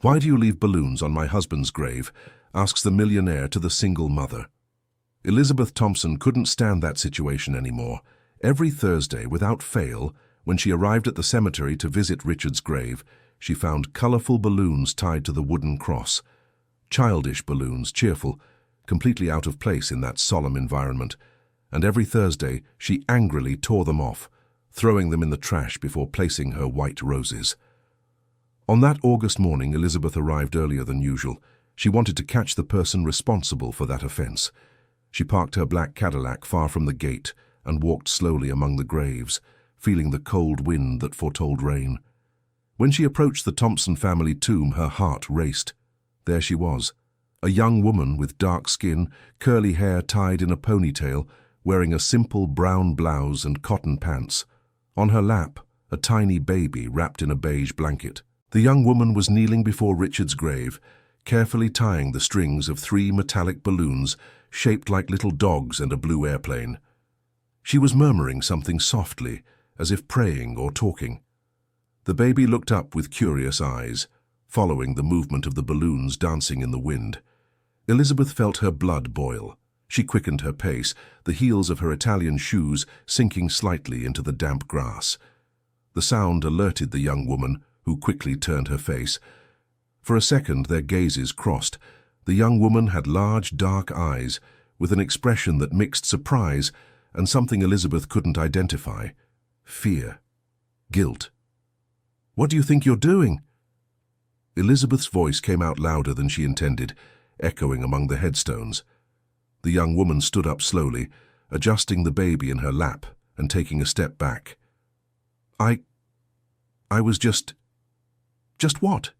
"Why do you leave balloons on my husband's grave?" asks the millionaire to the single mother. Elizabeth Thompson couldn't stand that situation anymore. Every Thursday, without fail, when she arrived at the cemetery to visit Richard's grave, she found colorful balloons tied to the wooden cross. Childish balloons, cheerful, completely out of place in that solemn environment. And every Thursday, she angrily tore them off, throwing them in the trash before placing her white roses. On that August morning, Elizabeth arrived earlier than usual. She wanted to catch the person responsible for that offense. She parked her black Cadillac far from the gate and walked slowly among the graves, feeling the cold wind that foretold rain. When she approached the Thompson family tomb, her heart raced. There she was, a young woman with dark skin, curly hair tied in a ponytail, wearing a simple brown blouse and cotton pants. On her lap, a tiny baby wrapped in a beige blanket. The young woman was kneeling before Richard's grave, carefully tying the strings of 3 metallic balloons shaped like little dogs and a blue airplane. She was murmuring something softly, as if praying or talking. The baby looked up with curious eyes, following the movement of the balloons dancing in the wind. Elizabeth felt her blood boil. She quickened her pace, the heels of her Italian shoes sinking slightly into the damp grass. The sound alerted the young woman, who quickly turned her face. For a second, their gazes crossed. The young woman had large, dark eyes, with an expression that mixed surprise and something Elizabeth couldn't identify. Fear. Guilt. "What do you think you're doing?" Elizabeth's voice came out louder than she intended, echoing among the headstones. The young woman stood up slowly, adjusting the baby in her lap and taking a step back. I was just what?"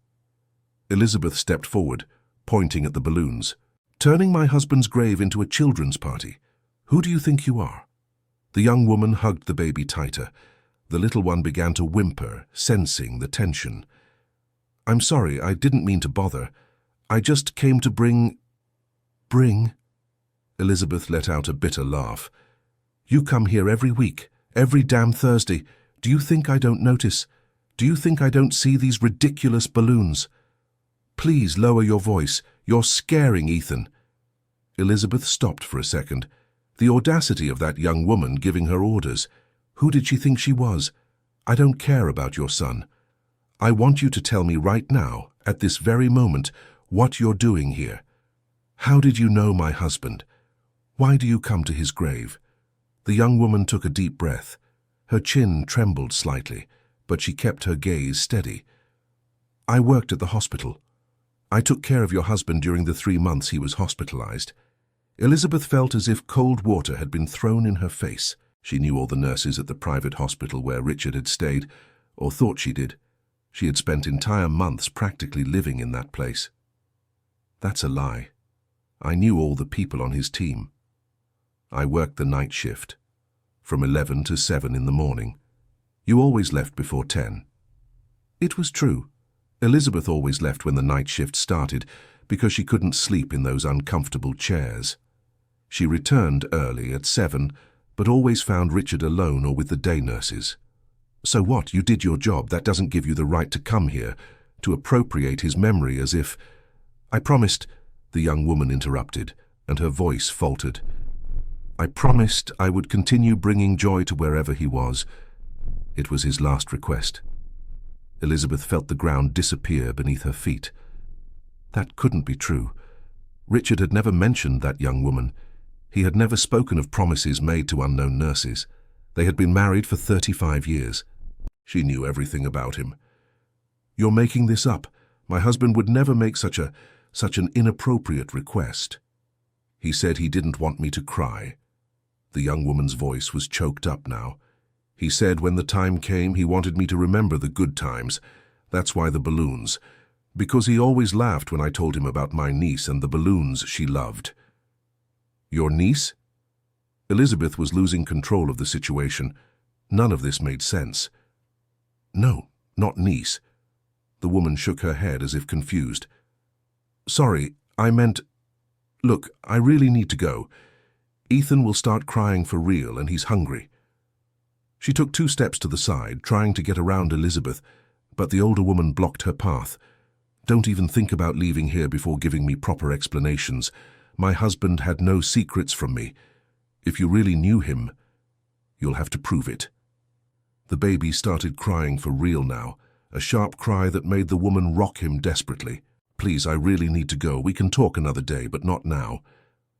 Elizabeth stepped forward, pointing at the balloons. "Turning my husband's grave into a children's party. Who do you think you are?" The young woman hugged the baby tighter. The little one began to whimper, sensing the tension. "I'm sorry, I didn't mean to bother. I just came to bring... Elizabeth let out a bitter laugh. "You come here every week, every damn Thursday. Do you think I don't notice? Do you think I don't see these ridiculous balloons? Please lower your voice. You're scaring Ethan." Elizabeth stopped for a second. The audacity of that young woman giving her orders. Who did she think she was? "I don't care about your son. I want you to tell me right now, at this very moment, what you're doing here. How did you know my husband? Why do you come to his grave?" The young woman took a deep breath. Her chin trembled slightly, but she kept her gaze steady. "I worked at the hospital. I took care of your husband during the 3 months he was hospitalized." Elizabeth felt as if cold water had been thrown in her face. She knew all the nurses at the private hospital where Richard had stayed, or thought she did. She had spent entire months practically living in that place. "That's a lie. I knew all the people on his team. I worked the night shift, from 11 to 7 in the morning. You always left before 10. It was true. Elizabeth always left when the night shift started because she couldn't sleep in those uncomfortable chairs. She returned early at 7, but always found Richard alone or with the day nurses. "So what? You did your job. That doesn't give you the right to come here, to appropriate his memory as if—" "I promised," the young woman interrupted, and her voice faltered. "I promised I would continue bringing joy to wherever he was. It was his last request." Elizabeth felt the ground disappear beneath her feet. That couldn't be true. Richard had never mentioned that young woman. He had never spoken of promises made to unknown nurses. They had been married for 35 years. She knew everything about him. "You're making this up. My husband would never make such an inappropriate request. He said he didn't want me to cry." The young woman's voice was choked up now. "He said when the time came he wanted me to remember the good times. That's why the balloons. Because he always laughed when I told him about my niece and the balloons she loved." "Your niece?" Elizabeth was losing control of the situation. None of this made sense. "No, not niece." The woman shook her head as if confused. "Sorry, I meant... Look, I really need to go. Ethan will start crying for real and he's hungry." She took 2 steps to the side, trying to get around Elizabeth, but the older woman blocked her path. Don't even think about leaving here before giving me proper explanations. My husband had no secrets from me. If you really knew him, you'll have to prove it." The baby started crying for real now, a sharp cry that made the woman rock him desperately. "Please, I really need to go. We can talk another day, but not now."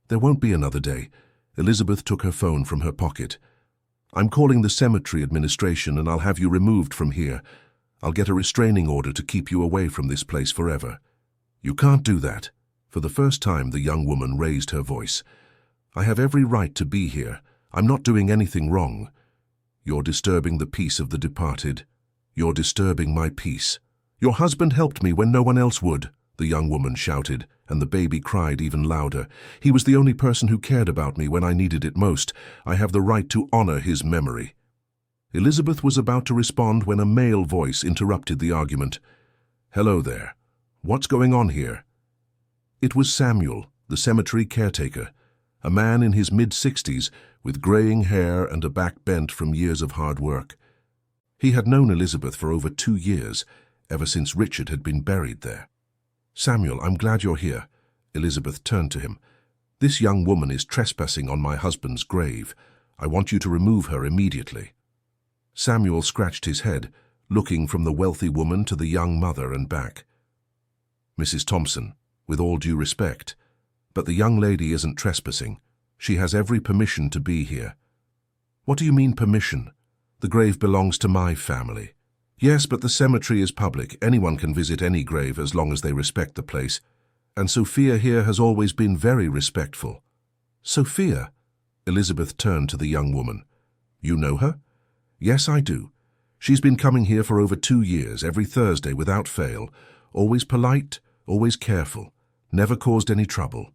"There won't be another day." Elizabeth took her phone from her pocket. "I'm calling the cemetery administration and I'll have you removed from here. I'll get a restraining order to keep you away from this place forever." "You can't do that." For the first time, the young woman raised her voice. "I have every right to be here. I'm not doing anything wrong." "You're disturbing the peace of the departed. You're disturbing my peace." "Your husband helped me when no one else would," the young woman shouted, and the baby cried even louder. "He was the only person who cared about me when I needed it most. I have the right to honor his memory." Elizabeth was about to respond when a male voice interrupted the argument. "Hello there. What's going on here?" It was Samuel, the cemetery caretaker, a man in his mid-60s with graying hair and a back bent from years of hard work. He had known Elizabeth for over 2 years, ever since Richard had been buried there. "Samuel, I'm glad you're here." Elizabeth turned to him. "This young woman is trespassing on my husband's grave. I want you to remove her immediately." Samuel scratched his head, looking from the wealthy woman to the young mother and back. "Mrs. Thompson, with all due respect, but the young lady isn't trespassing. She has every permission to be here." "What do you mean permission? The grave belongs to my family." "Yes, but the cemetery is public. Anyone can visit any grave as long as they respect the place. And Sophia here has always been very respectful." "Sophia?" Elizabeth turned to the young woman. "You know her?" "Yes, I do. She's been coming here for over 2 years, every Thursday without fail. Always polite, always careful, never caused any trouble."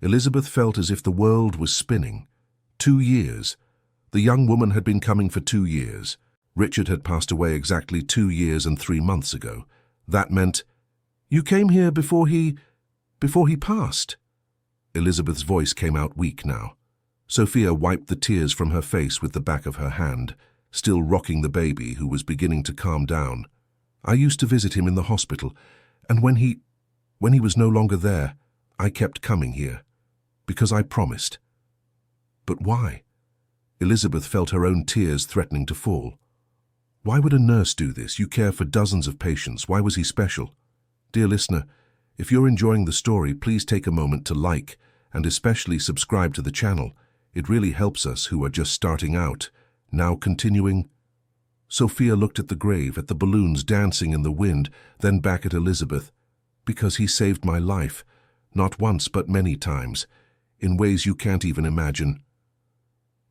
Elizabeth felt as if the world was spinning. 2 years. The young woman had been coming for 2 years. Richard had passed away exactly 2 years and 3 months ago. That meant, "You came here before he passed?" Elizabeth's voice came out weak now. Sophia wiped the tears from her face with the back of her hand, still rocking the baby, who was beginning to calm down. "I used to visit him in the hospital, and when he was no longer there, I kept coming here, because I promised." "But why?" Elizabeth felt her own tears threatening to fall. "Why would a nurse do this? You care for dozens of patients. Why was he special?" Dear listener, if you're enjoying the story, please take a moment to like and especially subscribe to the channel. It really helps us who are just starting out. Now continuing. Sophia looked at the grave, at the balloons dancing in the wind, then back at Elizabeth. "Because he saved my life, not once but many times, in ways you can't even imagine."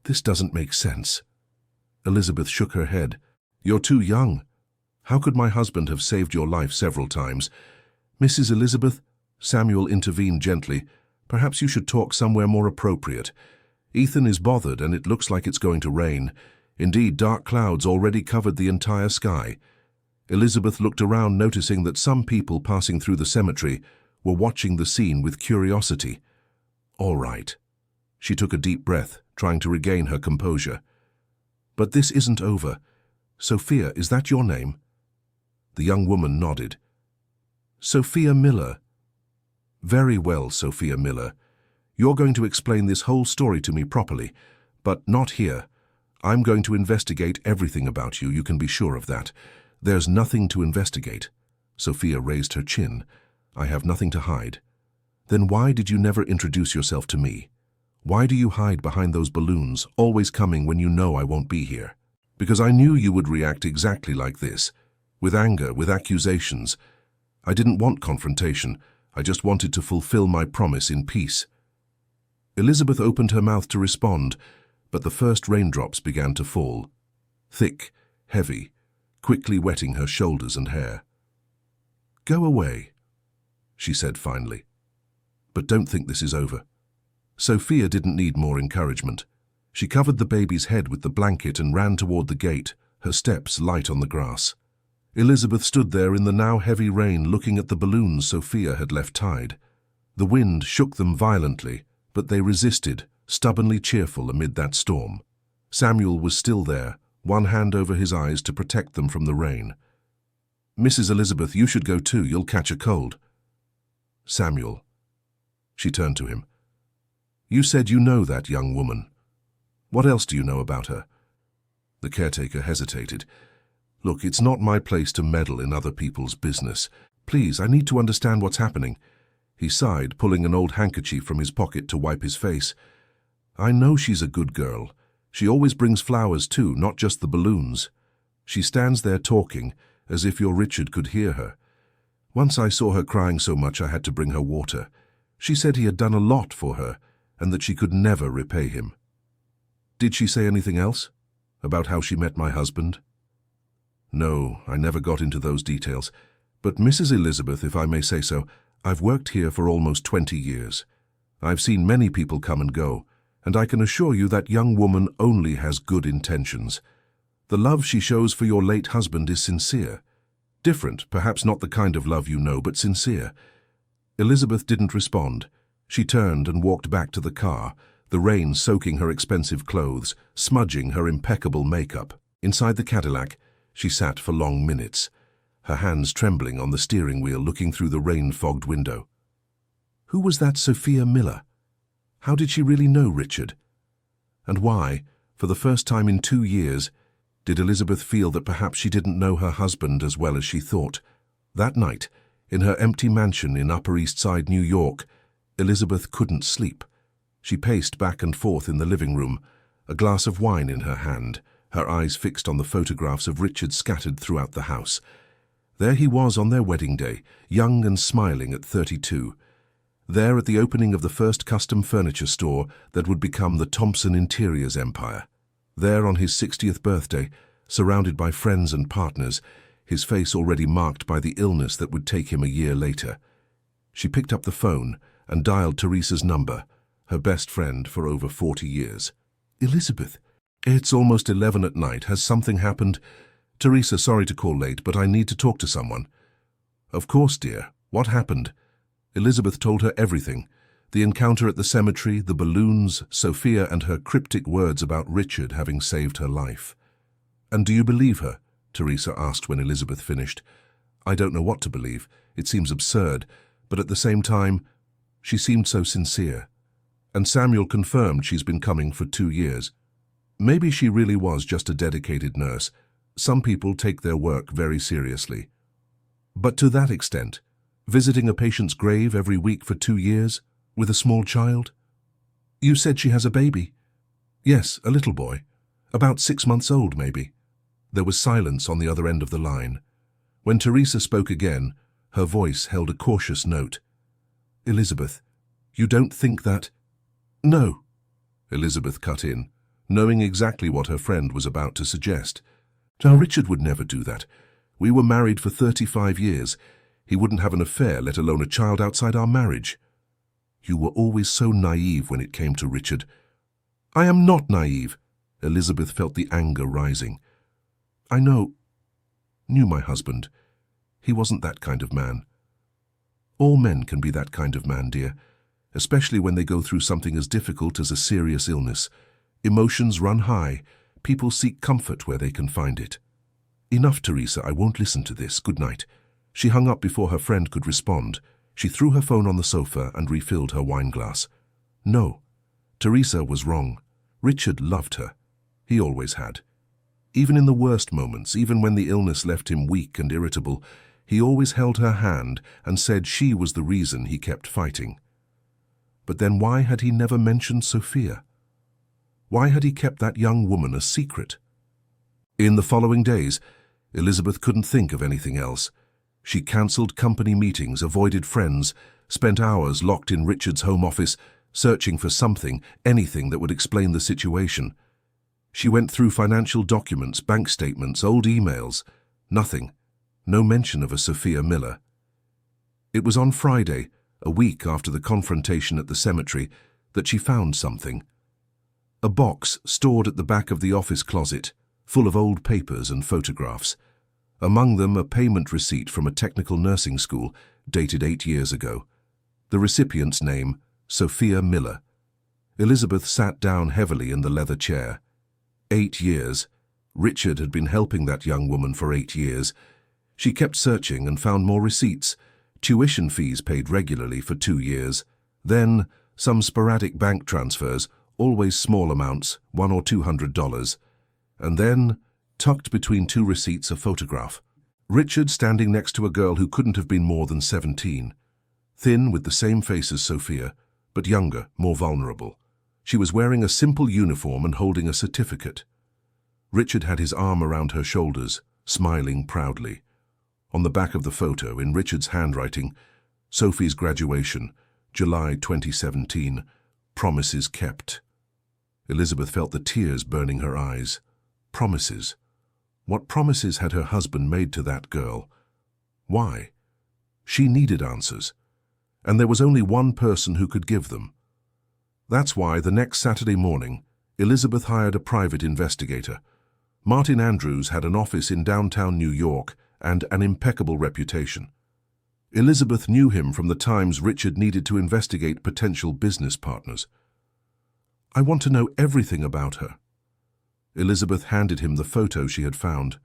"This doesn't make sense." Elizabeth shook her head. "You're too young. How could my husband have saved your life several times?" "Mrs. Elizabeth," Samuel intervened gently, "perhaps you should talk somewhere more appropriate. Ethan is bothered and it looks like it's going to rain. Indeed, dark clouds already covered the entire sky." Elizabeth looked around, noticing that some people passing through the cemetery were watching the scene with curiosity. "All right." She took a deep breath, trying to regain her composure. "But this isn't over. Sophia, is that your name?" The young woman nodded. "Sophia Miller." "Very well, Sophia Miller. You're going to explain this whole story to me properly, but not here. I'm going to investigate everything about you, you can be sure of that. There's nothing to investigate." Sophia raised her chin. "I have nothing to hide." "Then why did you never introduce yourself to me? Why do you hide behind those balloons, always coming when you know I won't be here?" "Because I knew you would react exactly like this, with anger, with accusations. I didn't want confrontation. I just wanted to fulfill my promise in peace." Elizabeth opened her mouth to respond, but the first raindrops began to fall. Thick, heavy, quickly wetting her shoulders and hair. "Go away," she said finally. "But don't think this is over." Sophia didn't need more encouragement. She covered the baby's head with the blanket and ran toward the gate, her steps light on the grass. Elizabeth stood there in the now heavy rain, looking at the balloons Sophia had left tied. The wind shook them violently, but they resisted, stubbornly cheerful amid that storm. Samuel was still there, one hand over his eyes to protect them from the rain. Mrs. Elizabeth, you should go too. You'll catch a cold. Samuel. She turned to him. You said you know that young woman. What else do you know about her? The caretaker hesitated. Look, it's not my place to meddle in other people's business. Please, I need to understand what's happening. He sighed, pulling an old handkerchief from his pocket to wipe his face. I know she's a good girl. She always brings flowers too, not just the balloons. She stands there talking, as if your Richard could hear her. Once I saw her crying so much I had to bring her water. She said he had done a lot for her, and that she could never repay him. Did she say anything else? About how she met my husband? No, I never got into those details. But Mrs. Elizabeth, if I may say so, I've worked here for almost 20 years. I've seen many people come and go, and I can assure you that young woman only has good intentions. The love she shows for your late husband is sincere. Different, perhaps not the kind of love you know, but sincere. Elizabeth didn't respond. She turned and walked back to the car, the rain soaking her expensive clothes, smudging her impeccable makeup. Inside the Cadillac, she sat for long minutes, her hands trembling on the steering wheel, looking through the rain-fogged window. Who was that Sophia Miller? How did she really know Richard? And why, for the first time in 2 years, did Elizabeth feel that perhaps she didn't know her husband as well as she thought? That night, in her empty mansion in Upper East Side, New York, Elizabeth couldn't sleep. She paced back and forth in the living room, a glass of wine in her hand, her eyes fixed on the photographs of Richard scattered throughout the house. There he was on their wedding day, young and smiling at 32. There at the opening of the first custom furniture store that would become the Thompson Interiors empire. There on his 60th birthday, surrounded by friends and partners, his face already marked by the illness that would take him a year later. She picked up the phone and dialed Teresa's number, her best friend for over 40 years. Elizabeth, it's almost 11 at night. Has something happened? Teresa, sorry to call late, but I need to talk to someone. Of course, dear. What happened? Elizabeth told her everything. The encounter at the cemetery, the balloons, Sophia and her cryptic words about Richard having saved her life. And do you believe her? Teresa asked when Elizabeth finished. I don't know what to believe. It seems absurd, but at the same time, she seemed so sincere. And Samuel confirmed she's been coming for 2 years. Maybe she really was just a dedicated nurse. Some people take their work very seriously. But to that extent, visiting a patient's grave every week for 2 years, with a small child? You said she has a baby? Yes, a little boy. About 6 months old, maybe. There was silence on the other end of the line. When Teresa spoke again, her voice held a cautious note. Elizabeth, you don't think that... No, Elizabeth cut in, knowing exactly what her friend was about to suggest. Now, Richard would never do that. We were married for 35 years. He wouldn't have an affair, let alone a child outside our marriage. You were always so naive when it came to Richard. I am not naive. Elizabeth felt the anger rising. I knew my husband. He wasn't that kind of man. All men can be that kind of man, dear, especially when they go through something as difficult as a serious illness. Emotions run high. People seek comfort where they can find it. Enough, Teresa, I won't listen to this. Good night. She hung up before her friend could respond. She threw her phone on the sofa and refilled her wine glass. No, Teresa was wrong. Richard loved her. He always had. Even in the worst moments, even when the illness left him weak and irritable, he always held her hand and said she was the reason he kept fighting. But then why had he never mentioned Sophia? Why had he kept that young woman a secret? In the following days, Elizabeth couldn't think of anything else. She cancelled company meetings, avoided friends, spent hours locked in Richard's home office, searching for something, anything that would explain the situation. She went through financial documents, bank statements, old emails. Nothing. No mention of a Sophia Miller. It was on Friday, a week after the confrontation at the cemetery, that she found something. A box stored at the back of the office closet, full of old papers and photographs. Among them a payment receipt from a technical nursing school, dated 8 years ago. The recipient's name, Sophia Miller. Elizabeth sat down heavily in the leather chair. 8 years. Richard had been helping that young woman for 8 years. She kept searching and found more receipts, tuition fees paid regularly for 2 years, then some sporadic bank transfers, always small amounts, $100 or $200, and then, tucked between 2 receipts, a photograph. Richard standing next to a girl who couldn't have been more than 17. Thin, with the same face as Sophia, but younger, more vulnerable. She was wearing a simple uniform and holding a certificate. Richard had his arm around her shoulders, smiling proudly. On the back of the photo, in Richard's handwriting, Sophie's graduation, July 2017, promises kept. Elizabeth felt the tears burning her eyes. Promises. What promises had her husband made to that girl? Why? She needed answers, and there was only one person who could give them. That's why the next Saturday morning, Elizabeth hired a private investigator. Martin Andrews had an office in downtown New York and an impeccable reputation. Elizabeth knew him from the times Richard needed to investigate potential business partners. "I want to know everything about her." Elizabeth handed him the photo she had found.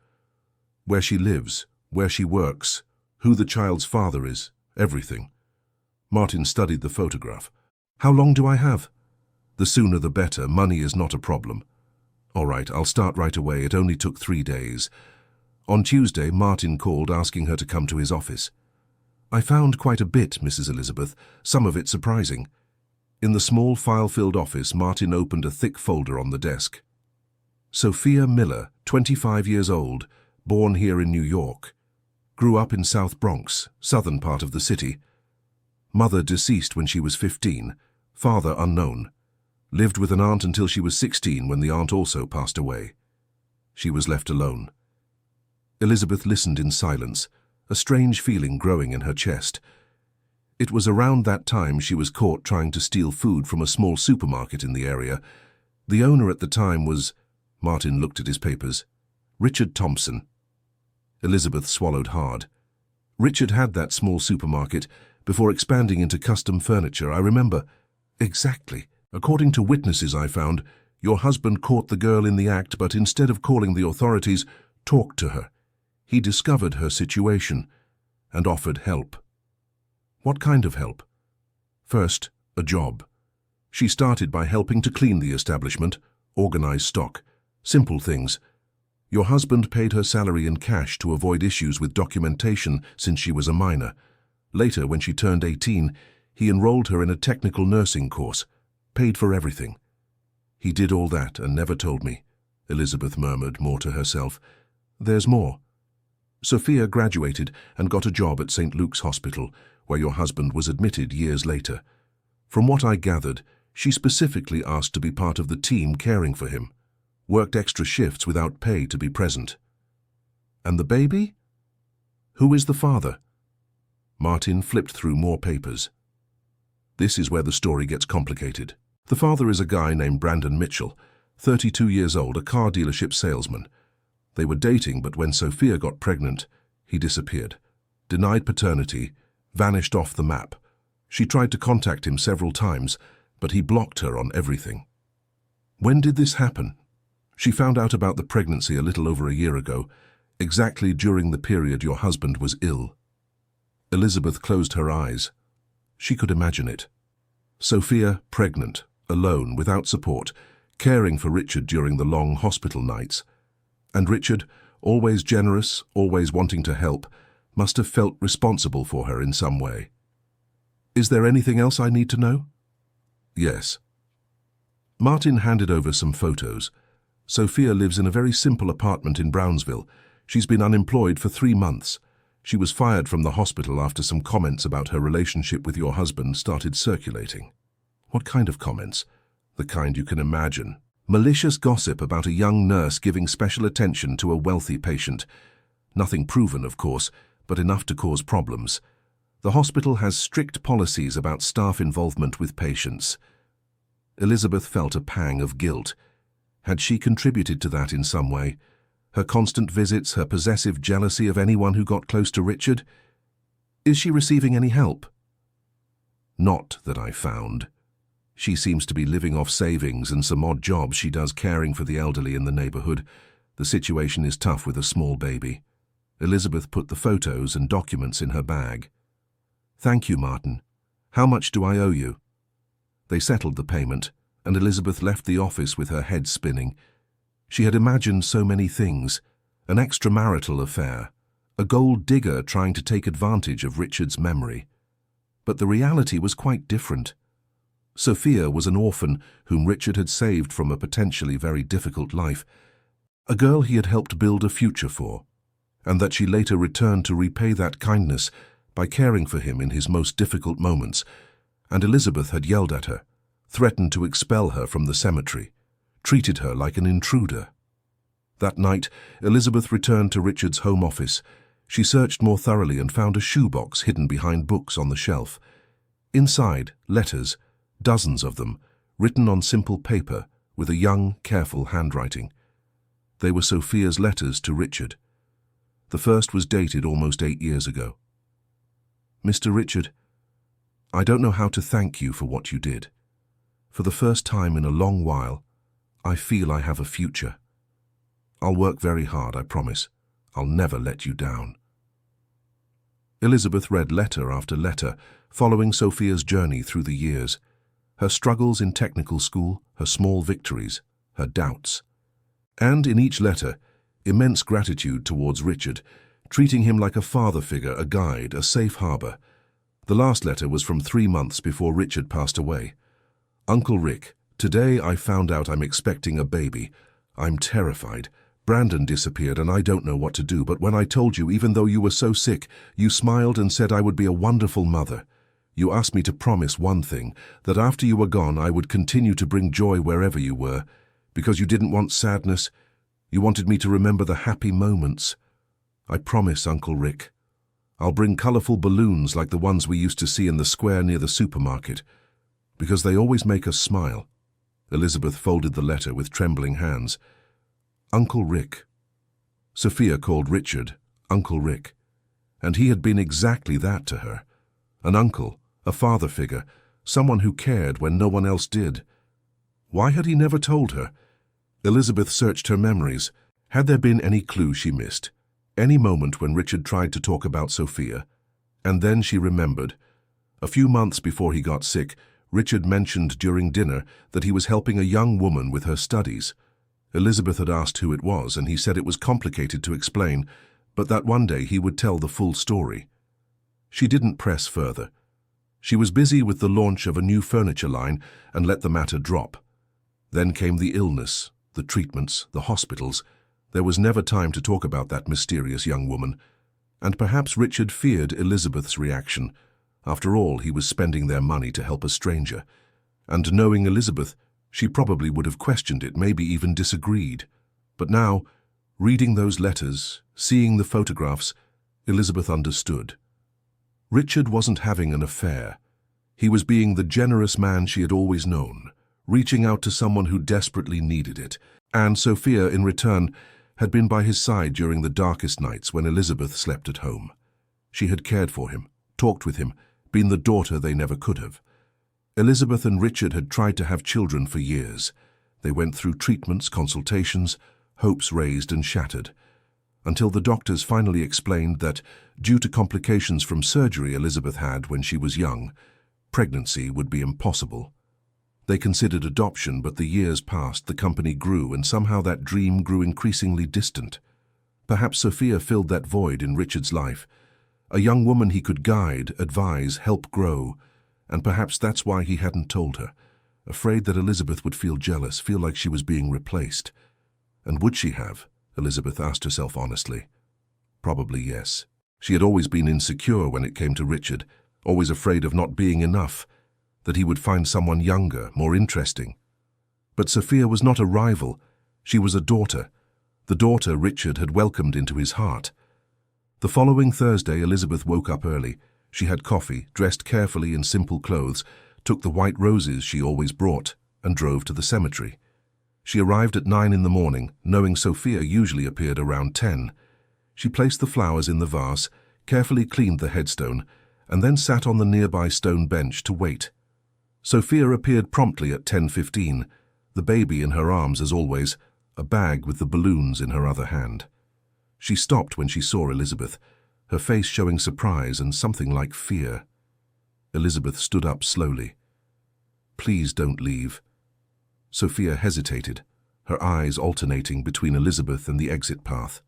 Where she lives, where she works, who the child's father is, everything. Martin studied the photograph. "How long do I have?" "The sooner the better. Money is not a problem." "All right, I'll start right away. It only took 3 days." On Tuesday, Martin called asking her to come to his office. "I found quite a bit, Mrs. Elizabeth, some of it surprising." In the small file-filled office, Martin opened a thick folder on the desk. Sophia Miller, 25 years old, born here in New York. Grew up in South Bronx, southern part of the city. Mother deceased when she was 15, father unknown. Lived with an aunt until she was 16 when the aunt also passed away. She was left alone. Elizabeth listened in silence, a strange feeling growing in her chest. It was around that time she was caught trying to steal food from a small supermarket in the area. The owner at the time was, Martin looked at his papers, Richard Thompson. Elizabeth swallowed hard. Richard had that small supermarket before expanding into custom furniture, I remember. Exactly. According to witnesses I found, your husband caught the girl in the act, but instead of calling the authorities, talked to her. He discovered her situation and offered help. What kind of help? First, a job. She started by helping to clean the establishment, organize stock. Simple things. Your husband paid her salary in cash to avoid issues with documentation since she was a minor. Later, when she turned 18, he enrolled her in a technical nursing course, paid for everything. He did all that and never told me, Elizabeth murmured, more to herself. There's more. Sophia graduated and got a job at St. Luke's Hospital, where your husband was admitted years later. From what I gathered, she specifically asked to be part of the team caring for him, worked extra shifts without pay to be present. And the baby? Who is the father? Martin flipped through more papers. This is where the story gets complicated. The father is a guy named Brandon Mitchell, 32 years old, a car dealership salesman. They were dating, but when Sophia got pregnant, he disappeared. Denied paternity, vanished off the map. She tried to contact him several times, but he blocked her on everything. When did this happen? She found out about the pregnancy a little over a year ago, exactly during the period your husband was ill. Elizabeth closed her eyes. She could imagine it. Sophia, pregnant, alone, without support, caring for Richard during the long hospital nights. And Richard, always generous, always wanting to help, must have felt responsible for her in some way. Is there anything else I need to know? Yes. Martin handed over some photos. Sophia lives in a very simple apartment in Brownsville. She's been unemployed for 3 months. She was fired from the hospital after some comments about her relationship with your husband started circulating. What kind of comments? The kind you can imagine. Malicious gossip about a young nurse giving special attention to a wealthy patient. Nothing proven, of course, but enough to cause problems. The hospital has strict policies about staff involvement with patients. Elizabeth felt a pang of guilt. Had she contributed to that in some way? Her constant visits, her possessive jealousy of anyone who got close to Richard? Is she receiving any help? Not that I found. She seems to be living off savings and some odd jobs she does caring for the elderly in the neighborhood. The situation is tough with a small baby. Elizabeth put the photos and documents in her bag. "Thank you, Martin. How much do I owe you?" They settled the payment, and Elizabeth left the office with her head spinning. She had imagined so many things: an extramarital affair, a gold digger trying to take advantage of Richard's memory. But the reality was quite different. Sophia was an orphan whom Richard had saved from a potentially very difficult life, a girl he had helped build a future for, and that she later returned to repay that kindness by caring for him in his most difficult moments. And Elizabeth had yelled at her, threatened to expel her from the cemetery, treated her like an intruder. That night, Elizabeth returned to Richard's home office. She searched more thoroughly and found a shoebox hidden behind books on the shelf. Inside, letters, dozens of them, written on simple paper with a young, careful handwriting. They were Sophia's letters to Richard. The first was dated almost 8 years ago. "Mr. Richard, I don't know how to thank you for what you did. For the first time in a long while, I feel I have a future. I'll work very hard, I promise. I'll never let you down." Elizabeth read letter after letter, following Sophia's journey through the years. Her struggles in technical school, her small victories, her doubts. And in each letter, immense gratitude towards Richard, treating him like a father figure, a guide, a safe harbor. The last letter was from 3 months before Richard passed away. "Uncle Rick, today I found out I'm expecting a baby. I'm terrified. Brandon disappeared and I don't know what to do, but when I told you, even though you were so sick, you smiled and said I would be a wonderful mother. You asked me to promise one thing, that after you were gone I would continue to bring joy wherever you were, because you didn't want sadness. You wanted me to remember the happy moments. I promise, Uncle Rick. I'll bring colorful balloons like the ones we used to see in the square near the supermarket, because they always make us smile." Elizabeth folded the letter with trembling hands. Uncle Rick. Sophia called Richard Uncle Rick, and he had been exactly that to her. An uncle, a father figure, someone who cared when no one else did. Why had he never told her? Elizabeth searched her memories. Had there been any clue she missed? Any moment when Richard tried to talk about Sophia? And then she remembered. A few months before he got sick, Richard mentioned during dinner that he was helping a young woman with her studies. Elizabeth had asked who it was, and he said it was complicated to explain, but that one day he would tell the full story. She didn't press further. She was busy with the launch of a new furniture line and let the matter drop. Then came the illness, the treatments, the hospitals. There was never time to talk about that mysterious young woman, and perhaps Richard feared Elizabeth's reaction. After all, he was spending their money to help a stranger, and knowing Elizabeth, she probably would have questioned it, maybe even disagreed. But now, reading those letters, seeing the photographs, Elizabeth understood. Richard wasn't having an affair. He was being the generous man she had always known, reaching out to someone who desperately needed it, and Sophia, in return, had been by his side during the darkest nights when Elizabeth slept at home. She had cared for him, talked with him, been the daughter they never could have. Elizabeth and Richard had tried to have children for years. They went through treatments, consultations, hopes raised and shattered, until the doctors finally explained that, due to complications from surgery Elizabeth had when she was young, pregnancy would be impossible. They considered adoption, but the years passed, the company grew, and somehow that dream grew increasingly distant. Perhaps Sophia filled that void in Richard's life, a young woman he could guide, advise, help grow, and perhaps that's why he hadn't told her, afraid that Elizabeth would feel jealous, feel like she was being replaced. And would she have? Elizabeth asked herself honestly. Probably yes. She had always been insecure when it came to Richard, always afraid of not being enough, that he would find someone younger, more interesting. But Sophia was not a rival. She was a daughter, the daughter Richard had welcomed into his heart. The following Thursday, Elizabeth woke up early. She had coffee, dressed carefully in simple clothes, took the white roses she always brought, and drove to the cemetery. She arrived at 9 in the morning, knowing Sophia usually appeared around 10. She placed the flowers in the vase, carefully cleaned the headstone, and then sat on the nearby stone bench to wait. Sophia appeared promptly at 10:15, the baby in her arms as always, a bag with the balloons in her other hand. She stopped when she saw Elizabeth, her face showing surprise and something like fear. Elizabeth stood up slowly. "Please don't leave." Sophia hesitated, her eyes alternating between Elizabeth and the exit path.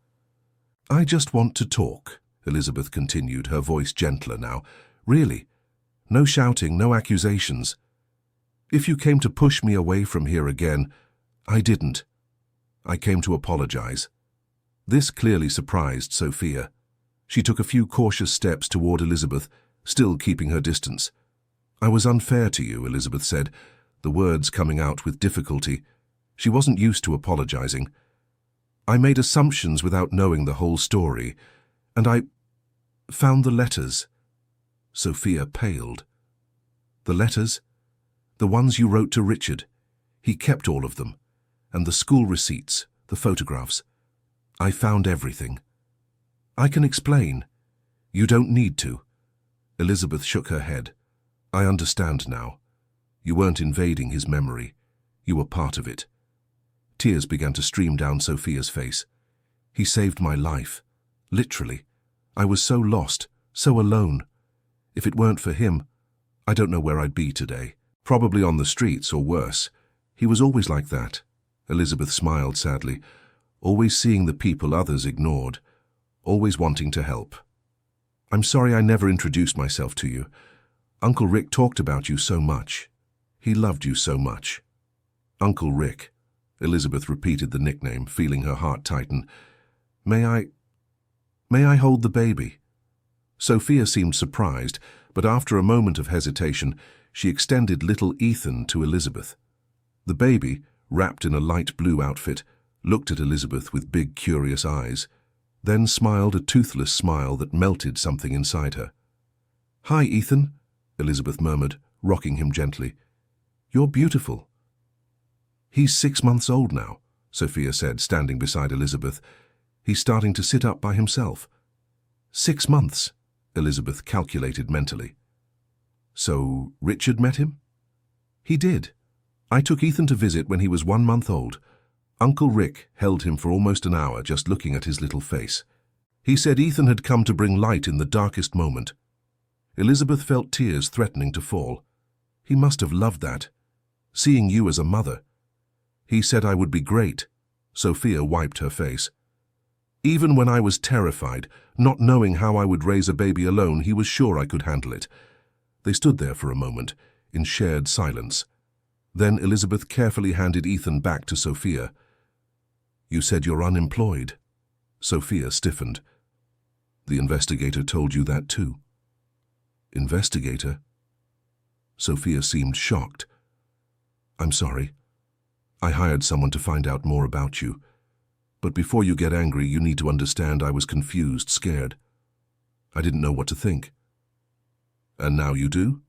"I just want to talk," Elizabeth continued, her voice gentler now. "Really. No shouting, no accusations. If you came to push me away from here again, I didn't. I came to apologize." This clearly surprised Sophia. She took a few cautious steps toward Elizabeth, still keeping her distance. "I was unfair to you," Elizabeth said, the words coming out with difficulty. She wasn't used to apologizing. "I made assumptions without knowing the whole story, and I found the letters." Sophia paled. "The letters? The ones you wrote to Richard. He kept all of them. And the school receipts, the photographs. I found everything. I can explain. You don't need to." Elizabeth shook her head. "I understand now. You weren't invading his memory. You were part of it." Tears began to stream down Sophia's face. "He saved my life. Literally. I was so lost, so alone. If it weren't for him, I don't know where I'd be today. Probably on the streets or worse. He was always like that." Elizabeth smiled sadly, always seeing the people others ignored, always wanting to help. "I'm sorry I never introduced myself to you. Uncle Rick talked about you so much. He loved you so much." "Uncle Rick," Elizabeth repeated the nickname, feeling her heart tighten. May I hold the baby?" Sophia seemed surprised, but after a moment of hesitation, she extended little Ethan to Elizabeth. The baby, wrapped in a light blue outfit, looked at Elizabeth with big, curious eyes, then smiled a toothless smile that melted something inside her. "Hi, Ethan," Elizabeth murmured, rocking him gently. "You're beautiful." "He's 6 months old now," Sophia said, standing beside Elizabeth. "He's starting to sit up by himself." 6 months, Elizabeth calculated mentally. "So Richard met him?" "He did. I took Ethan to visit when he was 1 month old. Uncle Rick held him for almost an hour just looking at his little face. He said Ethan had come to bring light in the darkest moment." Elizabeth felt tears threatening to fall. "He must have loved that. Seeing you as a mother." "He said I would be great." Sophia wiped her face. "Even when I was terrified, not knowing how I would raise a baby alone, he was sure I could handle it." They stood there for a moment, in shared silence. Then Elizabeth carefully handed Ethan back to Sophia. "You said you're unemployed." Sophia stiffened. "The investigator told you that too." "Investigator?" Sophia seemed shocked. "I'm sorry. I hired someone to find out more about you. But before you get angry, you need to understand I was confused, scared. I didn't know what to think." "And now you do?"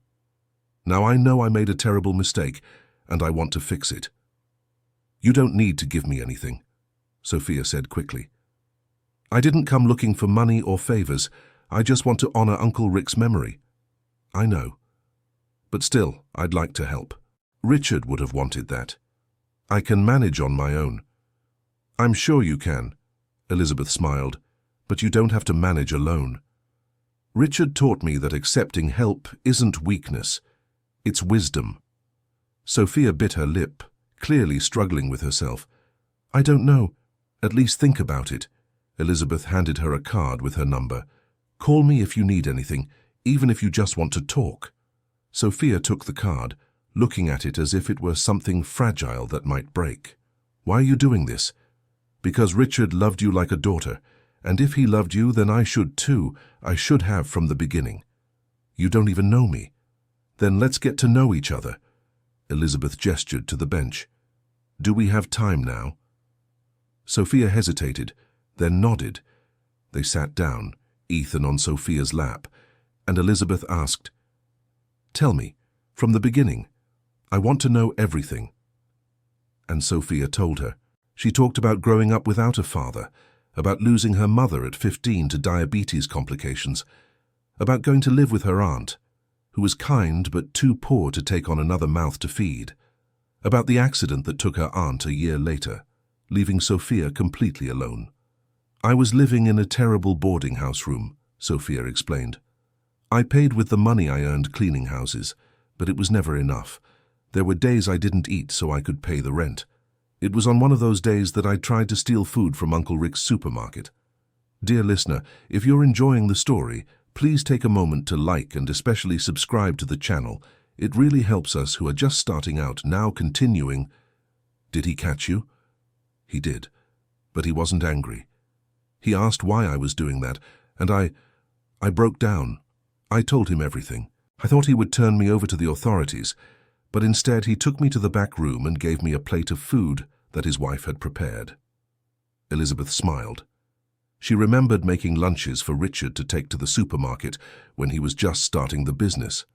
"Now I know I made a terrible mistake, and I want to fix it." "You don't need to give me anything," Sophia said quickly. "I didn't come looking for money or favors. I just want to honor Uncle Rick's memory." "I know. But still, I'd like to help. Richard would have wanted that. I can manage on my own." "I'm sure you can," Elizabeth smiled, "but you don't have to manage alone. Richard taught me that accepting help isn't weakness, it's wisdom." Sophia bit her lip, clearly struggling with herself. "I don't know. At least think about it." Elizabeth handed her a card with her number. "Call me if you need anything, even if you just want to talk." Sophia took the card, looking at it as if it were something fragile that might break. "Why are you doing this?" "Because Richard loved you like a daughter, and if he loved you, then I should too. I should have from the beginning." "You don't even know me." "Then let's get to know each other." Elizabeth gestured to the bench. "Do we have time now?" Sophia hesitated, then nodded. They sat down, Ethan on Sophia's lap, and Elizabeth asked, "Tell me, from the beginning. I want to know everything." And Sophia told her. She talked about growing up without a father, about losing her mother at 15 to diabetes complications, about going to live with her aunt, who was kind but too poor to take on another mouth to feed, about the accident that took her aunt a year later, leaving Sophia completely alone. I was living in a terrible boarding house room, Sophia explained. I paid with the money I earned cleaning houses, but it was never enough. There were days I didn't eat so I could pay the rent. It was on one of those days that I tried to steal food from Uncle Rick's supermarket. Dear listener, if you're enjoying the story, please take a moment to like and especially subscribe to the channel. It really helps us who are just starting out, now continuing. Did he catch you? He did, but he wasn't angry. He asked why I was doing that, and I broke down. I told him everything. I thought he would turn me over to the authorities, but instead he took me to the back room and gave me a plate of food that his wife had prepared. Elizabeth smiled. She remembered making lunches for Richard to take to the supermarket when he was just starting the business.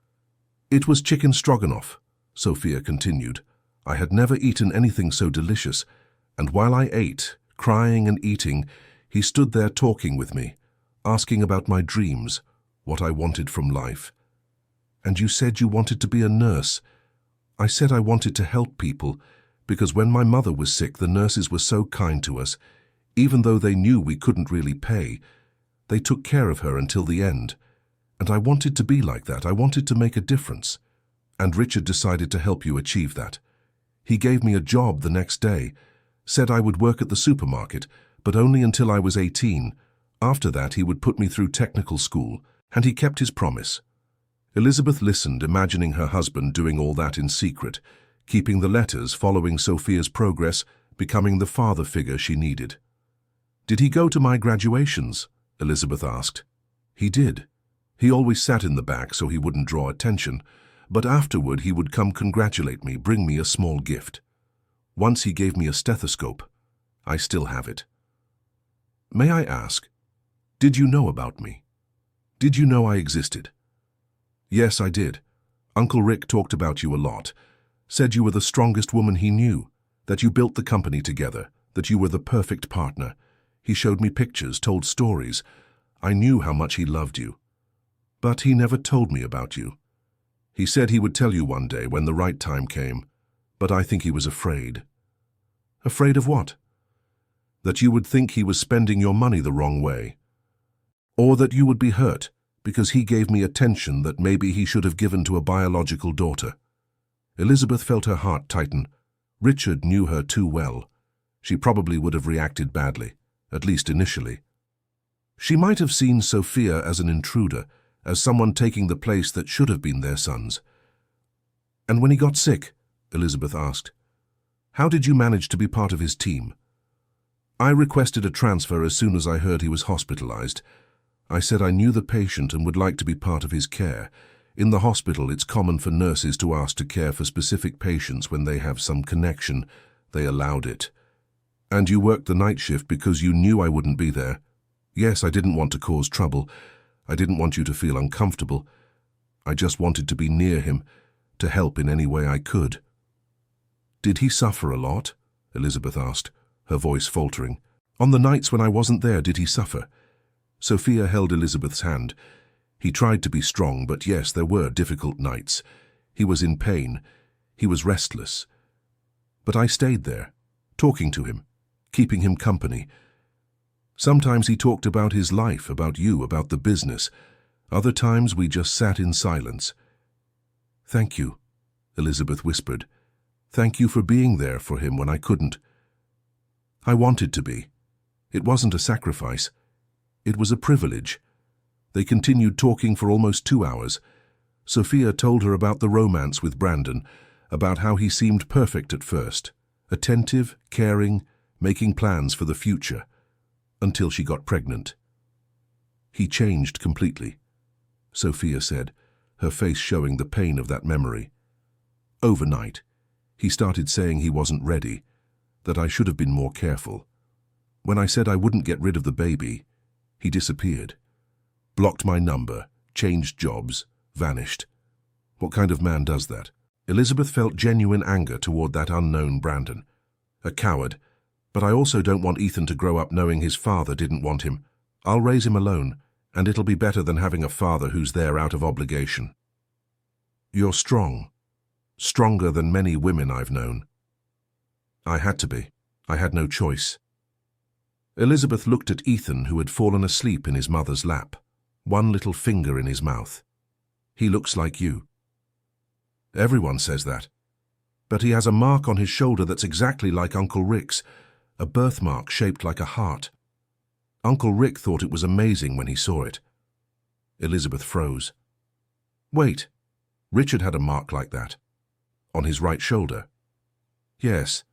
It was chicken stroganoff, Sophia continued. I had never eaten anything so delicious, and while I ate, crying and eating, he stood there talking with me, asking about my dreams, what I wanted from life. And you said you wanted to be a nurse. I said I wanted to help people, because when my mother was sick, the nurses were so kind to us. Even though they knew we couldn't really pay, they took care of her until the end. And I wanted to be like that. I wanted to make a difference. And Richard decided to help you achieve that. He gave me a job the next day, said I would work at the supermarket, but only until I was 18. After that, he would put me through technical school, and he kept his promise. Elizabeth listened, imagining her husband doing all that in secret, keeping the letters, following Sophia's progress, becoming the father figure she needed. Did he go to my graduations? Elizabeth asked. He did. He always sat in the back so he wouldn't draw attention, but afterward he would come congratulate me, bring me a small gift. Once he gave me a stethoscope. I still have it. May I ask, did you know about me? Did you know I existed? Yes, I did. Uncle Rick talked about you a lot. Said you were the strongest woman he knew, that you built the company together, that you were the perfect partner. He showed me pictures, told stories. I knew how much he loved you. But he never told me about you. He said he would tell you one day when the right time came, but I think he was afraid. Afraid of what? That you would think he was spending your money the wrong way. Or that you would be hurt because he gave me attention that maybe he should have given to a biological daughter. Elizabeth felt her heart tighten. Richard knew her too well. She probably would have reacted badly, at least initially. She might have seen Sophia as an intruder, as someone taking the place that should have been their son's. And when he got sick, Elizabeth asked, how did you manage to be part of his team? I requested a transfer as soon as I heard he was hospitalized. I said I knew the patient and would like to be part of his care. In the hospital, it's common for nurses to ask to care for specific patients when they have some connection. They allowed it. And you worked the night shift because you knew I wouldn't be there. Yes, I didn't want to cause trouble. I didn't want you to feel uncomfortable. I just wanted to be near him, to help in any way I could. Did he suffer a lot? Elizabeth asked, her voice faltering. On the nights when I wasn't there, did he suffer? Sophia held Elizabeth's hand. He tried to be strong, but yes, there were difficult nights. He was in pain. He was restless. But I stayed there, talking to him, keeping him company. Sometimes he talked about his life, about you, about the business. Other times we just sat in silence. Thank you, Elizabeth whispered. Thank you for being there for him when I couldn't. I wanted to be. It wasn't a sacrifice. It was a privilege. They continued talking for almost 2 hours. Sophia told her about the romance with Brandon, about how he seemed perfect at first, attentive, caring, making plans for the future, until she got pregnant. He changed completely, Sophia said, her face showing the pain of that memory. Overnight, he started saying he wasn't ready, that I should have been more careful. When I said I wouldn't get rid of the baby, he disappeared. Blocked my number, changed jobs, vanished. What kind of man does that? Elizabeth felt genuine anger toward that unknown Brandon. A coward, but I also don't want Ethan to grow up knowing his father didn't want him. I'll raise him alone, and it'll be better than having a father who's there out of obligation. You're strong. Stronger than many women I've known. I had to be. I had no choice. Elizabeth looked at Ethan, who had fallen asleep in his mother's lap, one little finger in his mouth. "He looks like you." "Everyone says that. But he has a mark on his shoulder that's exactly like Uncle Rick's, a birthmark shaped like a heart. Uncle Rick thought it was amazing when he saw it." Elizabeth froze. "Wait, Richard had a mark like that? On his right shoulder?" "Yes.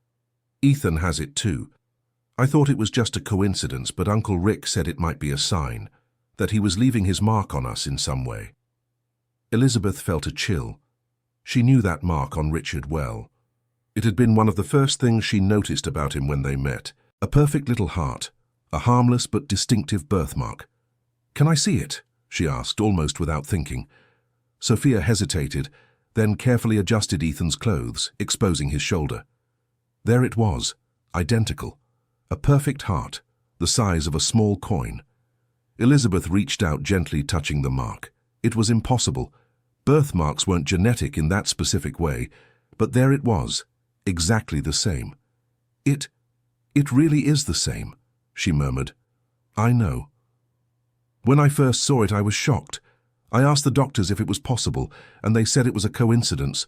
Ethan has it too. I thought it was just a coincidence, but Uncle Rick said it might be a sign, that he was leaving his mark on us in some way." Elizabeth felt a chill. She knew that mark on Richard well. It had been one of the first things she noticed about him when they met. A perfect little heart, a harmless but distinctive birthmark. "Can I see it?" she asked, almost without thinking. Sophia hesitated, then carefully adjusted Ethan's clothes, exposing his shoulder. There it was, identical. A perfect heart, the size of a small coin. Elizabeth reached out, gently touching the mark. It was impossible. Birthmarks weren't genetic in that specific way, but there it was, exactly the same. It really is the same," she murmured. "I know. When I first saw it, I was shocked. I asked the doctors if it was possible, and they said it was a coincidence.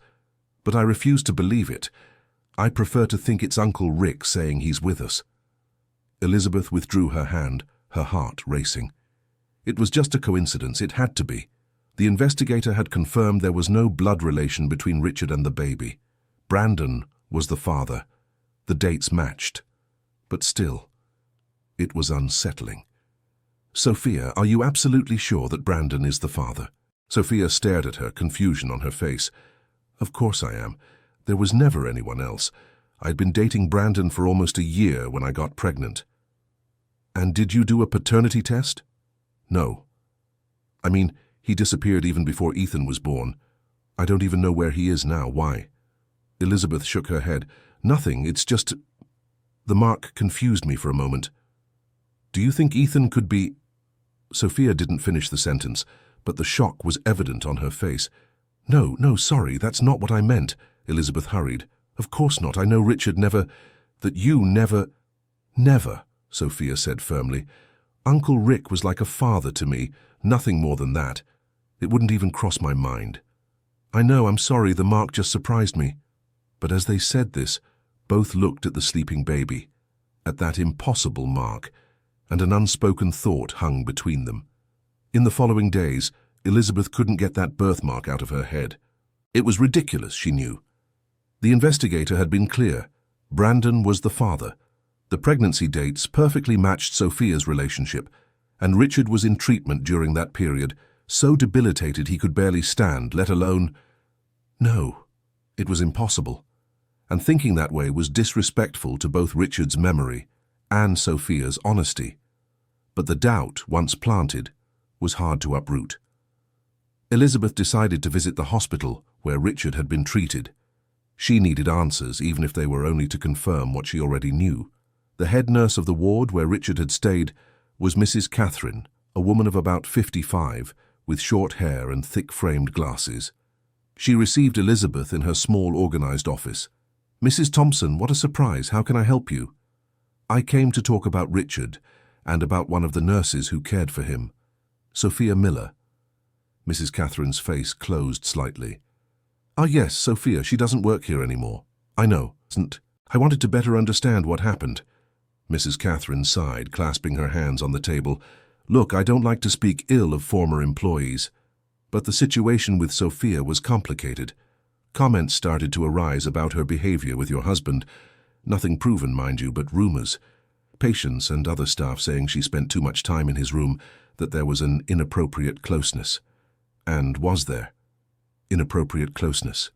But I refused to believe it. I prefer to think it's Uncle Rick saying he's with us." Elizabeth withdrew her hand, her heart racing. It was just a coincidence, it had to be. The investigator had confirmed there was no blood relation between Richard and the baby. Brandon was the father. The dates matched. But still, it was unsettling. "Sophia, are you absolutely sure that Brandon is the father?" Sophia stared at her, confusion on her face. "Of course I am. There was never anyone else. I'd been dating Brandon for almost a year when I got pregnant." "And did you do a paternity test?" "No. I mean, he disappeared even before Ethan was born. I don't even know where he is now. Why?" Elizabeth shook her head. "Nothing, it's just—" The mark confused me for a moment. "Do you think Ethan could be—" Sophia didn't finish the sentence, but the shock was evident on her face. No, sorry, that's not what I meant," Elizabeth hurried. "Of course not. I know Richard never—" "That you never—" "Never," Sophia said firmly. "Uncle Rick was like a father to me, nothing more than that. It wouldn't even cross my mind. I know, I'm sorry, the mark just surprised me." But as they said this, both looked at the sleeping baby, at that impossible mark, and an unspoken thought hung between them. In the following days, Elizabeth couldn't get that birthmark out of her head. It was ridiculous, she knew. The investigator had been clear. Brandon was the father. The pregnancy dates perfectly matched Sophia's relationship, and Richard was in treatment during that period, so debilitated he could barely stand, let alone— No, it was impossible. And thinking that way was disrespectful to both Richard's memory and Sophia's honesty. But the doubt, once planted, was hard to uproot. Elizabeth decided to visit the hospital where Richard had been treated. She needed answers, even if they were only to confirm what she already knew. The head nurse of the ward where Richard had stayed was Mrs. Catherine, a woman of about 55, with short hair and thick-framed glasses. She received Elizabeth in her small, organized office. "Mrs. Thompson, what a surprise. How can I help you?" "I came to talk about Richard and about one of the nurses who cared for him. Sophia Miller." Mrs. Catherine's face closed slightly. "Ah, yes, Sophia. She doesn't work here anymore." "I know. I wanted to better understand what happened." Mrs. Catherine sighed, clasping her hands on the table. "Look, I don't like to speak ill of former employees, but the situation with Sophia was complicated. Comments started to arise about her behavior with your husband. Nothing proven, mind you, but rumors. Patients and other staff saying she spent too much time in his room, that there was an inappropriate closeness. And was there inappropriate closeness?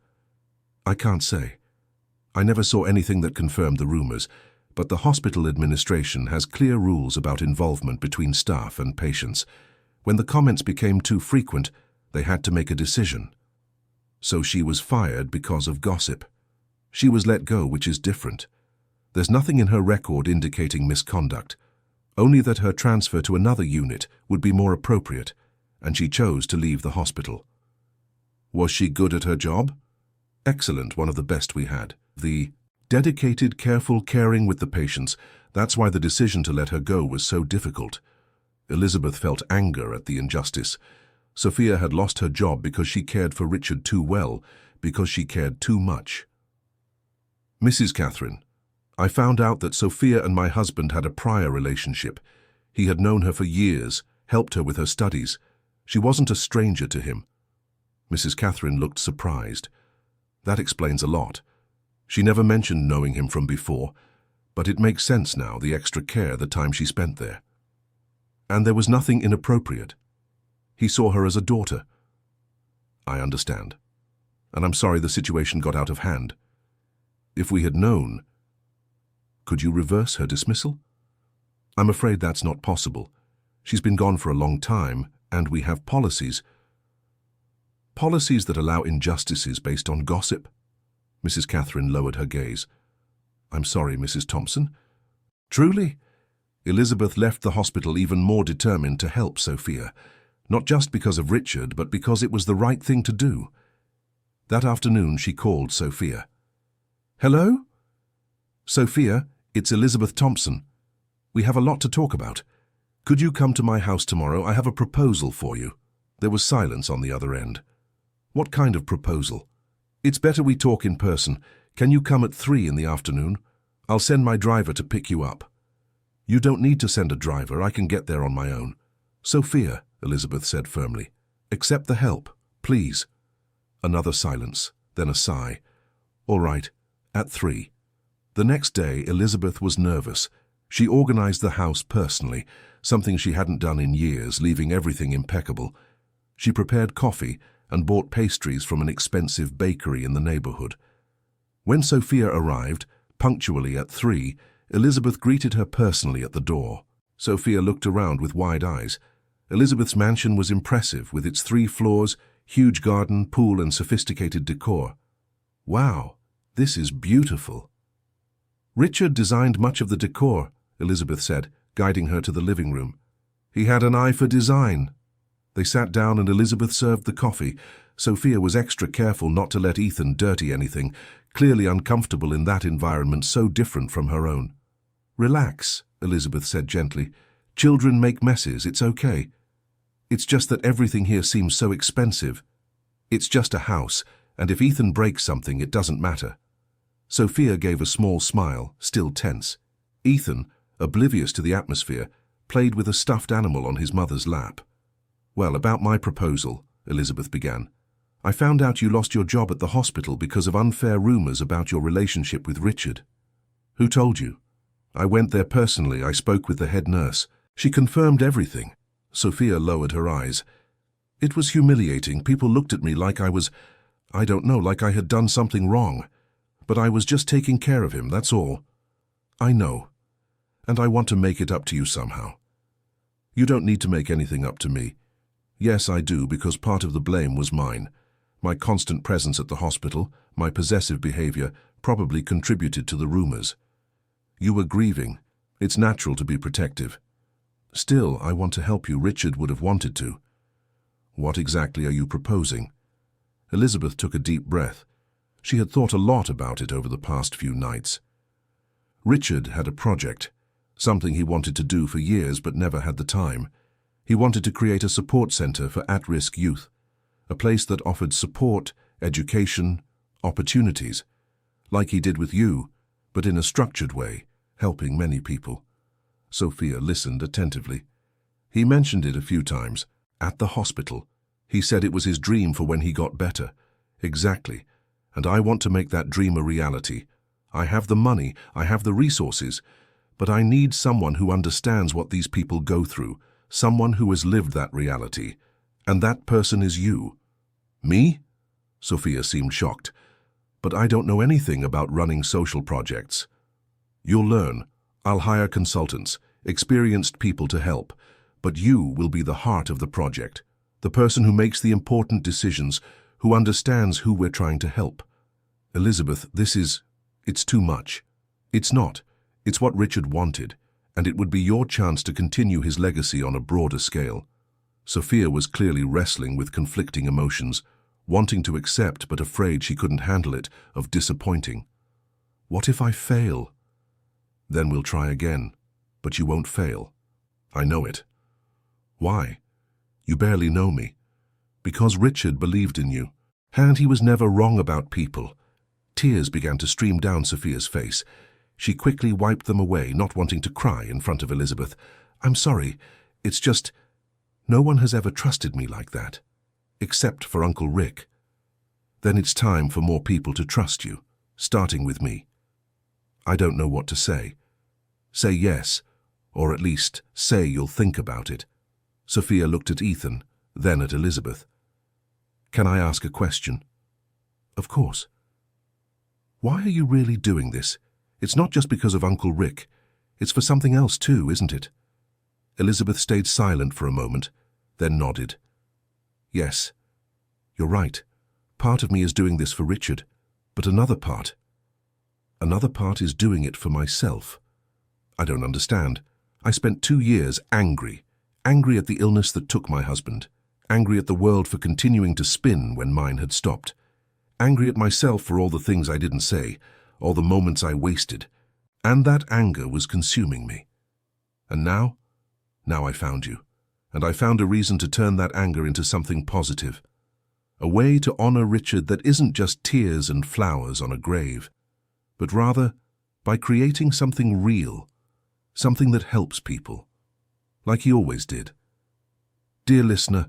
I can't say. I never saw anything that confirmed the rumors, but the hospital administration has clear rules about involvement between staff and patients. When the comments became too frequent, they had to make a decision. So she was fired because of gossip. She was let go, which is different. There's nothing in her record indicating misconduct, only that her transfer to another unit would be more appropriate, and she chose to leave the hospital. Was she good at her job? Excellent, one of the best we had. The Dedicated, careful, caring with the patients. That's why the decision to let her go was so difficult. Elizabeth felt anger at the injustice. Sophia had lost her job because she cared for Richard too well, because she cared too much. Mrs. Catherine, I found out that Sophia and my husband had a prior relationship. He had known her for years, helped her with her studies. She wasn't a stranger to him. Mrs. Catherine looked surprised. That explains a lot. She never mentioned knowing him from before, but it makes sense now, the extra care, the time she spent there. And there was nothing inappropriate. He saw her as a daughter. I understand. And I'm sorry the situation got out of hand. If we had known, could you reverse her dismissal? I'm afraid that's not possible. She's been gone for a long time, and we have policies. Policies that allow injustices based on gossip? Mrs. Catherine lowered her gaze. I'm sorry, Mrs. Thompson. Truly? Elizabeth left the hospital even more determined to help Sophia, not just because of Richard, but because it was the right thing to do. That afternoon she called Sophia. Hello? Sophia, it's Elizabeth Thompson. We have a lot to talk about. Could you come to my house tomorrow? I have a proposal for you. There was silence on the other end. What kind of proposal? It's better we talk in person. Can you come at 3 in the afternoon? I'll send my driver to pick you up. You don't need to send a driver. I can get there on my own. Sophia, Elizabeth said firmly, accept the help, please. Another silence, then a sigh. All right, at 3. The next day, Elizabeth was nervous. She organized the house personally, something she hadn't done in years, leaving everything impeccable. She prepared coffee and bought pastries from an expensive bakery in the neighborhood. When Sophia arrived, punctually at 3, Elizabeth greeted her personally at the door. Sophia looked around with wide eyes. Elizabeth's mansion was impressive, with its 3 floors, huge garden, pool, and sophisticated decor. Wow, this is beautiful. Richard designed much of the decor, Elizabeth said, guiding her to the living room. He had an eye for design. They sat down and Elizabeth served the coffee. Sophia was extra careful not to let Ethan dirty anything, clearly uncomfortable in that environment so different from her own. Relax, Elizabeth said gently. Children make messes, it's okay. It's just that everything here seems so expensive. It's just a house, and if Ethan breaks something, it doesn't matter. Sophia gave a small smile, still tense. Ethan, oblivious to the atmosphere, played with a stuffed animal on his mother's lap. Well, about my proposal, Elizabeth began. I found out you lost your job at the hospital because of unfair rumors about your relationship with Richard. Who told you? I went there personally. I spoke with the head nurse. She confirmed everything. Sophia lowered her eyes. It was humiliating. People looked at me like I was, I don't know, like I had done something wrong. But I was just taking care of him, that's all. I know. And I want to make it up to you somehow. You don't need to make anything up to me. Yes, I do, because part of the blame was mine. My constant presence at the hospital, my possessive behavior, probably contributed to the rumors. You were grieving. It's natural to be protective. Still, I want to help you. Richard would have wanted to. What exactly are you proposing? Elizabeth took a deep breath. She had thought a lot about it over the past few nights. Richard had a project, something he wanted to do for years but never had the time. He wanted to create a support center for at-risk youth, a place that offered support, education, opportunities, like he did with you, but in a structured way, helping many people. Sophia listened attentively. He mentioned it a few times. At the hospital. He said it was his dream for when he got better. Exactly. And I want to make that dream a reality. I have the money, I have the resources, but I need someone who understands what these people go through, someone who has lived that reality. And that person is you. Me? Sophia seemed shocked. But I don't know anything about running social projects. You'll learn. I'll hire consultants, experienced people to help, but you will be the heart of the project, the person who makes the important decisions, who understands who we're trying to help. Elizabeth, it's too much. It's not. It's what Richard wanted, and it would be your chance to continue his legacy on a broader scale. Sophia was clearly wrestling with conflicting emotions, wanting to accept but afraid she couldn't handle it, of disappointing. What if I fail? Then we'll try again, but you won't fail. I know it. Why? You barely know me. Because Richard believed in you, and he was never wrong about people. Tears began to stream down Sophia's face. She quickly wiped them away, not wanting to cry in front of Elizabeth. I'm sorry, it's just, no one has ever trusted me like that, except for Uncle Rick. Then it's time for more people to trust you, starting with me. I don't know what to say. Say yes, or at least say you'll think about it. Sophia looked at Ethan, then at Elizabeth. Can I ask a question? Of course. Why are you really doing this? It's not just because of Uncle Rick. It's for something else too, isn't it? Elizabeth stayed silent for a moment, then nodded. Yes, you're right. Part of me is doing this for Richard, but another part is doing it for myself. I don't understand. I spent 2 years angry at the illness that took my husband, angry at the world for continuing to spin when mine had stopped, angry at myself for all the things I didn't say, all the moments I wasted, and that anger was consuming me. And now I found you, and I found a reason to turn that anger into something positive, a way to honor Richard that isn't just tears and flowers on a grave, but rather by creating something real, something that helps people, like he always did. Dear listener,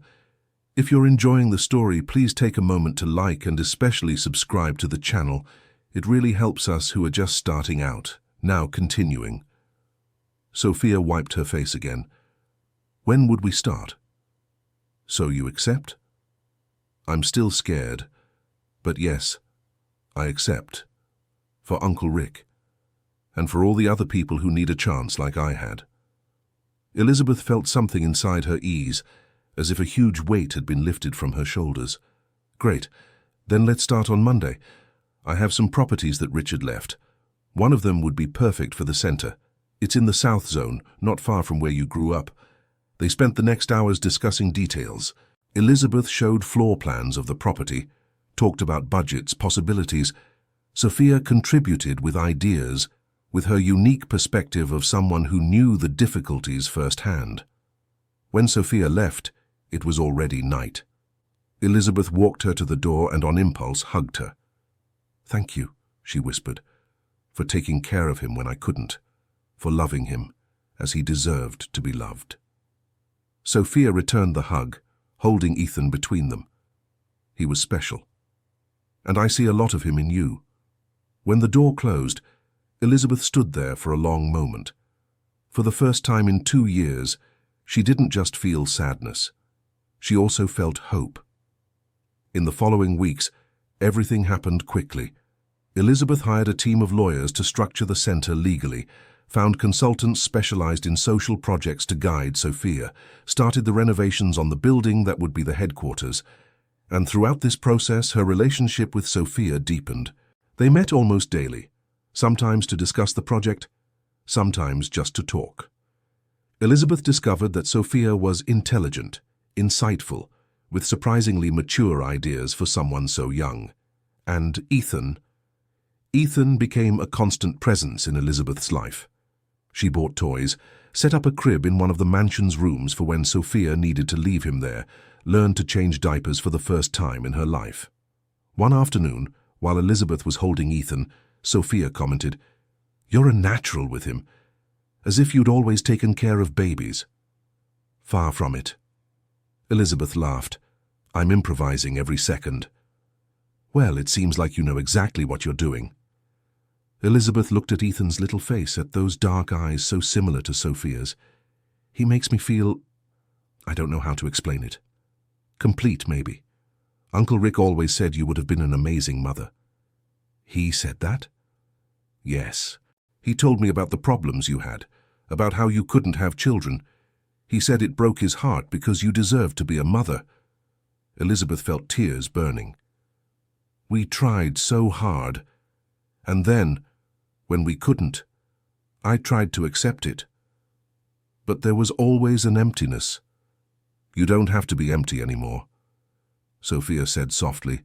if you're enjoying the story, please take a moment to like and especially subscribe to the channel. It really helps us who are just starting out. Now continuing. Sophia wiped her face again. When would we start? So you accept? I'm still scared, but yes, I accept. For Uncle Rick, and for all the other people who need a chance like I had. Elizabeth felt something inside her ease, as if a huge weight had been lifted from her shoulders. Great, then let's start on Monday. I have some properties that Richard left. One of them would be perfect for the center. It's in the South Zone, not far from where you grew up. They spent the next hours discussing details. Elizabeth showed floor plans of the property, talked about budgets, possibilities. Sophia contributed with ideas, with her unique perspective of someone who knew the difficulties firsthand. When Sophia left, it was already night. Elizabeth walked her to the door and on impulse hugged her. Thank you, she whispered, for taking care of him when I couldn't, for loving him as he deserved to be loved. Sophia returned the hug, holding Ethan between them. He was special. And I see a lot of him in you. When the door closed, Elizabeth stood there for a long moment. For the first time in 2 years, she didn't just feel sadness. She also felt hope. In the following weeks, everything happened quickly. Elizabeth hired a team of lawyers to structure the center legally, found consultants specialized in social projects to guide Sophia, started the renovations on the building that would be the headquarters, and throughout this process her relationship with Sophia deepened. They met almost daily, sometimes to discuss the project, sometimes just to talk. Elizabeth discovered that Sophia was intelligent, insightful, with surprisingly mature ideas for someone so young. And Ethan became a constant presence in Elizabeth's life. She bought toys, set up a crib in one of the mansion's rooms for when Sophia needed to leave him there, learned to change diapers for the first time in her life. One afternoon, while Elizabeth was holding Ethan, Sophia commented, "You're a natural with him, as if you'd always taken care of babies." Far from it. Elizabeth laughed. "I'm improvising every second." "Well, it seems like you know exactly what you're doing." Elizabeth looked at Ethan's little face, at those dark eyes so similar to Sophia's. "He makes me feel, I don't know how to explain it. Complete, maybe. Uncle Rick always said you would have been an amazing mother." "He said that?" "Yes. He told me about the problems you had, about how you couldn't have children. He said it broke his heart because you deserved to be a mother." Elizabeth felt tears burning. "We tried so hard. And then, when we couldn't, I tried to accept it. But there was always an emptiness. You don't have to be empty anymore." Sophia said softly,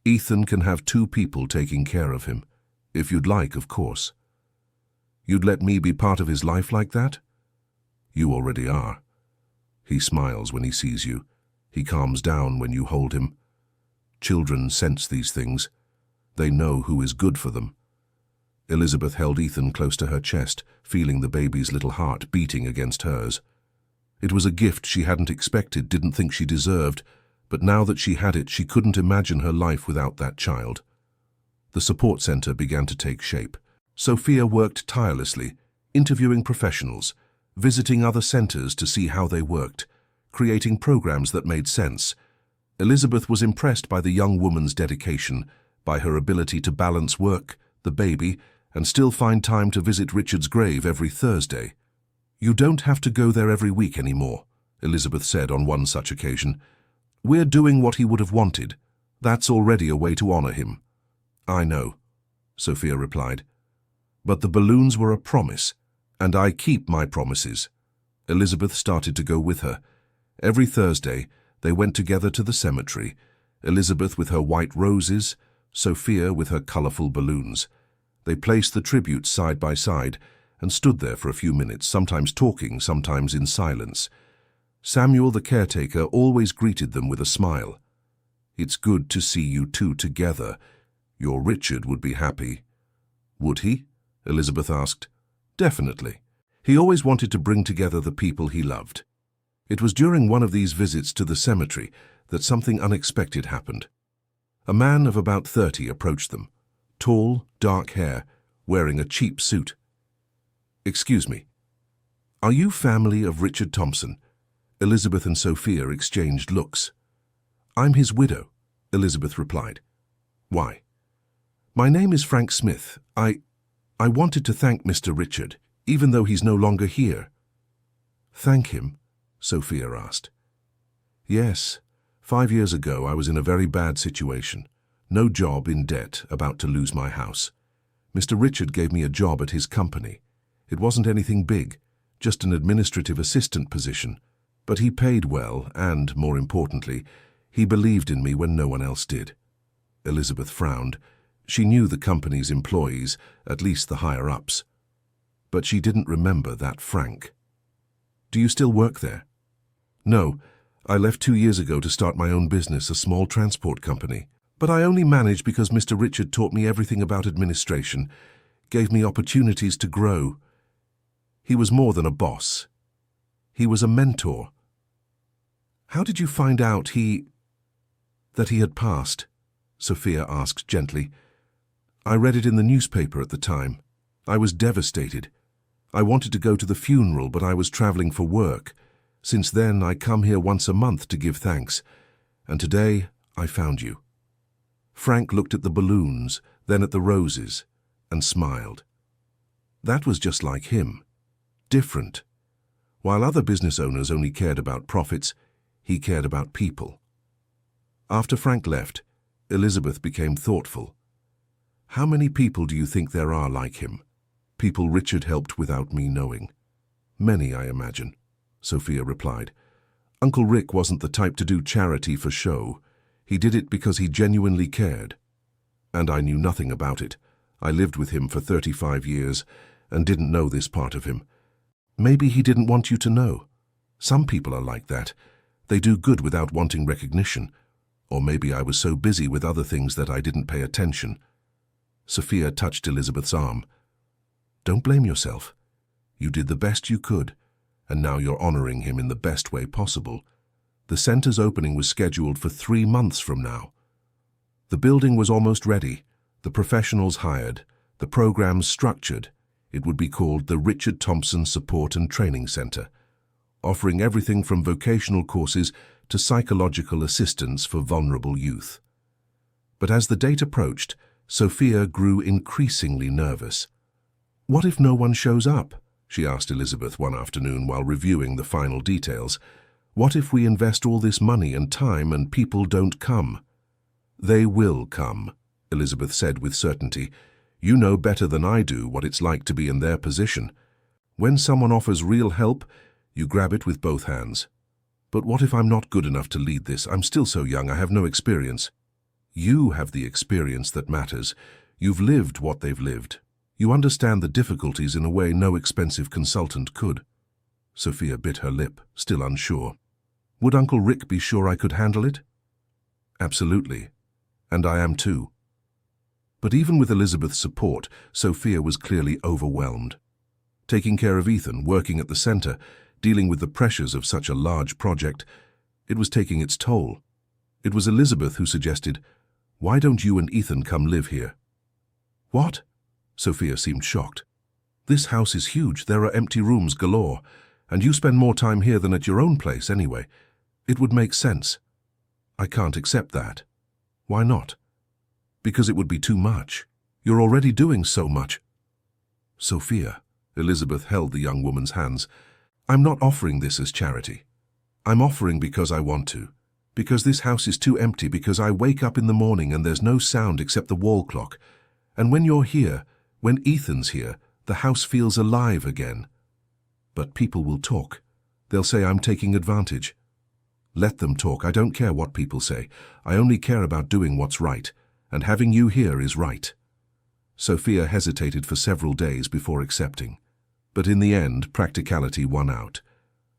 "Ethan can have 2 people taking care of him. If you'd like, of course. You'd let me be part of his life like that? You already are. He smiles when he sees you. He calms down when you hold him. Children sense these things. They know who is good for them. Elizabeth held Ethan close to her chest, feeling the baby's little heart beating against hers. It was a gift she hadn't expected, didn't think she deserved, but now that she had it, she couldn't imagine her life without that child. The support center began to take shape. Sophia worked tirelessly, interviewing professionals, visiting other centers to see how they worked, creating programs that made sense. Elizabeth was impressed by the young woman's dedication, by her ability to balance work, the baby, and still find time to visit Richard's grave every Thursday. "You don't have to go there every week anymore," Elizabeth said on one such occasion. "We're doing what he would have wanted. That's already a way to honor him." "I know," Sophia replied. "But the balloons were a promise, and I keep my promises." Elizabeth started to go with her. Every Thursday, they went together to the cemetery, Elizabeth with her white roses, Sophia with her colorful balloons. They placed the tributes side by side and stood there for a few minutes, sometimes talking, sometimes in silence. Samuel, the caretaker, always greeted them with a smile. "It's good to see you two together. Your Richard would be happy." "Would he?" Elizabeth asked. "Definitely. He always wanted to bring together the people he loved." It was during one of these visits to the cemetery that something unexpected happened. A man of about 30 approached them, tall, dark hair, wearing a cheap suit. "Excuse me, are you family of Richard Thompson?" Elizabeth and Sophia exchanged looks. "I'm his widow," Elizabeth replied. "Why?" "My name is Frank Smith. I wanted to thank Mr. Richard, even though he's no longer here." "Thank him?" Sophia asked. "Yes. 5 years ago, I was in a very bad situation. No job, in debt, about to lose my house. Mr. Richard gave me a job at his company. It wasn't anything big, just an administrative assistant position. But he paid well and, more importantly, he believed in me when no one else did." Elizabeth frowned. She knew the company's employees, at least the higher-ups. But she didn't remember that Frank. "Do you still work there?" "No. I left 2 years ago to start my own business, a small transport company. But I only managed because Mr. Richard taught me everything about administration, gave me opportunities to grow. He was more than a boss. He was a mentor." "How did you find out that he had passed?" Sophia asked gently. "I read it in the newspaper at the time. I was devastated. I wanted to go to the funeral, but I was traveling for work. Since then, I come here once a month to give thanks. And today, I found you." Frank looked at the balloons, then at the roses, and smiled. That was just like him. Different. While other business owners only cared about profits, he cared about people. After Frank left, Elizabeth became thoughtful. "How many people do you think there are like him? People Richard helped without me knowing?" "Many, I imagine," Sophia replied. "Uncle Rick wasn't the type to do charity for show. He did it because he genuinely cared. And I knew nothing about it. I lived with him for 35 years and didn't know this part of him. Maybe he didn't want you to know. Some people are like that. They do good without wanting recognition. Or maybe I was so busy with other things that I didn't pay attention." Sophia touched Elizabeth's arm. "Don't blame yourself. You did the best you could, and now you're honoring him in the best way possible. The center's opening was scheduled for 3 months from now. The building was almost ready, the professionals hired, the programs structured. It would be called the Richard Thompson Support and Training Center, offering everything from vocational courses to psychological assistance for vulnerable youth." But as the date approached, Sophia grew increasingly nervous. "What if no one shows up?" she asked Elizabeth one afternoon while reviewing the final details. "What if we invest all this money and time and people don't come?" "They will come," Elizabeth said with certainty. "You know better than I do what it's like to be in their position. When someone offers real help, you grab it with both hands. But what if I'm not good enough to lead this? I'm still so young, I have no experience." "You have the experience that matters. You've lived what they've lived. You understand the difficulties in a way no expensive consultant could. Sophia bit her lip, still unsure. Would Uncle Rick be sure I could handle it? Absolutely. And I am too. But even with Elizabeth's support, Sophia was clearly overwhelmed. Taking care of Ethan, working at the center, dealing with the pressures of such a large project, it was taking its toll. It was Elizabeth who suggested, "Why don't you and Ethan come live here?" What? Sophia seemed shocked. This house is huge, there are empty rooms galore, and you spend more time here than at your own place anyway. It would make sense. I can't accept that. Why not? Because it would be too much. You're already doing so much. Sophia, Elizabeth held the young woman's hands. I'm not offering this as charity. I'm offering because I want to. Because this house is too empty, because I wake up in the morning and there's no sound except the wall clock. And when you're here, when Ethan's here, the house feels alive again. But people will talk. They'll say I'm taking advantage. Let them talk. I don't care what people say. I only care about doing what's right, and having you here is right. Sophia hesitated for several days before accepting. But in the end, practicality won out.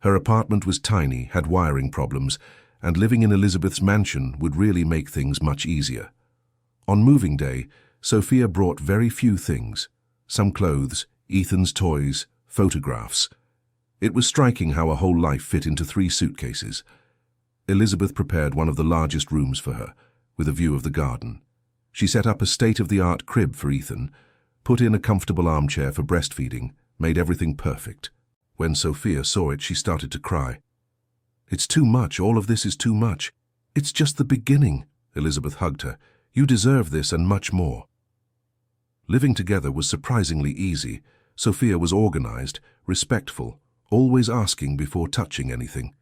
Her apartment was tiny, had wiring problems, and living in Elizabeth's mansion would really make things much easier. On moving day, Sophia brought very few things. Some clothes, Ethan's toys, photographs. It was striking how a whole life fit into 3 suitcases. Elizabeth prepared one of the largest rooms for her, with a view of the garden. She set up a state-of-the-art crib for Ethan, put in a comfortable armchair for breastfeeding, made everything perfect. When Sophia saw it, she started to cry. It's too much, all of this is too much. It's just the beginning, Elizabeth hugged her. You deserve this and much more. Living together was surprisingly easy. Sophia was organized, respectful, always asking before touching anything.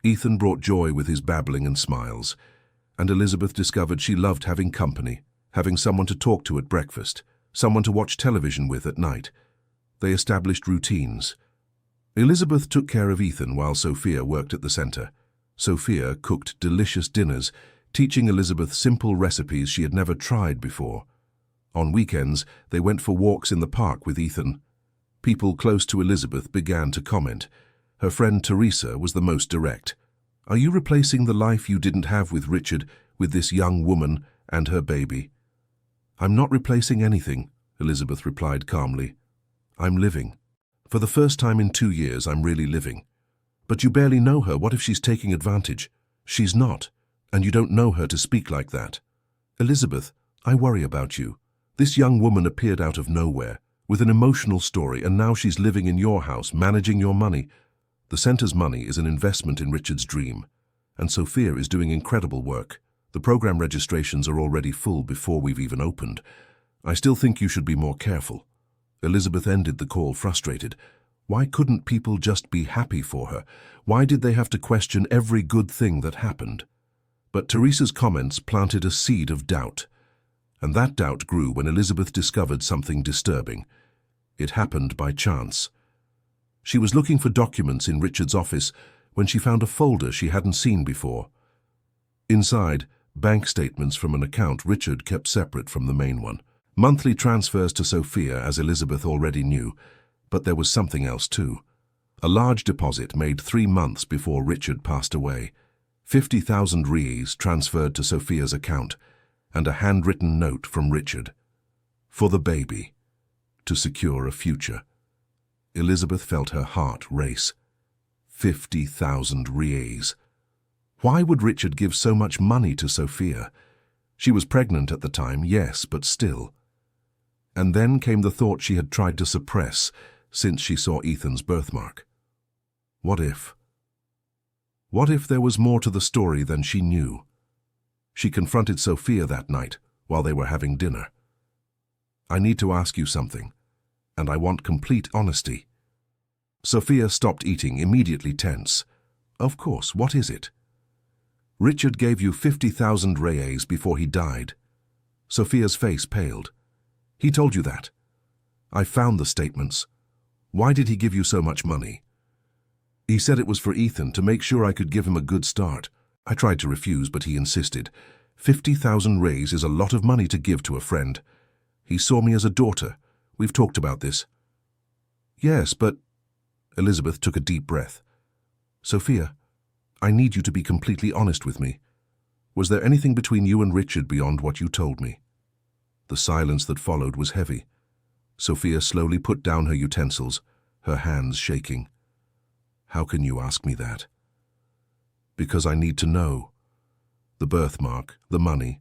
Ethan brought joy with his babbling and smiles, and Elizabeth discovered she loved having company, having someone to talk to at breakfast, someone to watch television with at night. They established routines. Elizabeth took care of Ethan while Sophia worked at the center. Sophia cooked delicious dinners, teaching Elizabeth simple recipes she had never tried before. On weekends, they went for walks in the park with Ethan. People close to Elizabeth began to comment. Her friend Teresa was the most direct. Are you replacing the life you didn't have with Richard, with this young woman and her baby? I'm not replacing anything, Elizabeth replied calmly. I'm living. For the first time in 2 years, I'm really living. But you barely know her. What if she's taking advantage? She's not, and you don't know her to speak like that. Elizabeth, I worry about you. This young woman appeared out of nowhere, with an emotional story, and now she's living in your house, managing your money. The center's money is an investment in Richard's dream, and Sophia is doing incredible work. The program registrations are already full before we've even opened. I still think you should be more careful. Elizabeth ended the call frustrated. Why couldn't people just be happy for her? Why did they have to question every good thing that happened? But Teresa's comments planted a seed of doubt, and that doubt grew when Elizabeth discovered something disturbing. It happened by chance. She was looking for documents in Richard's office when she found a folder she hadn't seen before. Inside, bank statements from an account Richard kept separate from the main one. Monthly transfers to Sophia, as Elizabeth already knew, but there was something else too. A large deposit made 3 months before Richard passed away. 50,000 reais transferred to Sophia's account, and a handwritten note from Richard. For the baby. To secure a future. Elizabeth felt her heart race. 50,000 reais. Why would Richard give so much money to Sophia? She was pregnant at the time, yes, but still. And then came the thought she had tried to suppress since she saw Ethan's birthmark. What if? What if there was more to the story than she knew? She confronted Sophia that night while they were having dinner. I need to ask you something, and I want complete honesty. Sophia stopped eating, immediately tense. Of course, what is it? Richard gave you 50,000 reais before he died. Sophia's face paled. He told you that. I found the statements. Why did he give you so much money? He said it was for Ethan, to make sure I could give him a good start. I tried to refuse, but he insisted. 50,000 reais is a lot of money to give to a friend. He saw me as a daughter. We've talked about this. Yes, but... Elizabeth took a deep breath. Sophia, I need you to be completely honest with me. Was there anything between you and Richard beyond what you told me? The silence that followed was heavy. Sophia slowly put down her utensils, her hands shaking. How can you ask me that? Because I need to know. The birthmark, the money,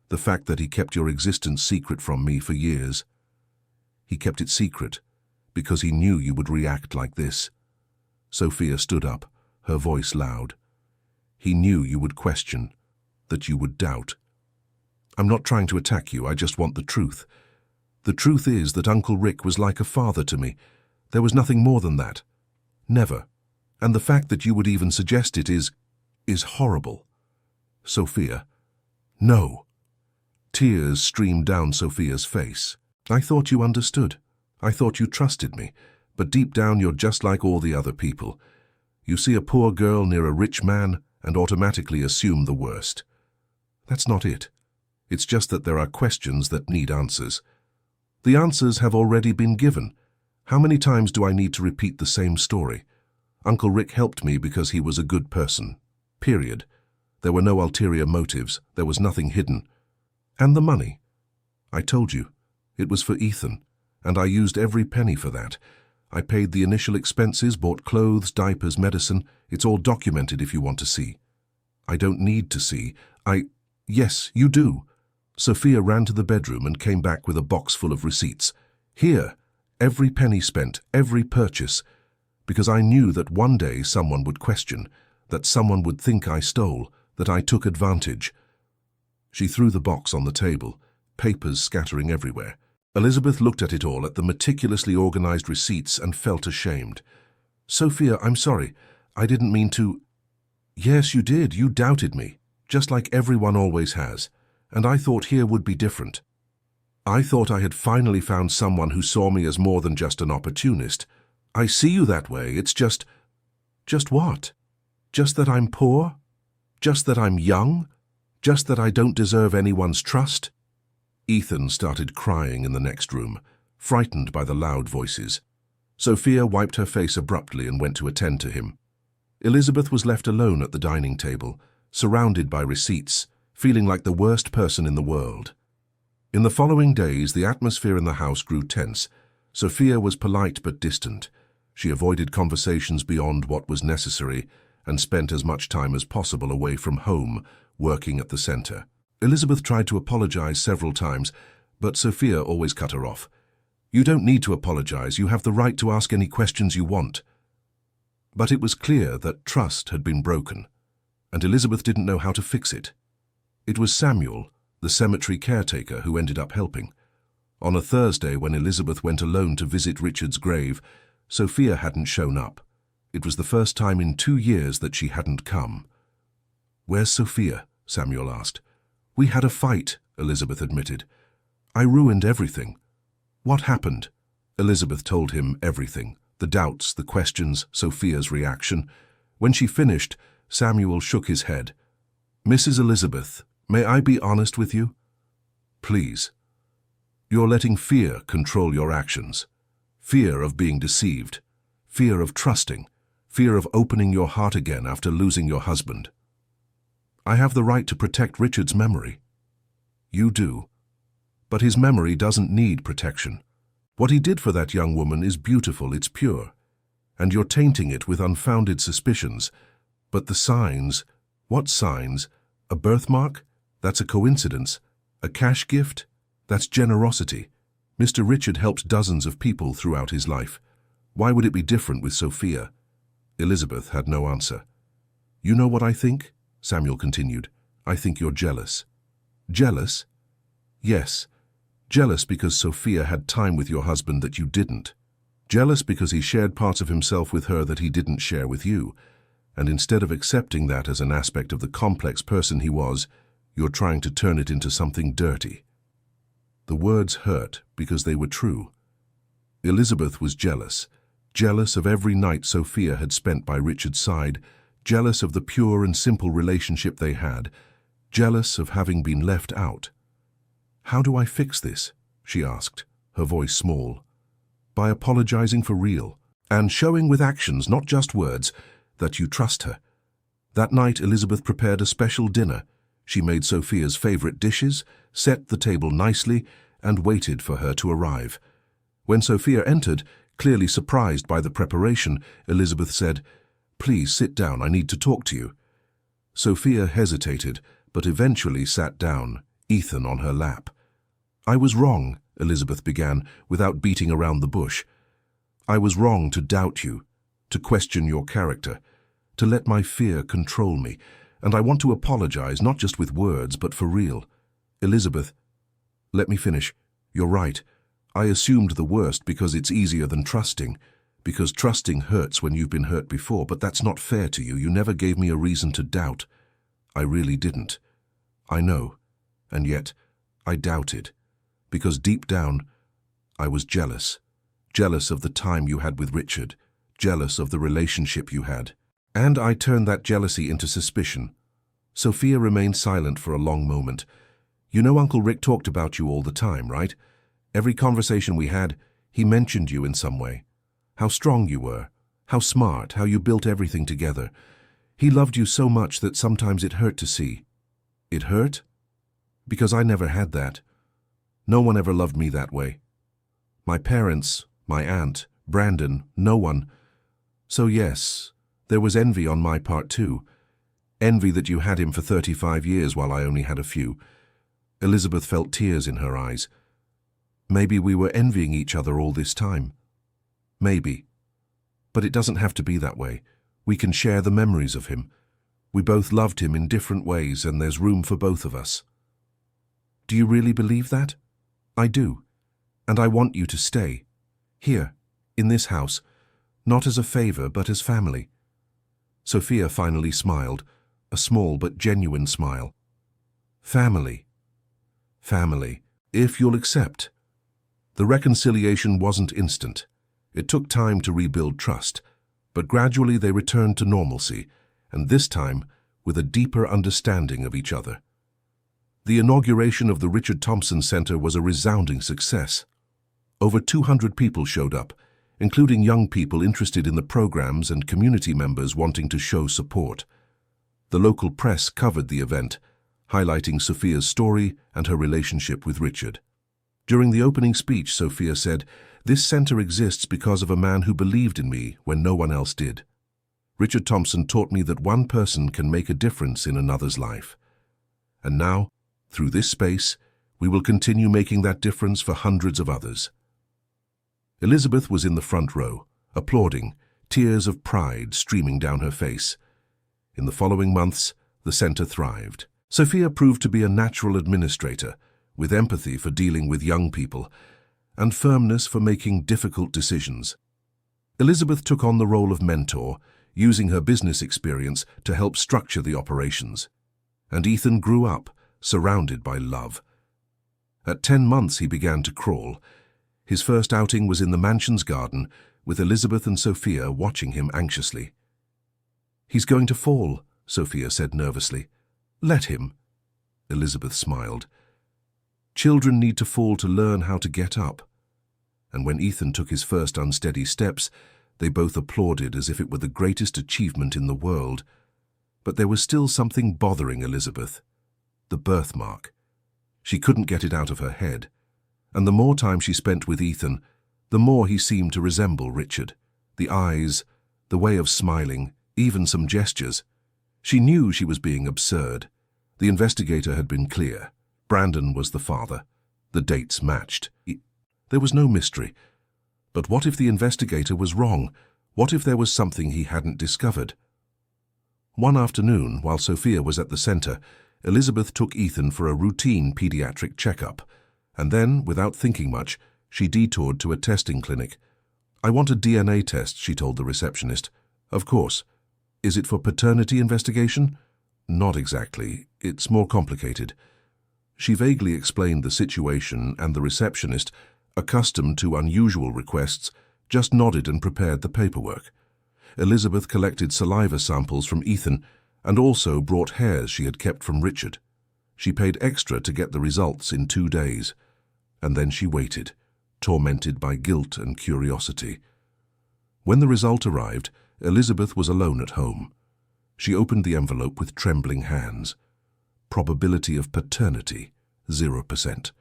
the fact that he kept your existence secret from me for years. He kept it secret because he knew you would react like this. Sophia stood up, her voice loud. He knew you would question, that you would doubt. I'm not trying to attack you, I just want the truth. The truth is that Uncle Rick was like a father to me. There was nothing more than that. Never. And the fact that you would even suggest it is horrible. Sophia. No. Tears streamed down Sophia's face. I thought you understood. I thought you trusted me. But deep down you're just like all the other people. You see a poor girl near a rich man and automatically assume the worst. That's not it. It's just that there are questions that need answers. The answers have already been given. How many times do I need to repeat the same story? Uncle Rick helped me because he was a good person. Period. There were no ulterior motives. There was nothing hidden. And the money. I told you. It was for Ethan, and I used every penny for that. I paid the initial expenses, bought clothes, diapers, medicine. It's all documented if you want to see. I don't need to see. Yes, you do. Sophia ran to the bedroom and came back with a box full of receipts. Here, every penny spent, every purchase. Because I knew that one day someone would question, that someone would think I stole, that I took advantage. She threw the box on the table, papers scattering everywhere. Elizabeth looked at it all, at the meticulously organized receipts, and felt ashamed. Sophia, I'm sorry. I didn't mean to... Yes, you did. You doubted me, just like everyone always has. And I thought here would be different. I thought I had finally found someone who saw me as more than just an opportunist. I see you that way. It's just... Just what? Just that I'm poor? Just that I'm young? Just that I don't deserve anyone's trust? Ethan started crying in the next room, frightened by the loud voices. Sophia wiped her face abruptly and went to attend to him. Elizabeth was left alone at the dining table, surrounded by receipts, feeling like the worst person in the world. In the following days, the atmosphere in the house grew tense. Sophia was polite but distant. She avoided conversations beyond what was necessary and spent as much time as possible away from home, working at the center. Elizabeth tried to apologize several times, but Sophia always cut her off. You don't need to apologize. You have the right to ask any questions you want. But it was clear that trust had been broken, and Elizabeth didn't know how to fix it. It was Samuel, the cemetery caretaker, who ended up helping. On a Thursday, when Elizabeth went alone to visit Richard's grave, Sophia hadn't shown up. It was the first time in 2 years that she hadn't come. "Where's Sophia?" Samuel asked. "We had a fight," Elizabeth admitted. "I ruined everything." "What happened?" Elizabeth told him everything, the doubts, the questions, Sophia's reaction. When she finished, Samuel shook his head. "Mrs. Elizabeth, may I be honest with you?" "Please." "You're letting fear control your actions. Fear of being deceived. Fear of trusting. Fear of opening your heart again after losing your husband." "I have the right to protect Richard's memory." "You do. But his memory doesn't need protection. What he did for that young woman is beautiful, it's pure. And you're tainting it with unfounded suspicions. But the signs... What signs? A birthmark? That's a coincidence. A cash gift? That's generosity. Mr. Richard helped dozens of people throughout his life. Why would it be different with Sophia? Elizabeth had no answer. "You know what I think?" Samuel continued. "I think you're jealous." "Jealous?" "Yes. Jealous because Sophia had time with your husband that you didn't. Jealous because he shared parts of himself with her that he didn't share with you. And instead of accepting that as an aspect of the complex person he was, you're trying to turn it into something dirty." The words hurt because they were true. Elizabeth was jealous. Jealous of every night Sophia had spent by Richard's side, jealous of the pure and simple relationship they had, jealous of having been left out. "How do I fix this?" she asked, her voice small. By apologizing for real, and showing with actions, not just words, that you trust her. That night, Elizabeth prepared a special dinner. She made Sophia's favorite dishes, set the table nicely, and waited for her to arrive. When Sophia entered, clearly surprised by the preparation, Elizabeth said, "Please sit down, I need to talk to you." Sophia hesitated, but eventually sat down, Ethan on her lap. "I was wrong," Elizabeth began, without beating around the bush. "I was wrong to doubt you, to question your character, to let my fear control me, and I want to apologize, not just with words, but for real. Elizabeth, let me finish. You're right. I assumed the worst because it's easier than trusting, because trusting hurts when you've been hurt before, but that's not fair to you. You never gave me a reason to doubt. I really didn't. I know, and yet I doubted, because deep down I was jealous. Jealous of the time you had with Richard, jealous of the relationship you had. And I turned that jealousy into suspicion." Sophia remained silent for a long moment. "You know Uncle Rick talked about you all the time, right? Every conversation we had, he mentioned you in some way. How strong you were, how smart, how you built everything together. He loved you so much that sometimes it hurt to see." "It hurt? Because I never had that. No one ever loved me that way. My parents, my aunt, Brandon, no one. So yes, there was envy on my part too. Envy that you had him for 35 years while I only had a few." Elizabeth felt tears in her eyes. "Maybe we were envying each other all this time. Maybe. But it doesn't have to be that way. We can share the memories of him. We both loved him in different ways, and there's room for both of us." "Do you really believe that?" "I do. And I want you to stay. Here, in this house. Not as a favor, but as family." Sophia finally smiled, a small but genuine smile. "Family. Family, if you'll accept." The reconciliation wasn't instant. It took time to rebuild trust, but gradually they returned to normalcy, and this time with a deeper understanding of each other. The inauguration of the Richard Thompson Center was a resounding success. Over 200 people showed up, including young people interested in the programs and community members wanting to show support. The local press covered the event, highlighting Sophia's story and her relationship with Richard. During the opening speech, Sophia said, "This center exists because of a man who believed in me when no one else did. Richard Thompson taught me that one person can make a difference in another's life. And now, through this space, we will continue making that difference for hundreds of others." Elizabeth was in the front row, applauding, tears of pride streaming down her face. In the following months, the center thrived. Sophia proved to be a natural administrator, with empathy for dealing with young people, and firmness for making difficult decisions. Elizabeth took on the role of mentor, using her business experience to help structure the operations. And Ethan grew up, surrounded by love. At 10 months he began to crawl. His first outing was in the mansion's garden, with Elizabeth and Sophia watching him anxiously. "He's going to fall," Sophia said nervously. "Let him." Elizabeth smiled. Children need to fall to learn how to get up. And when Ethan took his first unsteady steps, they both applauded as if it were the greatest achievement in the world. But there was still something bothering Elizabeth. The birthmark. She couldn't get it out of her head. And the more time she spent with Ethan, the more he seemed to resemble Richard. The eyes, the way of smiling, even some gestures. She knew she was being absurd. The investigator had been clear. Brandon was the father. The dates matched. There was no mystery. But what if the investigator was wrong? What if there was something he hadn't discovered? One afternoon, while Sophia was at the center, Elizabeth took Ethan for a routine pediatric checkup. And then, without thinking much, she detoured to a testing clinic. "I want a DNA test," she told the receptionist. "Of course. Is it for paternity investigation?" "Not exactly. It's more complicated." She vaguely explained the situation, and the receptionist, accustomed to unusual requests, just nodded and prepared the paperwork. Elizabeth collected saliva samples from Ethan and also brought hairs she had kept from Richard. She paid extra to get the results in 2 days. and then she waited, tormented by guilt and curiosity. When the result arrived, Elizabeth was alone at home. She opened the envelope with trembling hands. Probability of paternity, 0%.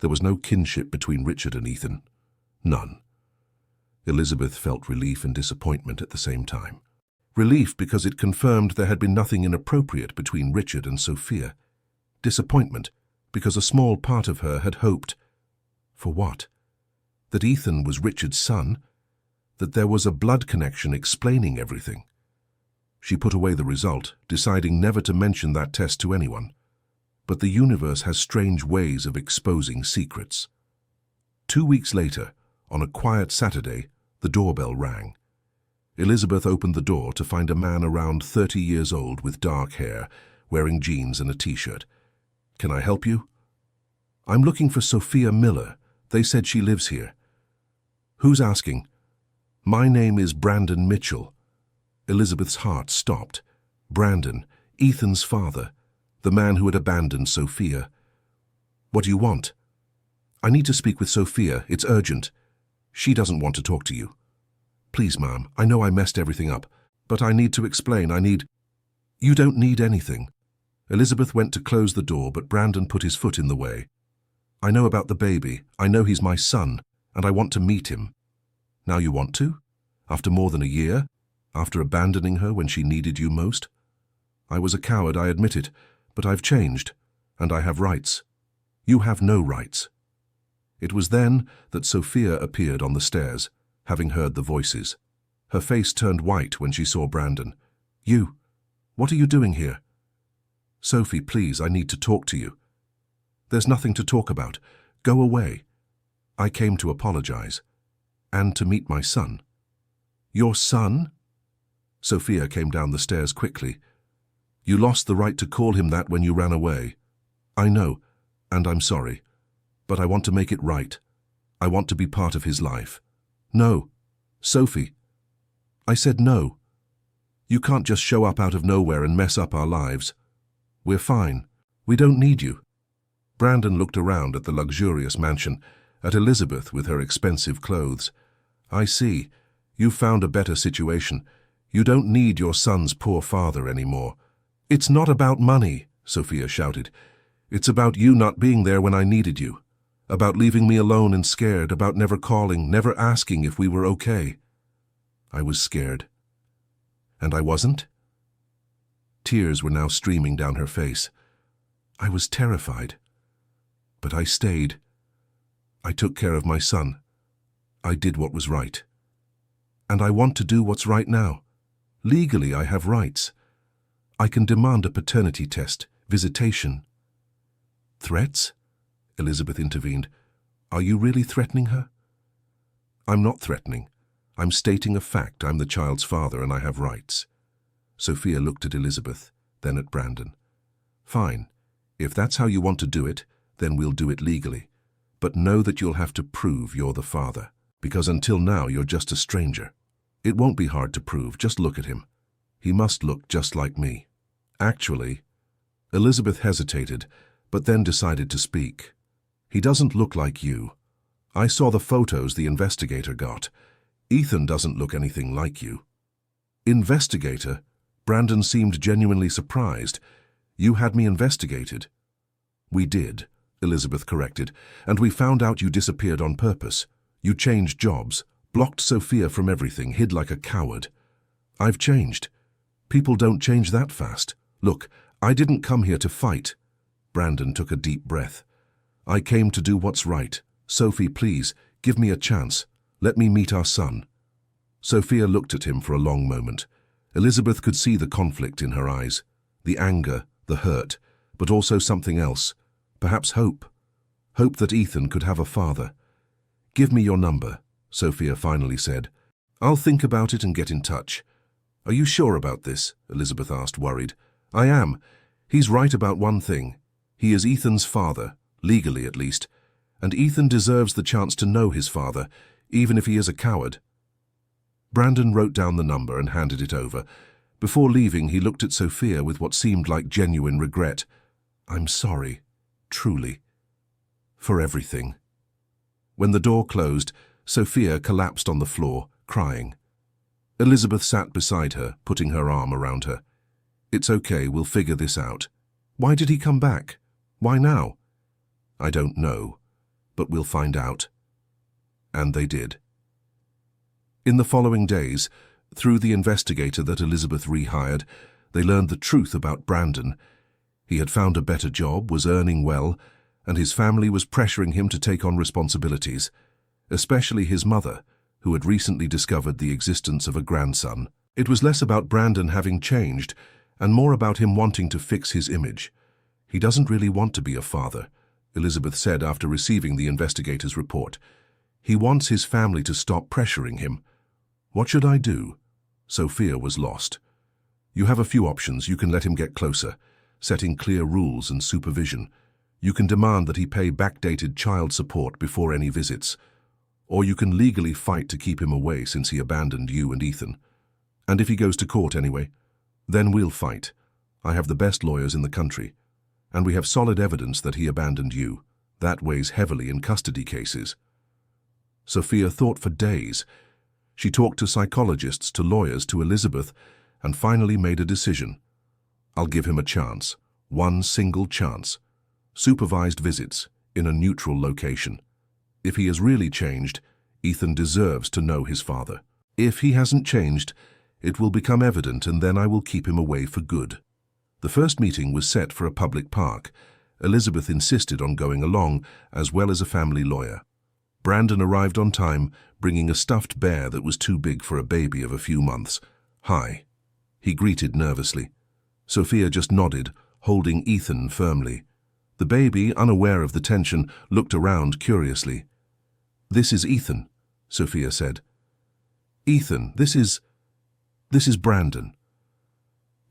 There was no kinship between Richard and Ethan. None. Elizabeth felt relief and disappointment at the same time. Relief because it confirmed there had been nothing inappropriate between Richard and Sophia. Disappointment because a small part of her had hoped. For what? That Ethan was Richard's son? That there was a blood connection explaining everything? She put away the result, deciding never to mention that test to anyone. But the universe has strange ways of exposing secrets. 2 weeks later, on a quiet Saturday, the doorbell rang. Elizabeth opened the door to find a man around 30 years old with dark hair, wearing jeans and a t-shirt. "Can I help you?" "I'm looking for Sophia Miller. They said she lives here." "Who's asking?" "My name is Brandon Mitchell." Elizabeth's heart stopped. Brandon, Ethan's father, the man who had abandoned Sophia. "What do you want?" "I need to speak with Sophia. It's urgent." "She doesn't want to talk to you." "Please, ma'am, I know I messed everything up, but I need to explain. You don't need anything." Elizabeth went to close the door, but Brandon put his foot in the way. "I know about the baby. I know he's my son, and I want to meet him." "Now you want to? After more than a year? After abandoning her when she needed you most?" "I was a coward, I admit it, but I've changed, and I have rights." "You have no rights." It was then that Sophia appeared on the stairs, having heard the voices. Her face turned white when she saw Brandon. "You, what are you doing here?" "Sophie, please, I need to talk to you." "There's nothing to talk about. Go away." "I came to apologize. And to meet my son." "Your son?" Sophia came down the stairs quickly. "You lost the right to call him that when you ran away." "I know, and I'm sorry. But I want to make it right. I want to be part of his life." "No. Sophie." "I said no. You can't just show up out of nowhere and mess up our lives. We're fine. We don't need you." Brandon looked around at the luxurious mansion, at Elizabeth with her expensive clothes. "I see. You've found a better situation. You don't need your son's poor father anymore." "It's not about money," Sophia shouted. "It's about you not being there when I needed you. About leaving me alone and scared, about never calling, never asking if we were okay." "I was scared. And I wasn't?" Tears were now streaming down her face. "I was terrified. But I stayed. I took care of my son. I did what was right. And I want to do what's right now. Legally, I have rights. I can demand a paternity test, visitation." "Threats?" Elizabeth intervened. "Are you really threatening her?" "I'm not threatening. I'm stating a fact. I'm the child's father and I have rights." Sophia looked at Elizabeth, then at Brandon. "Fine. If that's how you want to do it, then we'll do it legally. But know that you'll have to prove you're the father, because until now you're just a stranger. It won't be hard to prove. Just look at him. He must look just like me." "Actually," Elizabeth hesitated, but then decided to speak. "He doesn't look like you. I saw the photos the investigator got. Ethan doesn't look anything like you." "Investigator?" Brandon seemed genuinely surprised. "You had me investigated." "We did," Elizabeth corrected, "and we found out you disappeared on purpose. You changed jobs, blocked Sophia from everything, hid like a coward." "I've changed. People don't change that fast. Look, I didn't come here to fight." Brandon took a deep breath. "I came to do what's right. Sophie, please, give me a chance. Let me meet our son." Sophia looked at him for a long moment. Elizabeth could see the conflict in her eyes, the anger, the hurt, but also something else, perhaps hope. Hope that Ethan could have a father. "Give me your number," Sophia finally said. "I'll think about it and get in touch." "Are you sure about this?" Elizabeth asked, worried. "I am. He's right about one thing. He is Ethan's father, legally at least, and Ethan deserves the chance to know his father, even if he is a coward." Brandon wrote down the number and handed it over. Before leaving, he looked at Sophia with what seemed like genuine regret. "I'm sorry, truly." for everything. When the door closed, Sophia collapsed on the floor, crying. Elizabeth sat beside her, putting her arm around her. It's okay, we'll figure this out. Why did he come back? Why now? I don't know, but we'll find out. And they did. In the following days, through the investigator that Elizabeth rehired, they learned the truth about Brandon. He had found a better job, was earning well, and his family was pressuring him to take on responsibilities, especially his mother, who had recently discovered the existence of a grandson. It was less about Brandon having changed, and more about him wanting to fix his image. He doesn't really want to be a father, Elizabeth said after receiving the investigator's report. He wants his family to stop pressuring him. What should I do? Sophia was lost. You have a few options. You can let him get closer, setting clear rules and supervision. You can demand that he pay backdated child support before any visits. Or you can legally fight to keep him away since he abandoned you and Ethan. And if he goes to court anyway, then we'll fight. I have the best lawyers in the country. And we have solid evidence that he abandoned you. That weighs heavily in custody cases. Sophia thought for days. She talked to psychologists, to lawyers, to Elizabeth, and finally made a decision. I'll give him a chance. One single chance. Supervised visits, in a neutral location. If he has really changed, Ethan deserves to know his father. If he hasn't changed, it will become evident, and then I will keep him away for good. The first meeting was set for a public park. Elizabeth insisted on going along, as well as a family lawyer. Brandon arrived on time, bringing a stuffed bear that was too big for a baby of a few months. Hi, he greeted nervously. Sophia just nodded, holding Ethan firmly. The baby, unaware of the tension, looked around curiously. This is Ethan, Sophia said. Ethan, this is Brandon.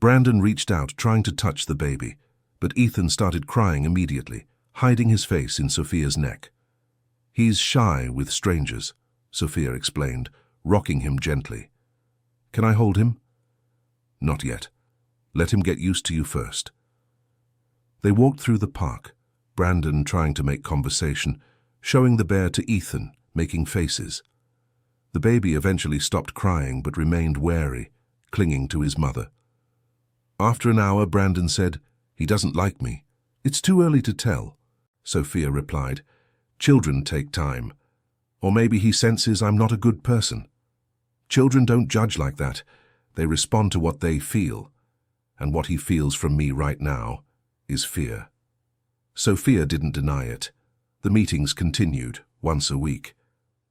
Brandon reached out, trying to touch the baby, but Ethan started crying immediately, hiding his face in Sophia's neck. He's shy with strangers, Sophia explained, rocking him gently. Can I hold him? Not yet. Let him get used to you first. They walked through the park, Brandon trying to make conversation, showing the bear to Ethan, making faces. The baby eventually stopped crying but remained wary, clinging to his mother. After an hour, Brandon said, He doesn't like me. It's too early to tell, Sophia replied. Children take time. Or maybe he senses I'm not a good person. Children don't judge like that. They respond to what they feel. And what he feels from me right now is fear. Sophia didn't deny it. The meetings continued, once a week.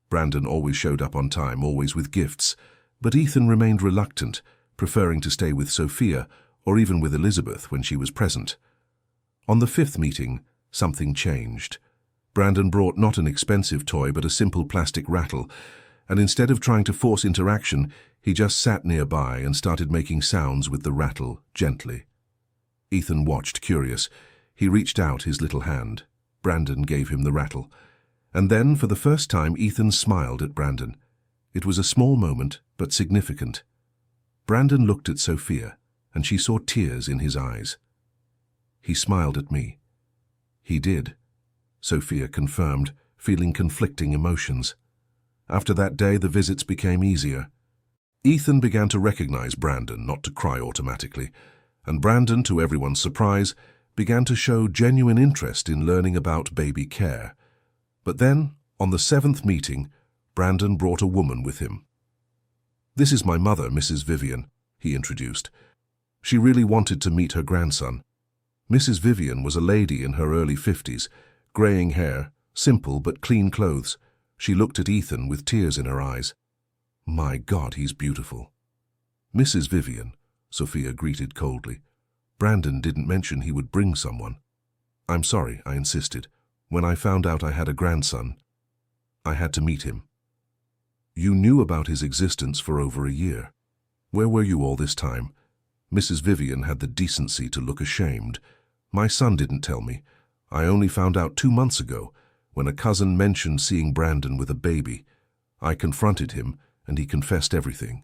Brandon always showed up on time, always with gifts, but Ethan remained reluctant, preferring to stay with Sophia or even with Elizabeth when she was present. On the fifth meeting, something changed. Brandon brought not an expensive toy but a simple plastic rattle, and instead of trying to force interaction, he just sat nearby and started making sounds with the rattle, gently. Ethan watched, curious. He reached out his little hand. Brandon gave him the rattle. And then, for the first time, Ethan smiled at Brandon. It was a small moment, but significant. Brandon looked at Sophia, and she saw tears in his eyes. He smiled at me. He did, Sophia confirmed, feeling conflicting emotions. After that day, the visits became easier. Ethan began to recognize Brandon, not to cry automatically, and Brandon, to everyone's surprise, began to show genuine interest in learning about baby care. But then, on the seventh meeting, Brandon brought a woman with him. This is my mother, Mrs. Vivian, he introduced. She really wanted to meet her grandson. Mrs. Vivian was a lady in her early 50s, graying hair, simple but clean clothes. She looked at Ethan with tears in her eyes. My God, he's beautiful. Mrs. Vivian, Sophia greeted coldly. Brandon didn't mention he would bring someone. I'm sorry, I insisted. When I found out I had a grandson, I had to meet him. You knew about his existence for over a year. Where were you all this time? Mrs. Vivian had the decency to look ashamed. My son didn't tell me. I only found out 2 months ago, when a cousin mentioned seeing Brandon with a baby. I confronted him, and he confessed everything.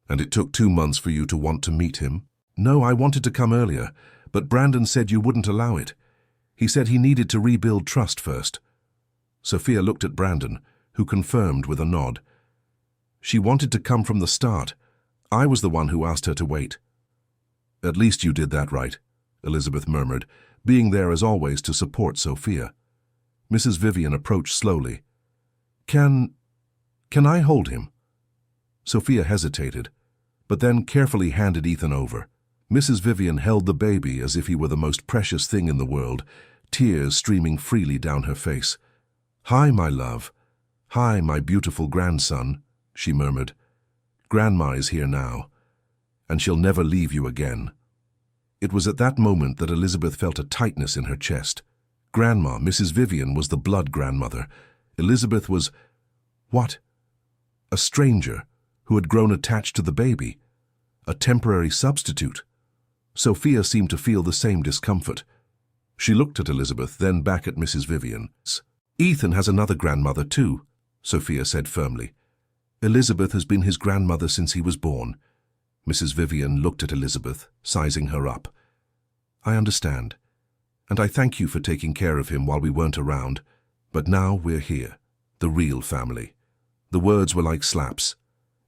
And it took 2 months for you to want to meet him? No, I wanted to come earlier, but Brandon said you wouldn't allow it. He said he needed to rebuild trust first. Sophia looked at Brandon, who confirmed with a nod. She wanted to come from the start. I was the one who asked her to wait. At least you did that right, Elizabeth murmured, being there as always to support Sophia. Mrs. Vivian approached slowly. Can I hold him? Sophia hesitated, but then carefully handed Ethan over. Mrs. Vivian held the baby as if he were the most precious thing in the world, tears streaming freely down her face. "Hi, my love. Hi, my beautiful grandson," she murmured. "Grandma is here now, and she'll never leave you again." It was at that moment that Elizabeth felt a tightness in her chest. Grandma, Mrs. Vivian, was the blood grandmother. Elizabeth was, what? A stranger who had grown attached to the baby. A temporary substitute. Sophia seemed to feel the same discomfort. She looked at Elizabeth, then back at Mrs. Vivian. "Ethan has another grandmother too," Sophia said firmly. "Elizabeth has been his grandmother since he was born." Mrs. Vivian looked at Elizabeth, sizing her up. "I understand, and I thank you for taking care of him while we weren't around. But now we're here, the real family." The words were like slaps.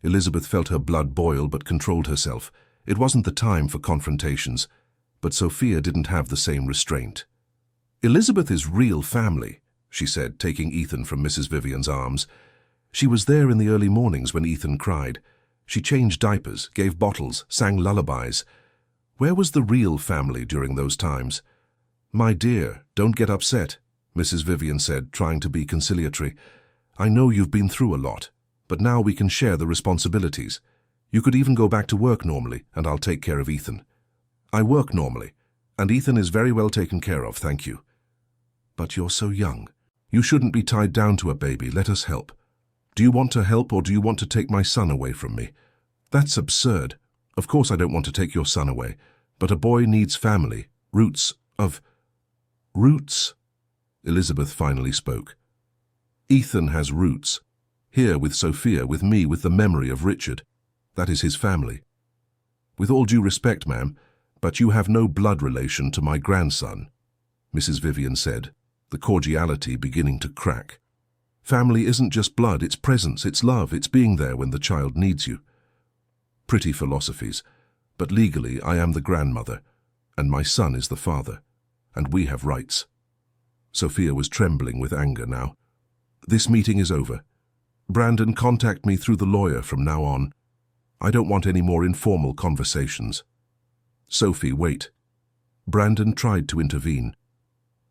Elizabeth felt her blood boil but controlled herself. It wasn't the time for confrontations, but Sophia didn't have the same restraint. "Elizabeth is real family," she said, taking Ethan from Mrs. Vivian's arms. "She was there in the early mornings when Ethan cried. She changed diapers, gave bottles, sang lullabies. Where was the real family during those times?" "My dear, don't get upset," Mrs. Vivian said, trying to be conciliatory. "I know you've been through a lot, but now we can share the responsibilities. You could even go back to work normally, and I'll take care of Ethan." "I work normally, and Ethan is very well taken care of, thank you." "But you're so young. You shouldn't be tied down to a baby. Let us help." "Do you want to help, or do you want to take my son away from me?" "That's absurd. Of course I don't want to take your son away, but a boy needs family, roots. Elizabeth finally spoke. "Ethan has roots. Here with Sophia, with me, with the memory of Richard. That is his family. With all due respect, ma'am, but you have no blood relation to my grandson," Mrs. Vivian said, the cordiality beginning to crack. "Family isn't just blood, it's presence, it's love, it's being there when the child needs you." Pretty philosophies, but legally I am the grandmother, and my son is the father, and we have rights. Sophia was trembling with anger now. "This meeting is over. Brandon, contact me through the lawyer from now on. I don't want any more informal conversations." "Sophie, wait." Brandon tried to intervene.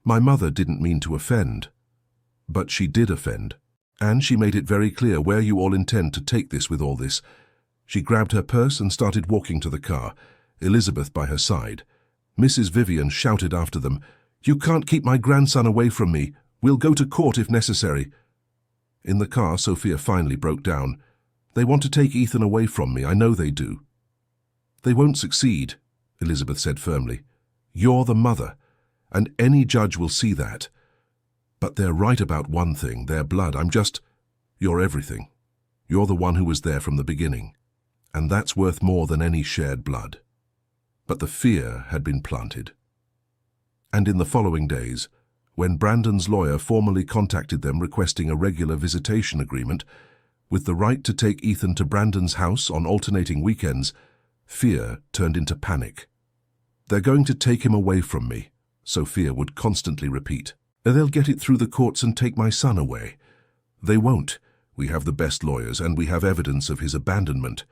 "My mother didn't mean to offend." "But she did offend, and she made it very clear where you all intend to take this with all this." She grabbed her purse and started walking to the car, Elizabeth by her side. Mrs. Vivian shouted after them, "You can't keep my grandson away from me. We'll go to court if necessary." In the car, Sophia finally broke down. "They want to take Ethan away from me, I know they do." "They won't succeed," Elizabeth said firmly. "You're the mother, and any judge will see that. But they're right about one thing, their blood. You're everything. You're the one who was there from the beginning, and that's worth more than any shared blood." But the fear had been planted. And in the following days, when Brandon's lawyer formally contacted them requesting a regular visitation agreement, with the right to take Ethan to Brandon's house on alternating weekends, fear turned into panic. "They're going to take him away from me," Sophia would constantly repeat. "They'll get it through the courts and take my son away." "They won't. We have the best lawyers, and we have evidence of his abandonment."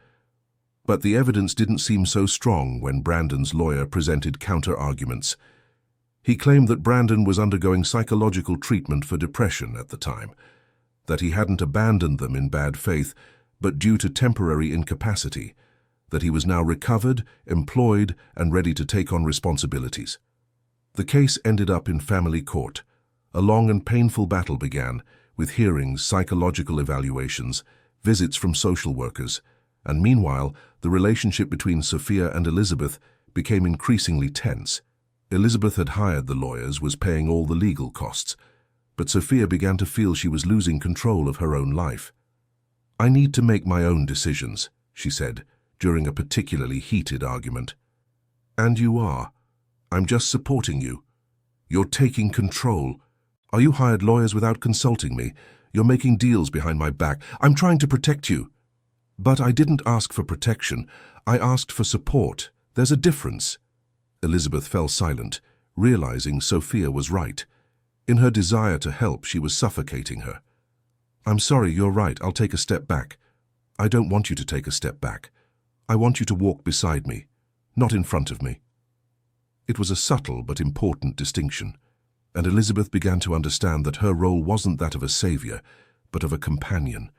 But the evidence didn't seem so strong when Brandon's lawyer presented counter-arguments. He claimed that Brandon was undergoing psychological treatment for depression at the time, that he hadn't abandoned them in bad faith, but due to temporary incapacity, that he was now recovered, employed, and ready to take on responsibilities. The case ended up in family court. A long and painful battle began, with hearings, psychological evaluations, visits from social workers, and meanwhile, the relationship between Sophia and Elizabeth became increasingly tense. Elizabeth had hired the lawyers, was paying all the legal costs, but Sophia began to feel she was losing control of her own life. "I need to make my own decisions," she said, during a particularly heated argument. "And you are. I'm just supporting you. You're taking control. Are you hired lawyers without consulting me? You're making deals behind my back. I'm trying to protect you. But I didn't ask for protection. I asked for support. There's a difference. Elizabeth fell silent, realizing Sophia was right. In her desire to help, she was suffocating her. I'm sorry, you're right. I'll take a step back. I don't want you to take a step back. I want you to walk beside me, not in front of me. It was a subtle but important distinction, and Elizabeth began to understand that her role wasn't that of a savior, but of a companion.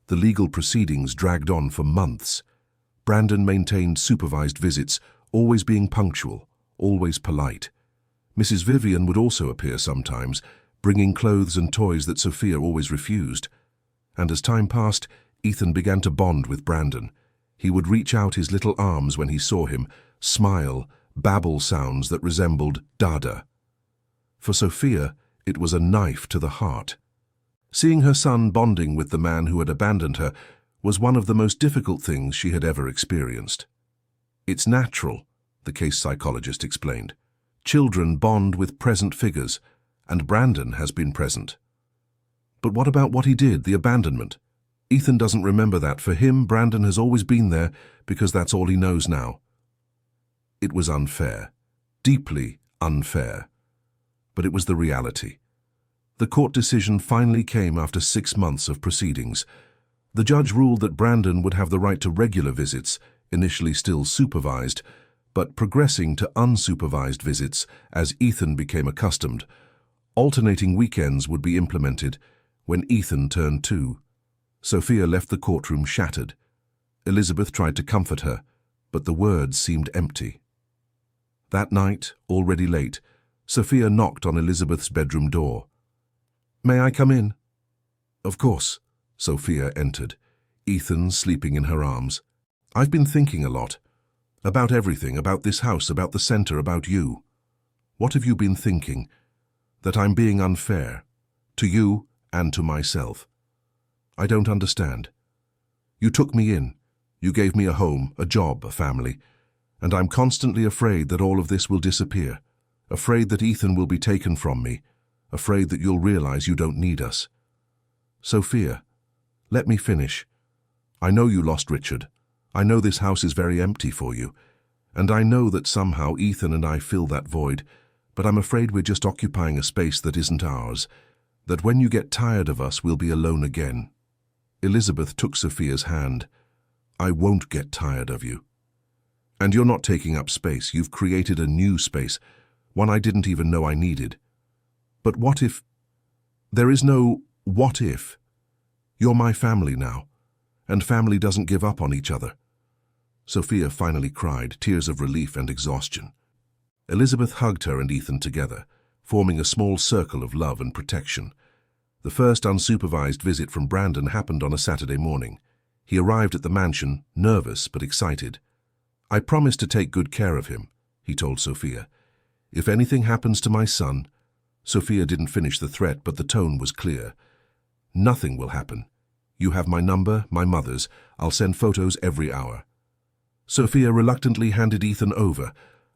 The legal proceedings dragged on for months. Brandon maintained supervised visits, always being punctual, always polite. Mrs. Vivian would also appear sometimes, bringing clothes and toys that Sophia always refused. And as time passed, Ethan began to bond with Brandon. He would reach out his little arms when he saw him, smile, babble sounds that resembled dada. For Sophia, it was a knife to the heart. Seeing her son bonding with the man who had abandoned her was one of the most difficult things she had ever experienced. It's natural, the case psychologist explained. Children bond with present figures, and Brandon has been present. But what about what he did, the abandonment? Ethan doesn't remember that. For him, Brandon has always been there because that's all he knows now. It was unfair, deeply unfair. But it was the reality. The court decision finally came after 6 months of proceedings. The judge ruled that Brandon would have the right to regular visits, initially still supervised, but progressing to unsupervised visits as Ethan became accustomed. Alternating weekends would be implemented when Ethan turned 2. Sophia left the courtroom shattered. Elizabeth tried to comfort her, but the words seemed empty. That night, already late, Sophia knocked on Elizabeth's bedroom door. "May I come in?" "Of course." Sophia entered, Ethan sleeping in her arms. "I've been thinking a lot. About everything, about this house, about the center, about you. What have you been thinking? That I'm being unfair. To you and to myself. I don't understand. You took me in. You gave me a home, a job, a family. And I'm constantly afraid that all of this will disappear. Afraid that Ethan will be taken from me. Afraid that you'll realize you don't need us. Sophia, let me finish. I know you lost Richard. I know this house is very empty for you. And I know that somehow Ethan and I fill that void, but I'm afraid we're just occupying a space that isn't ours. That when you get tired of us, we'll be alone again." Elizabeth took Sophia's hand. "I won't get tired of you. And you're not taking up space. You've created a new space, one I didn't even know I needed. But what if? There is no what if. You're my family now, and family doesn't give up on each other." Sophia finally cried, tears of relief and exhaustion. Elizabeth hugged her and Ethan together, forming a small circle of love and protection. The first unsupervised visit from Brandon happened on a Saturday morning. He arrived at the mansion, nervous but excited. "I promise to take good care of him," he told Sophia. "If anything happens to my son—" Sophia didn't finish the threat, but the tone was clear. "Nothing will happen. You have my number, my mother's. I'll send photos every hour." Sophia reluctantly handed Ethan over,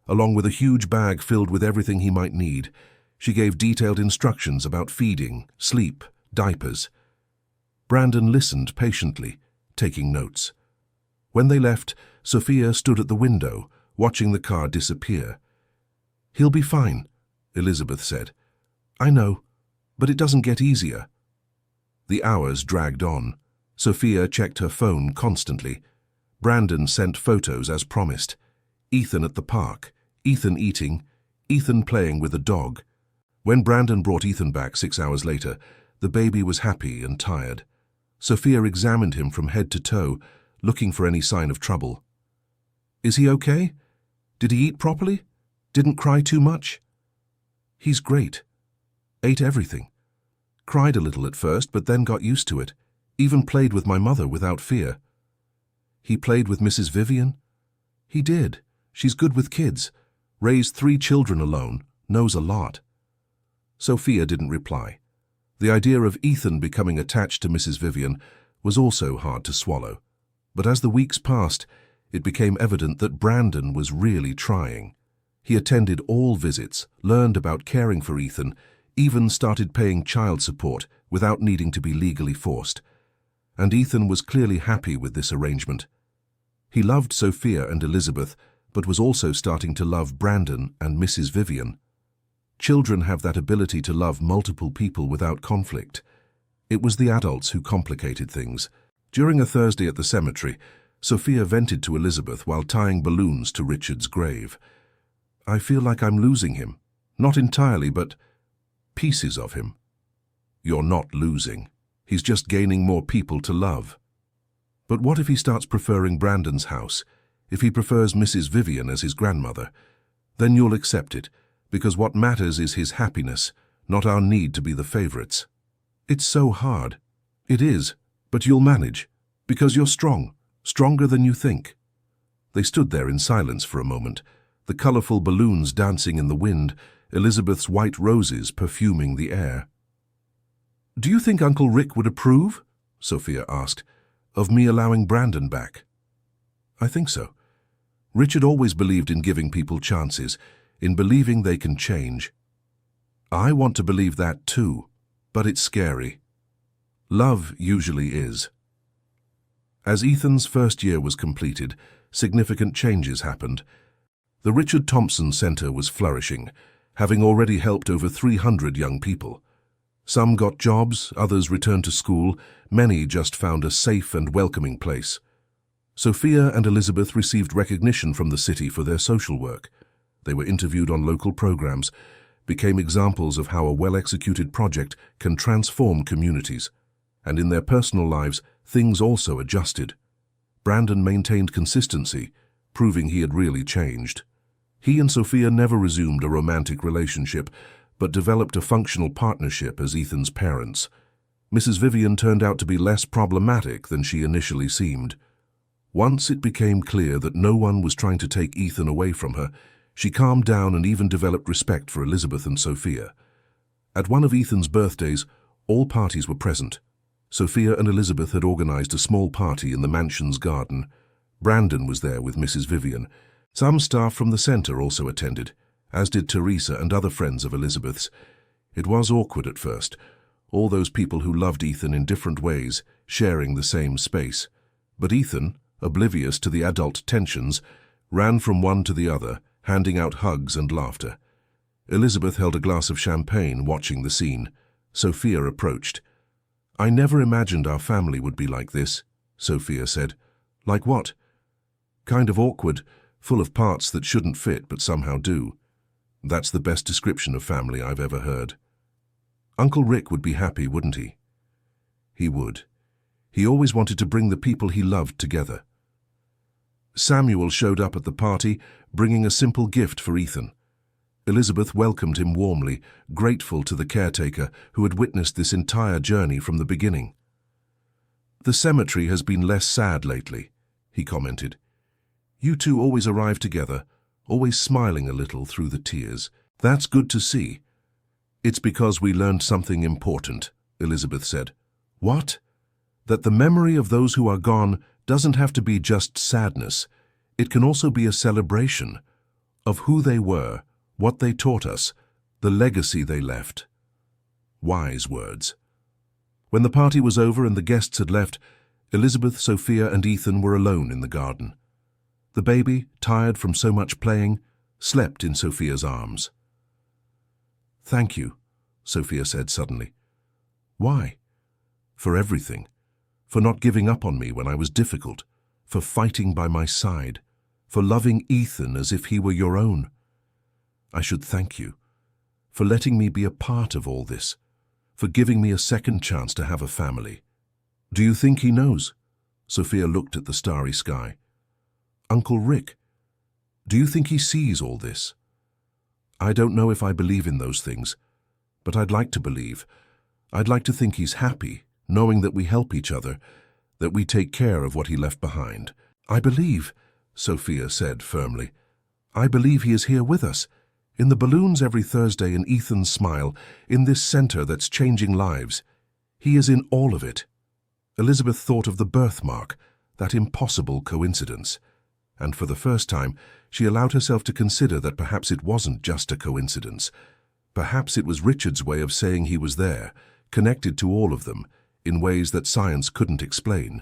along with a huge bag filled with everything he might need. She gave detailed instructions about feeding, sleep, diapers. Brandon listened patiently, taking notes. When they left, Sophia stood at the window, watching the car disappear. "He'll be fine," Elizabeth said. "I know, but it doesn't get easier." The hours dragged on. Sophia checked her phone constantly. Brandon sent photos as promised. Ethan at the park, Ethan eating, Ethan playing with a dog. When Brandon brought Ethan back 6 hours later, the baby was happy and tired. Sophia examined him from head to toe, looking for any sign of trouble. "Is he okay? Did he eat properly? Didn't cry too much?" "He's great. Ate everything. Cried a little at first, but then got used to it. Even played with my mother without fear." "He played with Mrs. Vivian?" "He did. She's good with kids. Raised 3 children alone. Knows a lot." Sophia didn't reply. The idea of Ethan becoming attached to Mrs. Vivian was also hard to swallow. But as the weeks passed, it became evident that Brandon was really trying. He attended all visits, learned about caring for Ethan, even started paying child support without needing to be legally forced. And Ethan was clearly happy with this arrangement. He loved Sophia and Elizabeth, but was also starting to love Brandon and Mrs. Vivian. Children have that ability to love multiple people without conflict. It was the adults who complicated things. During a Thursday at the cemetery, Sophia vented to Elizabeth while tying balloons to Richard's grave. "I feel like I'm losing him. Not entirely, but pieces of him." "You're not losing. He's just gaining more people to love." "But what if he starts preferring Brandon's house? If he prefers Mrs. Vivian as his grandmother? Then you'll accept it, because what matters is his happiness, not our need to be the favorites." "It's so hard." "It is, but you'll manage, because you're strong, stronger than you think." They stood there in silence for a moment, the colorful balloons dancing in the wind, Elizabeth's white roses perfuming the air. "Do you think Uncle Rick would approve?" Sophia asked, "of me allowing Brandon back?" "I think so. Richard always believed in giving people chances, in believing they can change." "I want to believe that too, but it's scary. Love usually is." As Ethan's first year was completed, significant changes happened. The Richard Thompson Center was flourishing, having already helped over 300 young people. Some got jobs, others returned to school, many just found a safe and welcoming place. Sophia and Elizabeth received recognition from the city for their social work. They were interviewed on local programs, became examples of how a well-executed project can transform communities. And in their personal lives, things also adjusted. Brandon maintained consistency, proving he had really changed. He and Sophia never resumed a romantic relationship, but developed a functional partnership as Ethan's parents. Mrs. Vivian turned out to be less problematic than she initially seemed. Once it became clear that no one was trying to take Ethan away from her, she calmed down and even developed respect for Elizabeth and Sophia. At one of Ethan's birthdays, all parties were present. Sophia and Elizabeth had organized a small party in the mansion's garden. Brandon was there with Mrs. Vivian. Some staff from the center also attended, as did Teresa and other friends of Elizabeth's. It was awkward at first, all those people who loved Ethan in different ways, sharing the same space. But Ethan, oblivious to the adult tensions, ran from one to the other, handing out hugs and laughter. Elizabeth held a glass of champagne, watching the scene. Sophia approached. "I never imagined our family would be like this," Sophia said. "Like what?" "Kind of awkward, full of parts that shouldn't fit but somehow do." "That's the best description of family I've ever heard." "Uncle Rick would be happy, wouldn't he?" "He would. He always wanted to bring the people he loved together." Samuel showed up at the party, bringing a simple gift for Ethan. Elizabeth welcomed him warmly, grateful to the caretaker who had witnessed this entire journey from the beginning. "The cemetery has been less sad lately," he commented. "You two always arrive together, always smiling a little through the tears. That's good to see." "It's because we learned something important," Elizabeth said. "What?" "That the memory of those who are gone doesn't have to be just sadness. It can also be a celebration of who they were, what they taught us, the legacy they left." Wise words. When the party was over and the guests had left, Elizabeth, Sophia, and Ethan were alone in the garden. The baby, tired from so much playing, slept in Sophia's arms. "Thank you," Sophia said suddenly. "Why?" "For everything. For not giving up on me when I was difficult. For fighting by my side. For loving Ethan as if he were your own. I should thank you. For letting me be a part of all this. For giving me a second chance to have a family." "Do you think he knows?" Sophia looked at the starry sky. "Uncle Rick, do you think he sees all this?" "I don't know if I believe in those things, but I'd like to believe. I'd like to think he's happy, knowing that we help each other, that we take care of what he left behind." "I believe," Sophia said firmly. "I believe he is here with us, in the balloons every Thursday, in Ethan's smile, in this center that's changing lives. He is in all of it." Elizabeth thought of the birthmark, that impossible coincidence. And for the first time, she allowed herself to consider that perhaps it wasn't just a coincidence. Perhaps it was Richard's way of saying he was there, connected to all of them, in ways that science couldn't explain.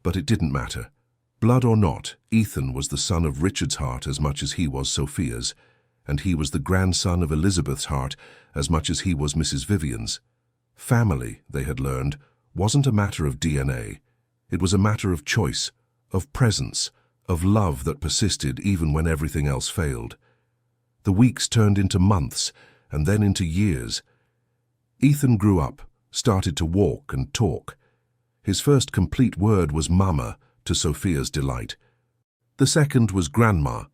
But it didn't matter. Blood or not, Ethan was the son of Richard's heart as much as he was Sophia's, and he was the grandson of Elizabeth's heart as much as he was Mrs. Vivian's. Family, they had learned, wasn't a matter of DNA. It was a matter of choice, of presence, of love that persisted even when everything else failed. The weeks turned into months, and then into years. Ethan grew up, started to walk and talk. His first complete word was Mama, to Sophia's delight. The second was Grandma,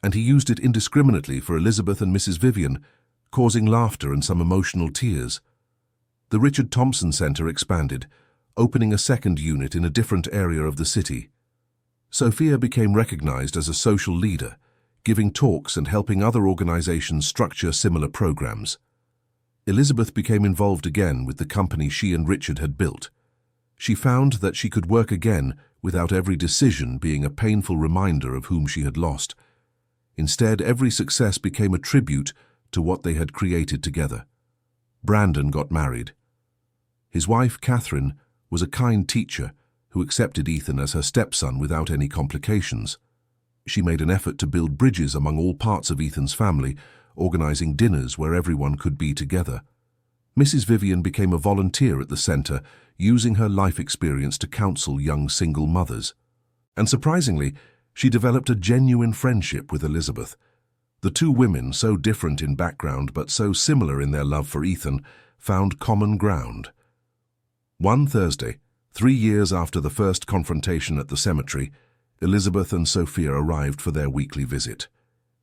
and he used it indiscriminately for Elizabeth and Mrs. Vivian, causing laughter and some emotional tears. The Richard Thompson Centre expanded, opening a second unit in a different area of the city. Sophia became recognized as a social leader, giving talks and helping other organizations structure similar programs. Elizabeth became involved again with the company she and Richard had built. She found that she could work again without every decision being a painful reminder of whom she had lost. Instead, every success became a tribute to what they had created together. Brandon got married. His wife, Catherine, was a kind teacher who accepted Ethan as her stepson without any complications. She made an effort to build bridges among all parts of Ethan's family, organizing dinners where everyone could be together. Mrs. Vivian became a volunteer at the centre, using her life experience to counsel young single mothers. And surprisingly, she developed a genuine friendship with Elizabeth. The two women, so different in background but so similar in their love for Ethan, found common ground. One Thursday, 3 years after the first confrontation at the cemetery, Elizabeth and Sophia arrived for their weekly visit.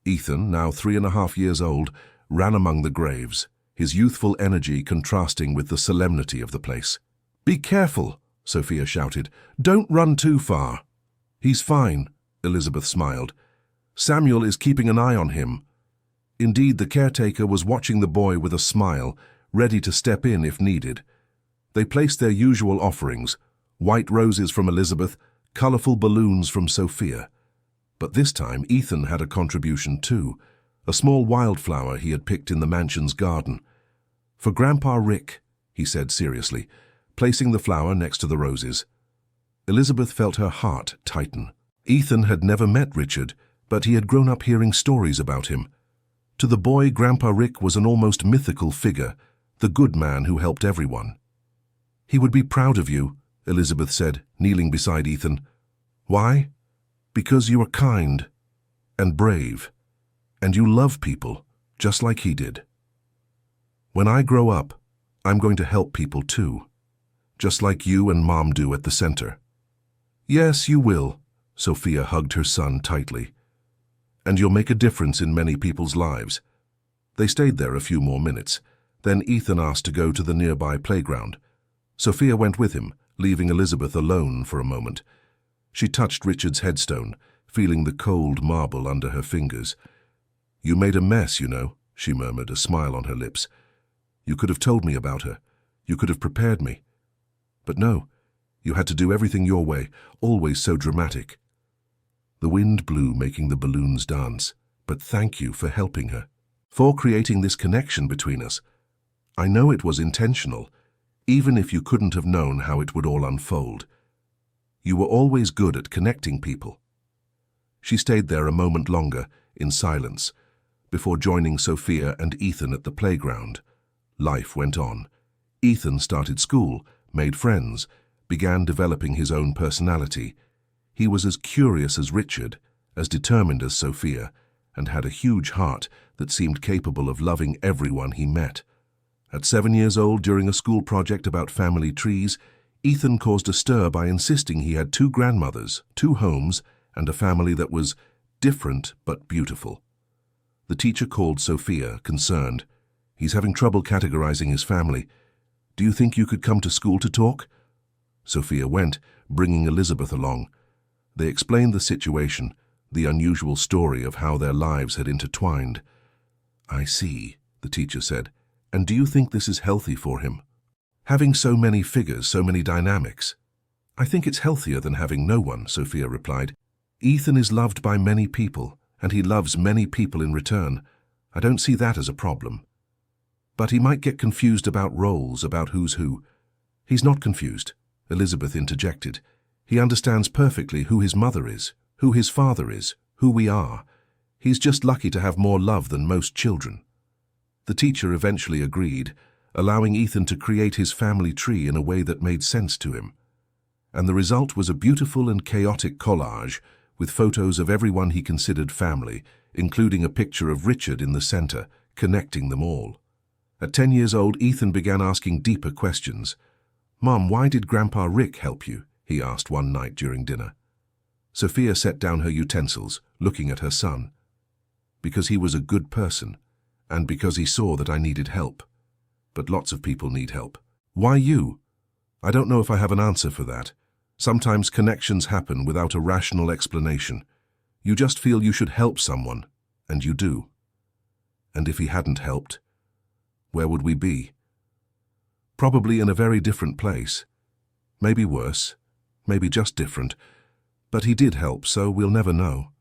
Ethan, now 3.5 years old, ran among the graves, his youthful energy contrasting with the solemnity of the place. "Be careful," Sophia shouted. "Don't run too far." "He's fine," Elizabeth smiled. "Samuel is keeping an eye on him." Indeed, the caretaker was watching the boy with a smile, ready to step in if needed. They placed their usual offerings, white roses from Elizabeth, colorful balloons from Sophia. But this time Ethan had a contribution too, a small wildflower he had picked in the mansion's garden. "For Grandpa Rick," he said seriously, placing the flower next to the roses. Elizabeth felt her heart tighten. Ethan had never met Richard, but he had grown up hearing stories about him. To the boy, Grandpa Rick was an almost mythical figure, the good man who helped everyone. "He would be proud of you," Elizabeth said, kneeling beside Ethan. "Why? Because you are kind and brave, and you love people, just like he did. When I grow up, I'm going to help people too, just like you and Mom do at the center." "Yes, you will," Sophia hugged her son tightly. "And you'll make a difference in many people's lives." They stayed there a few more minutes. Then Ethan asked to go to the nearby playground. Sophia went with him, leaving Elizabeth alone for a moment. She touched Richard's headstone, feeling the cold marble under her fingers. "You made a mess, you know," she murmured, a smile on her lips. "You could have told me about her. You could have prepared me. But no, you had to do everything your way, always so dramatic." The wind blew, making the balloons dance. "But thank you for helping her, for creating this connection between us. I know it was intentional, even if you couldn't have known how it would all unfold. You were always good at connecting people." She stayed there a moment longer, in silence, before joining Sophia and Ethan at the playground. Life went on. Ethan started school, made friends, began developing his own personality. He was as curious as Richard, as determined as Sophia, and had a huge heart that seemed capable of loving everyone he met. At 7 years old, during a school project about family trees, Ethan caused a stir by insisting he had 2 grandmothers, 2 homes, and a family that was different but beautiful. The teacher called Sophia, concerned. "He's having trouble categorizing his family. Do you think you could come to school to talk?" Sophia went, bringing Elizabeth along. They explained the situation, the unusual story of how their lives had intertwined. "I see," the teacher said. "And do you think this is healthy for him? Having so many figures, so many dynamics?" "I think it's healthier than having no one," Sophia replied. "Ethan is loved by many people, and he loves many people in return. I don't see that as a problem." But he might get confused about roles, about who's who. He's not confused, Elizabeth interjected. He understands perfectly who his mother is, who his father is, who we are. He's just lucky to have more love than most children. The teacher eventually agreed, allowing Ethan to create his family tree in a way that made sense to him. And the result was a beautiful and chaotic collage with photos of everyone he considered family, including a picture of Richard in the center, connecting them all. At 10 years old, Ethan began asking deeper questions. "Mom, why did Grandpa Rick help you?" he asked one night during dinner. Sophia set down her utensils, looking at her son. "Because he was a good person, and because he saw that I needed help. But lots of people need help." "Why you?" "I don't know if I have an answer for that. Sometimes connections happen without a rational explanation. You just feel you should help someone, and you do." "And if he hadn't helped, where would we be?" "Probably in a very different place. Maybe worse, maybe just different. But he did help, so we'll never know."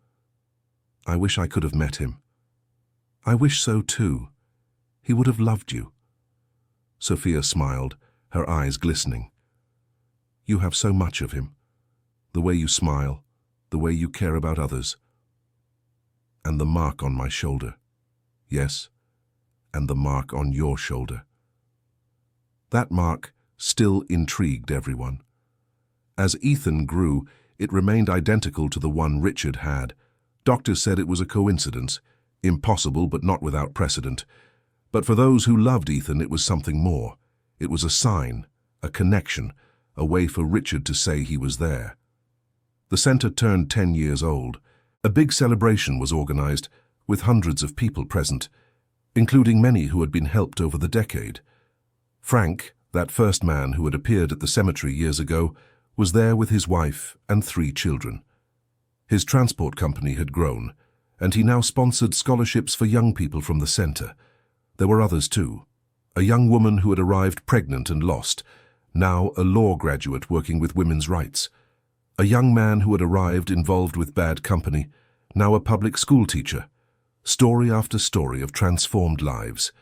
"I wish I could have met him." "I wish so too. He would have loved you." Sophia smiled, her eyes glistening. "You have so much of him. The way you smile, the way you care about others. And the mark on my shoulder. Yes, and the mark on your shoulder." That mark still intrigued everyone. As Ethan grew, it remained identical to the one Richard had. Doctors said it was a coincidence, impossible but not without precedent. But for those who loved Ethan, it was something more. It was a sign, a connection, a way for Richard to say he was there. The center turned 10 years old. A big celebration was organized, with hundreds of people present, including many who had been helped over the decade. Frank, that first man who had appeared at the cemetery years ago, was there with his wife and 3 children. His transport company had grown, and he now sponsored scholarships for young people from the center. There were others too. A young woman who had arrived pregnant and lost, now a law graduate working with women's rights. A young man who had arrived involved with bad company, now a public school teacher. Story after story of transformed lives.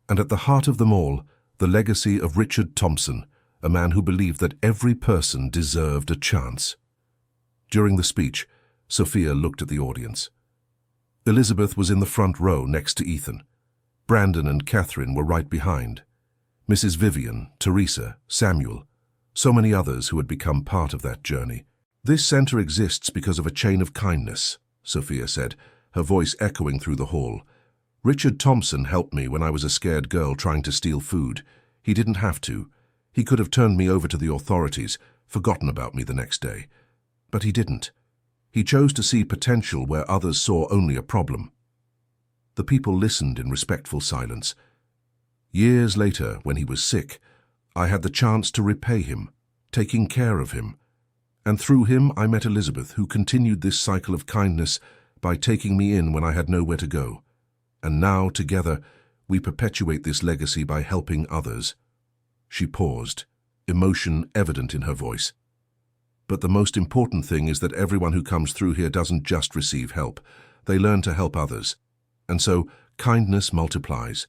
And at the heart of them all, the legacy of Richard Thompson, a man who believed that every person deserved a chance. During the speech, Sophia looked at the audience. Elizabeth was in the front row next to Ethan. Brandon and Catherine were right behind. Mrs. Vivian, Teresa, Samuel, so many others who had become part of that journey. "This center exists because of a chain of kindness," Sophia said, her voice echoing through the hall. "Richard Thompson helped me when I was a scared girl trying to steal food. He didn't have to. He could have turned me over to the authorities, forgotten about me the next day. But he didn't. He chose to see potential where others saw only a problem." The people listened in respectful silence. Years later, when he was sick, I had the chance to repay him, taking care of him. And through him, I met Elizabeth, who continued this cycle of kindness by taking me in when I had nowhere to go. And now, together, we perpetuate this legacy by helping others. She paused, emotion evident in her voice. "But the most important thing is that everyone who comes through here doesn't just receive help. They learn to help others. And so, kindness multiplies.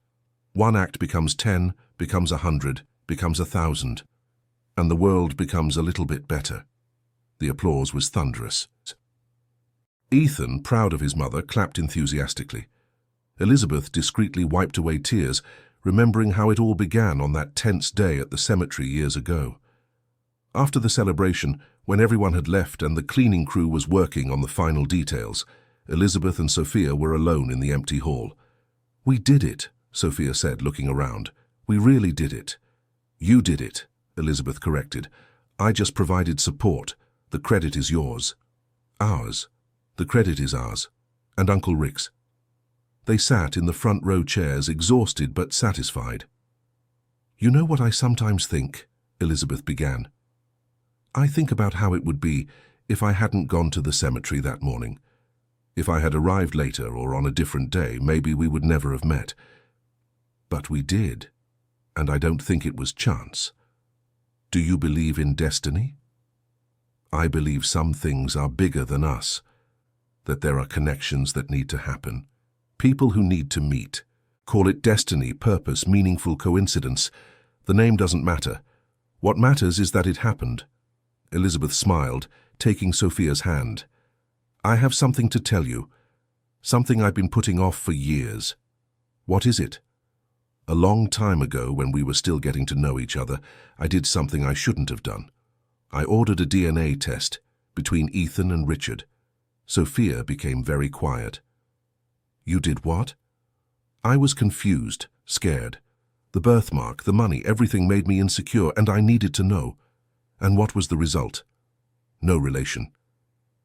One act becomes 10, becomes 100, becomes 1,000. And the world becomes a little bit better." The applause was thunderous. Ethan, proud of his mother, clapped enthusiastically. Elizabeth discreetly wiped away tears, remembering how it all began on that tense day at the cemetery years ago. After the celebration, when everyone had left and the cleaning crew was working on the final details, Elizabeth and Sophia were alone in the empty hall. "We did it," Sophia said, looking around. "We really did it." "You did it," Elizabeth corrected. "I just provided support. The credit is yours." "Ours. The credit is ours. And Uncle Rick's." They sat in the front row chairs, exhausted but satisfied. "You know what I sometimes think?" Elizabeth began. "I think about how it would be if I hadn't gone to the cemetery that morning. If I had arrived later or on a different day, maybe we would never have met. But we did, and I don't think it was chance. Do you believe in destiny? I believe some things are bigger than us, that there are connections that need to happen, people who need to meet, Call it destiny, purpose, meaningful coincidence. The name doesn't matter. What matters is that it happened. Elizabeth smiled, taking Sophia's hand. I have something to tell you. Something I've been putting off for years. What is it? A long time ago, when we were still getting to know each other, I did something I shouldn't have done. I ordered a DNA test between Ethan and Richard. Sophia became very quiet. You did what? I was confused, scared. The birthmark, the money, everything made me insecure, and I needed to know. And what was the result? No relation.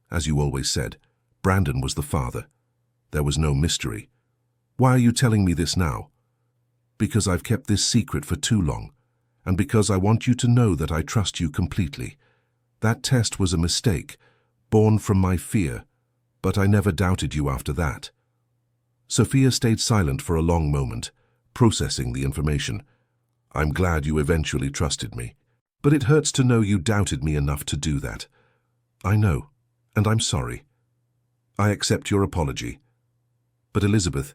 As you always said, Brandon was the father. There was no mystery. Why are you telling me this now? Because I've kept this secret for too long, and because I want you to know that I trust you completely. That test was a mistake, born from my fear, but I never doubted you after that. Sophia stayed silent for a long moment, processing the information. I'm glad you eventually trusted me, but it hurts to know you doubted me enough to do that. I know, and I'm sorry. I accept your apology. But Elizabeth,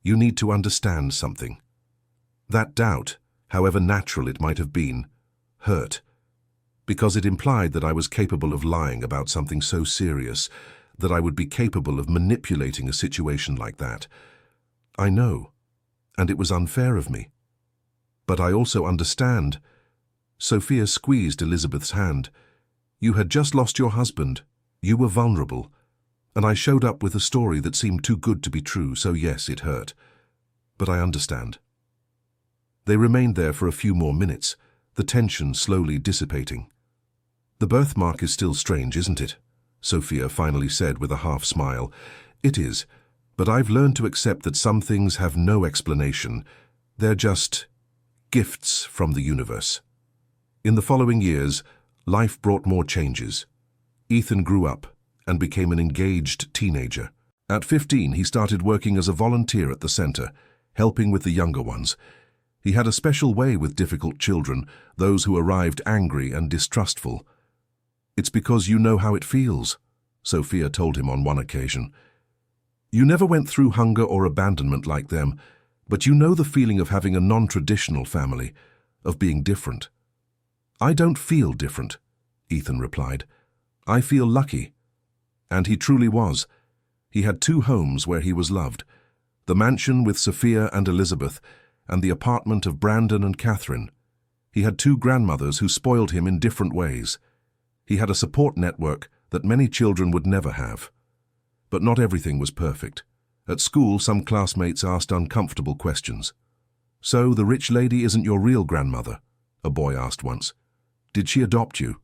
you need to understand something. That doubt, however natural it might have been, hurt, because it implied that I was capable of lying about something so serious, that I would be capable of manipulating a situation like that. I know, and it was unfair of me. But I also understand. Sophia squeezed Elizabeth's hand. You had just lost your husband. You were vulnerable. And I showed up with a story that seemed too good to be true, so yes, it hurt. But I understand. They remained there for a few more minutes, the tension slowly dissipating. The birthmark is still strange, isn't it? Sophia finally said with a half smile. It is, but I've learned to accept that some things have no explanation. They're just gifts from the universe. In the following years, life brought more changes. Ethan grew up and became an engaged teenager. At 15, he started working as a volunteer at the center, helping with the younger ones. He had a special way with difficult children, those who arrived angry and distrustful. It's because you know how it feels, Sophia told him on one occasion. You never went through hunger or abandonment like them, but you know the feeling of having a non-traditional family, of being different. I don't feel different, Ethan replied. I feel lucky. And he truly was. He had 2 homes where he was loved, the mansion with Sophia and Elizabeth, and the apartment of Brandon and Catherine. He had 2 grandmothers who spoiled him in different ways. He had a support network that many children would never have. But not everything was perfect. At school, some classmates asked uncomfortable questions. So, the rich lady isn't your real grandmother? A boy asked once. Did she adopt you?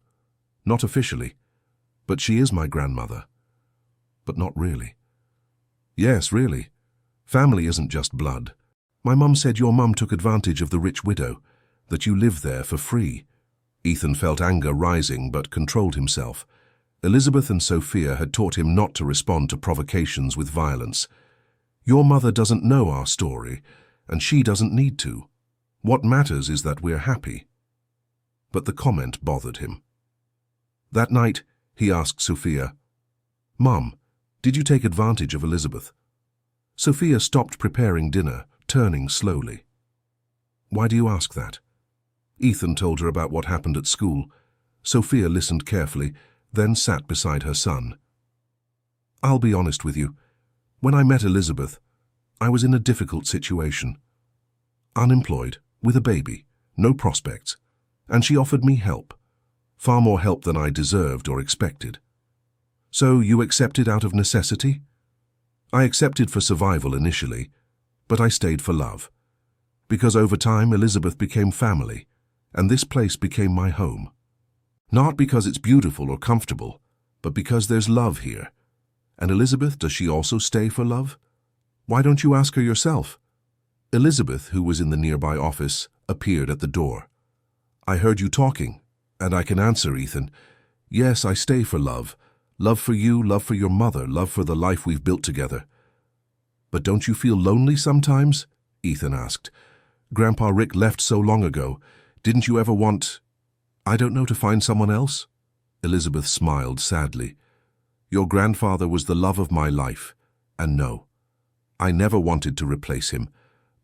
Not officially, but she is my grandmother. But not really. Yes, really. Family isn't just blood. My mum said your mum took advantage of the rich widow, that you live there for free. Ethan felt anger rising but controlled himself. Elizabeth and Sophia had taught him not to respond to provocations with violence. Your mother doesn't know our story, and she doesn't need to. What matters is that we're happy. But the comment bothered him. That night, he asked Sophia, Mum, did you take advantage of Elizabeth? Sophia stopped preparing dinner, turning slowly. Why do you ask that? Ethan told her about what happened at school. Sophia listened carefully, then sat beside her son. I'll be honest with you. When I met Elizabeth, I was in a difficult situation. Unemployed, with a baby, no prospects, and she offered me help. Far more help than I deserved or expected. So you accepted out of necessity? I accepted for survival initially, but I stayed for love. Because over time Elizabeth became family, and this place became my home. Not because it's beautiful or comfortable, but because there's love here. And Elizabeth, does she also stay for love? Why don't you ask her yourself? Elizabeth, who was in the nearby office, appeared at the door. I heard you talking, and I can answer, Ethan. Yes, I stay for love. Love for you, love for your mother, love for the life we've built together. But don't you feel lonely sometimes? Ethan asked. Grandpa Rick left so long ago. Didn't you ever want, I don't know, to find someone else? Elizabeth smiled sadly. Your grandfather was the love of my life, and no, I never wanted to replace him.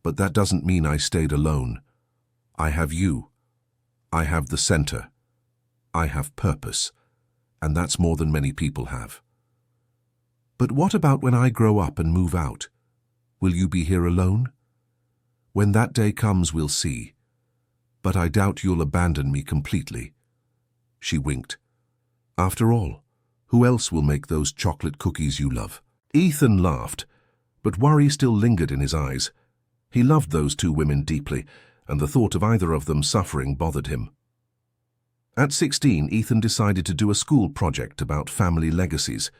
But that doesn't mean I stayed alone. I have you. I have the center. I have purpose. And that's more than many people have. But what about when I grow up and move out? Will you be here alone? When that day comes, we'll see. But I doubt you'll abandon me completely. She winked. After all, who else will make those chocolate cookies you love? Ethan laughed, but worry still lingered in his eyes. He loved those two women deeply, and the thought of either of them suffering bothered him. At 16, Ethan decided to do a school project about family legacies.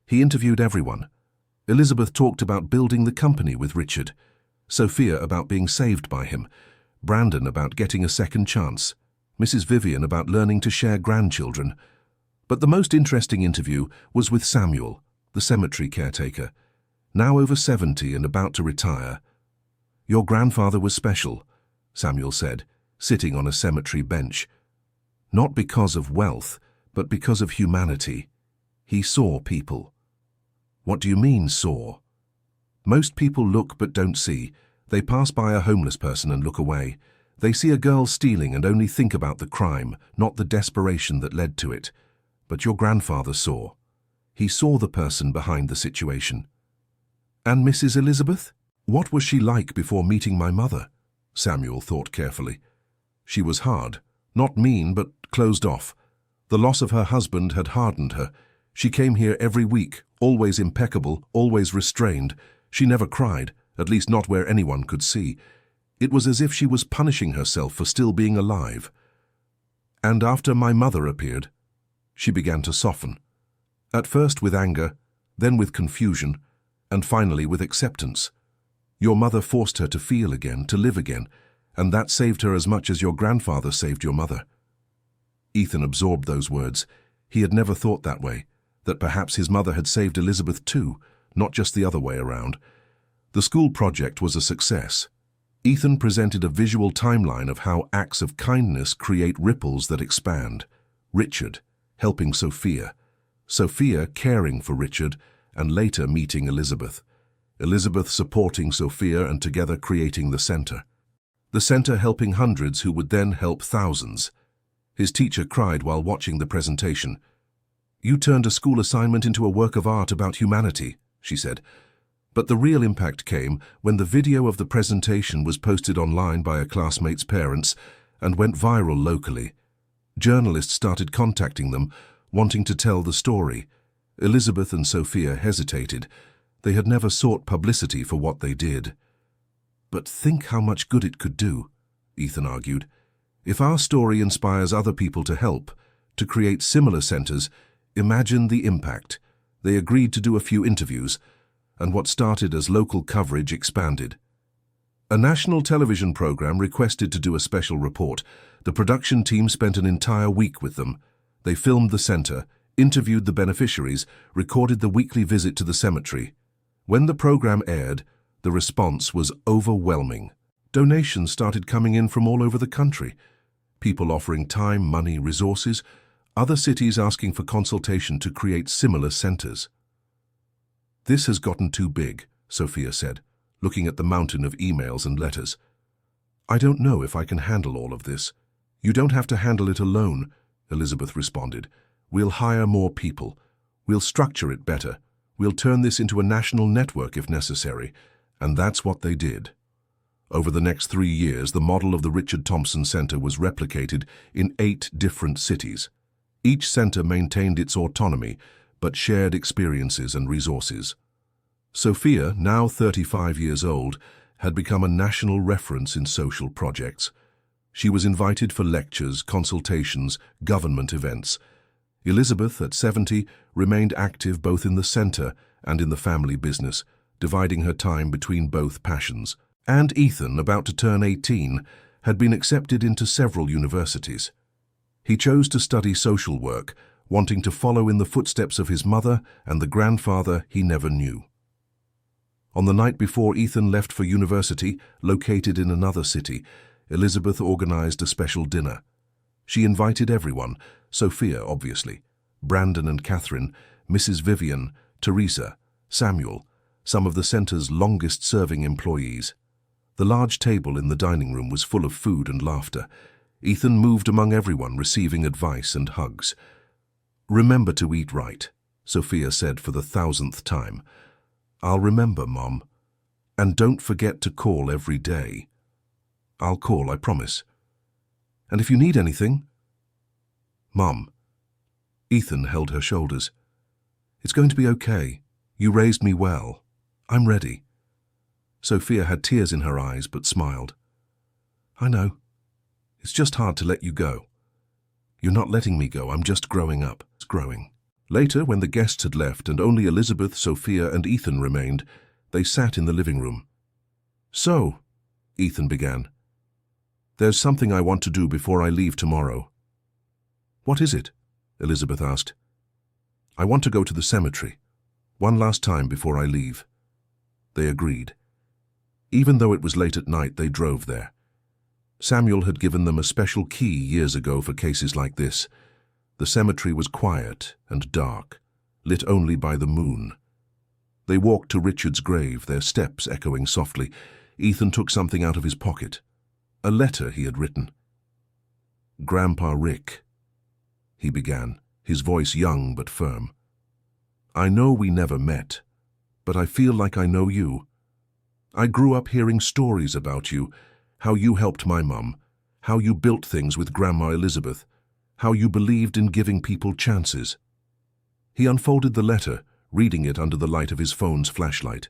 He interviewed everyone. Elizabeth talked about building the company with Richard, Sophia about being saved by him, Brandon about getting a second chance, Mrs. Vivian about learning to share grandchildren. But the most interesting interview was with Samuel, the cemetery caretaker, now over 70 and about to retire. "Your grandfather was special," Samuel said, sitting on a cemetery bench. "Not because of wealth, but because of humanity. He saw people." "What do you mean, saw?" "Most people look but don't see. They pass by a homeless person and look away. They see a girl stealing and only think about the crime, not the desperation that led to it. But your grandfather saw. He saw the person behind the situation." "And Mrs. Elizabeth? What was she like before meeting my mother?" Samuel thought carefully. "She was hard, not mean, but closed off. The loss of her husband had hardened her. She came here every week, always impeccable, always restrained. She never cried, at least not where anyone could see. It was as if she was punishing herself for still being alive. And after my mother appeared, she began to soften. At first with anger, then with confusion, and finally with acceptance. Your mother forced her to feel again, to live again, and that saved her as much as your grandfather saved your mother." Ethan absorbed those words. He had never thought that way, that perhaps his mother had saved Elizabeth too, not just the other way around. The school project was a success. Ethan presented a visual timeline of how acts of kindness create ripples that expand. Richard helping Sophia, Sophia caring for Richard, and later meeting Elizabeth. Elizabeth supporting Sophia and together creating the center. The center helping hundreds who would then help thousands. His teacher cried while watching the presentation. "You turned a school assignment into a work of art about humanity," she said. But the real impact came when the video of the presentation was posted online by a classmate's parents and went viral locally. Journalists started contacting them, wanting to tell the story. Elizabeth and Sophia hesitated. They had never sought publicity for what they did. "But think how much good it could do," Ethan argued. "If our story inspires other people to help, to create similar centers, imagine the impact." They agreed to do a few interviews, and what started as local coverage expanded. A national television program requested to do a special report. The production team spent an entire week with them. They filmed the center, interviewed the beneficiaries, recorded the weekly visit to the cemetery. When the program aired, the response was overwhelming. Donations started coming in from all over the country. People offering time, money, resources, other cities asking for consultation to create similar centers. "This has gotten too big," Sophia said, looking at the mountain of emails and letters. "I don't know if I can handle all of this." "You don't have to handle it alone," Elizabeth responded. "We'll hire more people. We'll structure it better. We'll turn this into a national network if necessary." And that's what they did. Over the next 3 years, the model of the Richard Thompson Center was replicated in 8 different cities. Each center maintained its autonomy, but shared experiences and resources. Sophia, now 35 years old, had become a national reference in social projects. She was invited for lectures, consultations, government events. Elizabeth, at 70, remained active both in the center and in the family business, dividing her time between both passions. And Ethan, about to turn 18, had been accepted into several universities. He chose to study social work, wanting to follow in the footsteps of his mother and the grandfather he never knew. On the night before Ethan left for university, located in another city, Elizabeth organized a special dinner. She invited everyone, Sophia, obviously, Brandon and Catherine, Mrs. Vivian, Teresa, Samuel, some of the center's longest-serving employees. The large table in the dining room was full of food and laughter. Ethan moved among everyone, receiving advice and hugs. "Remember to eat right," Sophia said for the 1,000th time. "I'll remember, Mom. And don't forget to call every day." "I'll call, I promise. And if you need anything..." "Mom." Ethan held her shoulders. "It's going to be okay. You raised me well. I'm ready." Sophia had tears in her eyes but smiled. "I know. It's just hard to let you go." "You're not letting me go. I'm just growing up." It's growing. Later, when the guests had left and only Elizabeth, Sophia, and Ethan remained, they sat in the living room. "So," Ethan began, "there's something I want to do before I leave tomorrow." "What is it?" Elizabeth asked. "I want to go to the cemetery, one last time before I leave." They agreed. Even though it was late at night, they drove there. Samuel had given them a special key years ago for cases like this. The cemetery was quiet and dark, lit only by the moon. They walked to Richard's grave, their steps echoing softly. Ethan took something out of his pocket, a letter he had written. "Grandpa Rick," he began, his voice young but firm. "I know we never met, but I feel like I know you. I grew up hearing stories about you, how you helped my mum, how you built things with Grandma Elizabeth, how you believed in giving people chances." He unfolded the letter, reading it under the light of his phone's flashlight.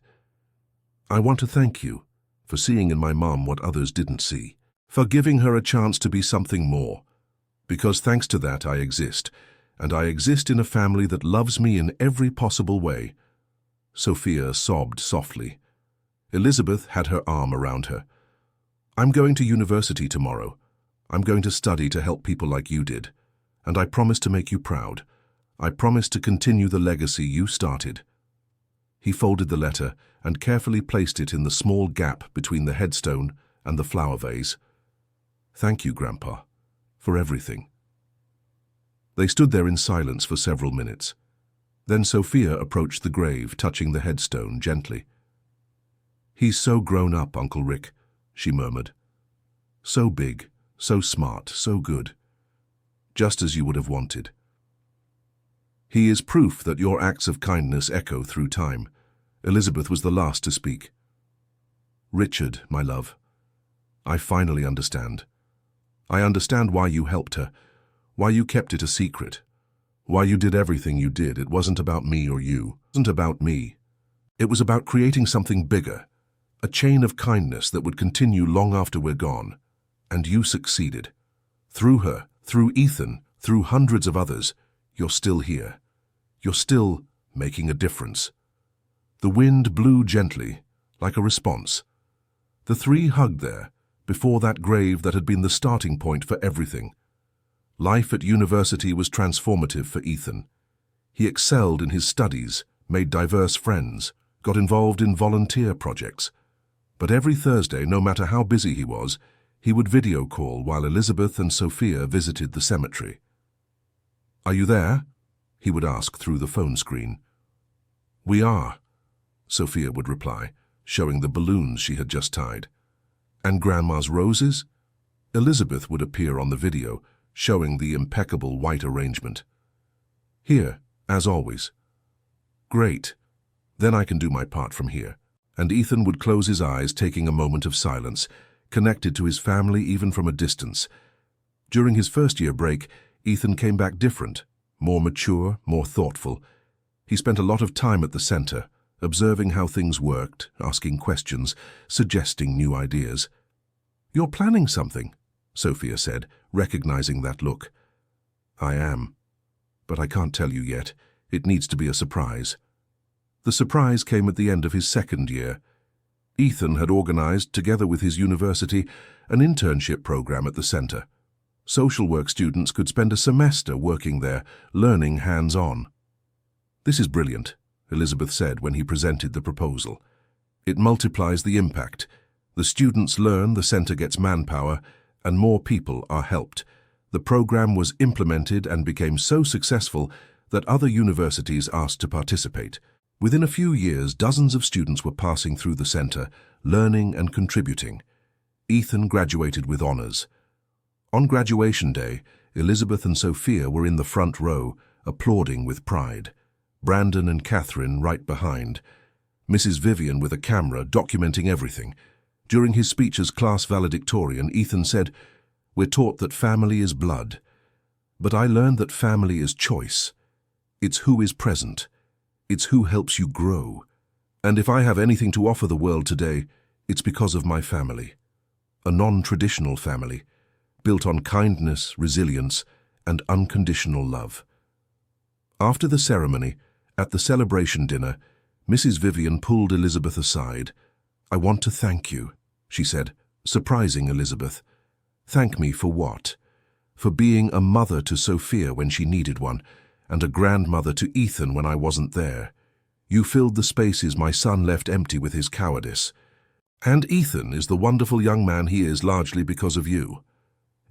"I want to thank you for seeing in my mom what others didn't see, for giving her a chance to be something more. Because thanks to that I exist, and I exist in a family that loves me in every possible way." Sophia sobbed softly. Elizabeth had her arm around her. "I'm going to university tomorrow. I'm going to study to help people like you did. And I promise to make you proud. I promise to continue the legacy you started." He folded the letter and carefully placed it in the small gap between the headstone and the flower vase. "Thank you, Grandpa, for everything." They stood there in silence for several minutes. Then Sophia approached the grave, touching the headstone gently. "He's so grown up, Uncle Rick," she murmured. "So big, so smart, so good. Just as you would have wanted. He is proof that your acts of kindness echo through time." Elizabeth was the last to speak. "Richard, my love, I finally understand. I understand why you helped her, why you kept it a secret, why you did everything you did. It wasn't about me or you. It wasn't about me. It was about creating something bigger, a chain of kindness that would continue long after we're gone. And you succeeded. Through her, through Ethan, through hundreds of others, you're still here. You're still making a difference." The wind blew gently, like a response. The three hugged there, before that grave that had been the starting point for everything. Life at university was transformative for Ethan. He excelled in his studies, made diverse friends, got involved in volunteer projects. But every Thursday, no matter how busy he was, he would video call while Elizabeth and Sophia visited the cemetery. "Are you there?" he would ask through the phone screen. "We are," Sophia would reply, showing the balloons she had just tied. "And Grandma's roses?" Elizabeth would appear on the video, showing the impeccable white arrangement. "Here, as always." "Great. Then I can do my part from here." And Ethan would close his eyes, taking a moment of silence, connected to his family even from a distance. During his first-year break, Ethan came back different, more mature, more thoughtful. He spent a lot of time at the center, observing how things worked, asking questions, suggesting new ideas. "You're planning something," Sophia said, recognizing that look. "I am. But I can't tell you yet. It needs to be a surprise." The surprise came at the end of his second year. Ethan had organized, together with his university, an internship program at the center. Social work students could spend a semester working there, learning hands-on. "This is brilliant," Elizabeth said when he presented the proposal. "It multiplies the impact. The students learn, the center gets manpower, and more people are helped." The program was implemented and became so successful that other universities asked to participate. Within a few years, dozens of students were passing through the center, learning and contributing. Ethan graduated with honors. On graduation day, Elizabeth and Sophia were in the front row, applauding with pride. Brandon and Catherine right behind. Mrs. Vivian with a camera documenting everything. During his speech as class valedictorian, Ethan said, "We're taught that family is blood. But I learned that family is choice. It's who is present. It's who helps you grow. And if I have anything to offer the world today, it's because of my family. A non-traditional family, built on kindness, resilience, and unconditional love." After the ceremony, at the celebration dinner, Mrs. Vivian pulled Elizabeth aside. "I want to thank you," she said, surprising Elizabeth. "Thank me for what? For being a mother to Sophia when she needed one, and a grandmother to Ethan when I wasn't there. You filled the spaces my son left empty with his cowardice. And Ethan is the wonderful young man he is largely because of you."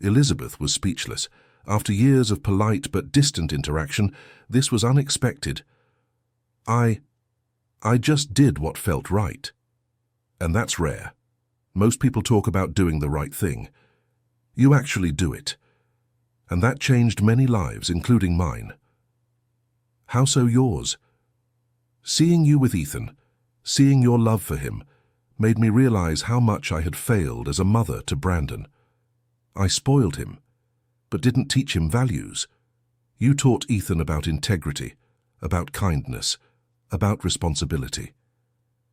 Elizabeth was speechless. After years of polite but distant interaction, this was unexpected. I just did what felt right. And that's rare. Most people talk about doing the right thing. You actually do it. And that changed many lives, including mine. How so yours? Seeing you with Ethan, seeing your love for him, made me realize how much I had failed as a mother to Brandon. I spoiled him, but didn't teach him values. You taught Ethan about integrity, about kindness, about responsibility.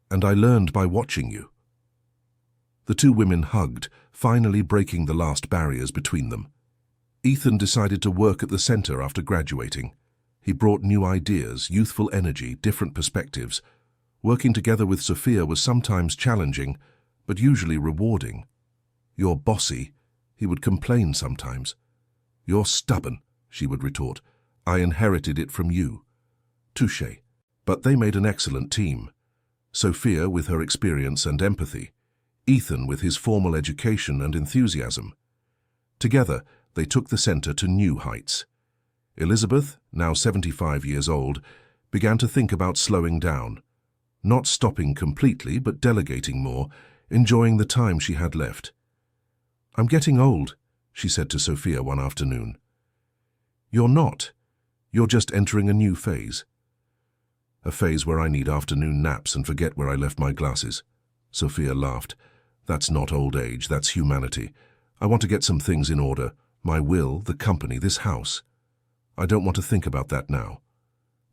And I learned by watching you. The two women hugged, finally breaking the last barriers between them. Ethan decided to work at the center after graduating. He brought new ideas, youthful energy, different perspectives. Working together with Sophia was sometimes challenging, but usually rewarding. "You're bossy," he would complain sometimes. "You're stubborn," she would retort. "I inherited it from you." Touché. But they made an excellent team. Sophia with her experience and empathy. Ethan with his formal education and enthusiasm. Together, they took the center to new heights. Elizabeth, now 75 years old, began to think about slowing down. Not stopping completely, but delegating more, enjoying the time she had left. "I'm getting old," she said to Sophia one afternoon. "You're not. You're just entering a new phase." "A phase where I need afternoon naps and forget where I left my glasses." Sophia laughed. "That's not old age, that's humanity. I want to get some things in order. My will, the company, this house. I don't want to think about that now.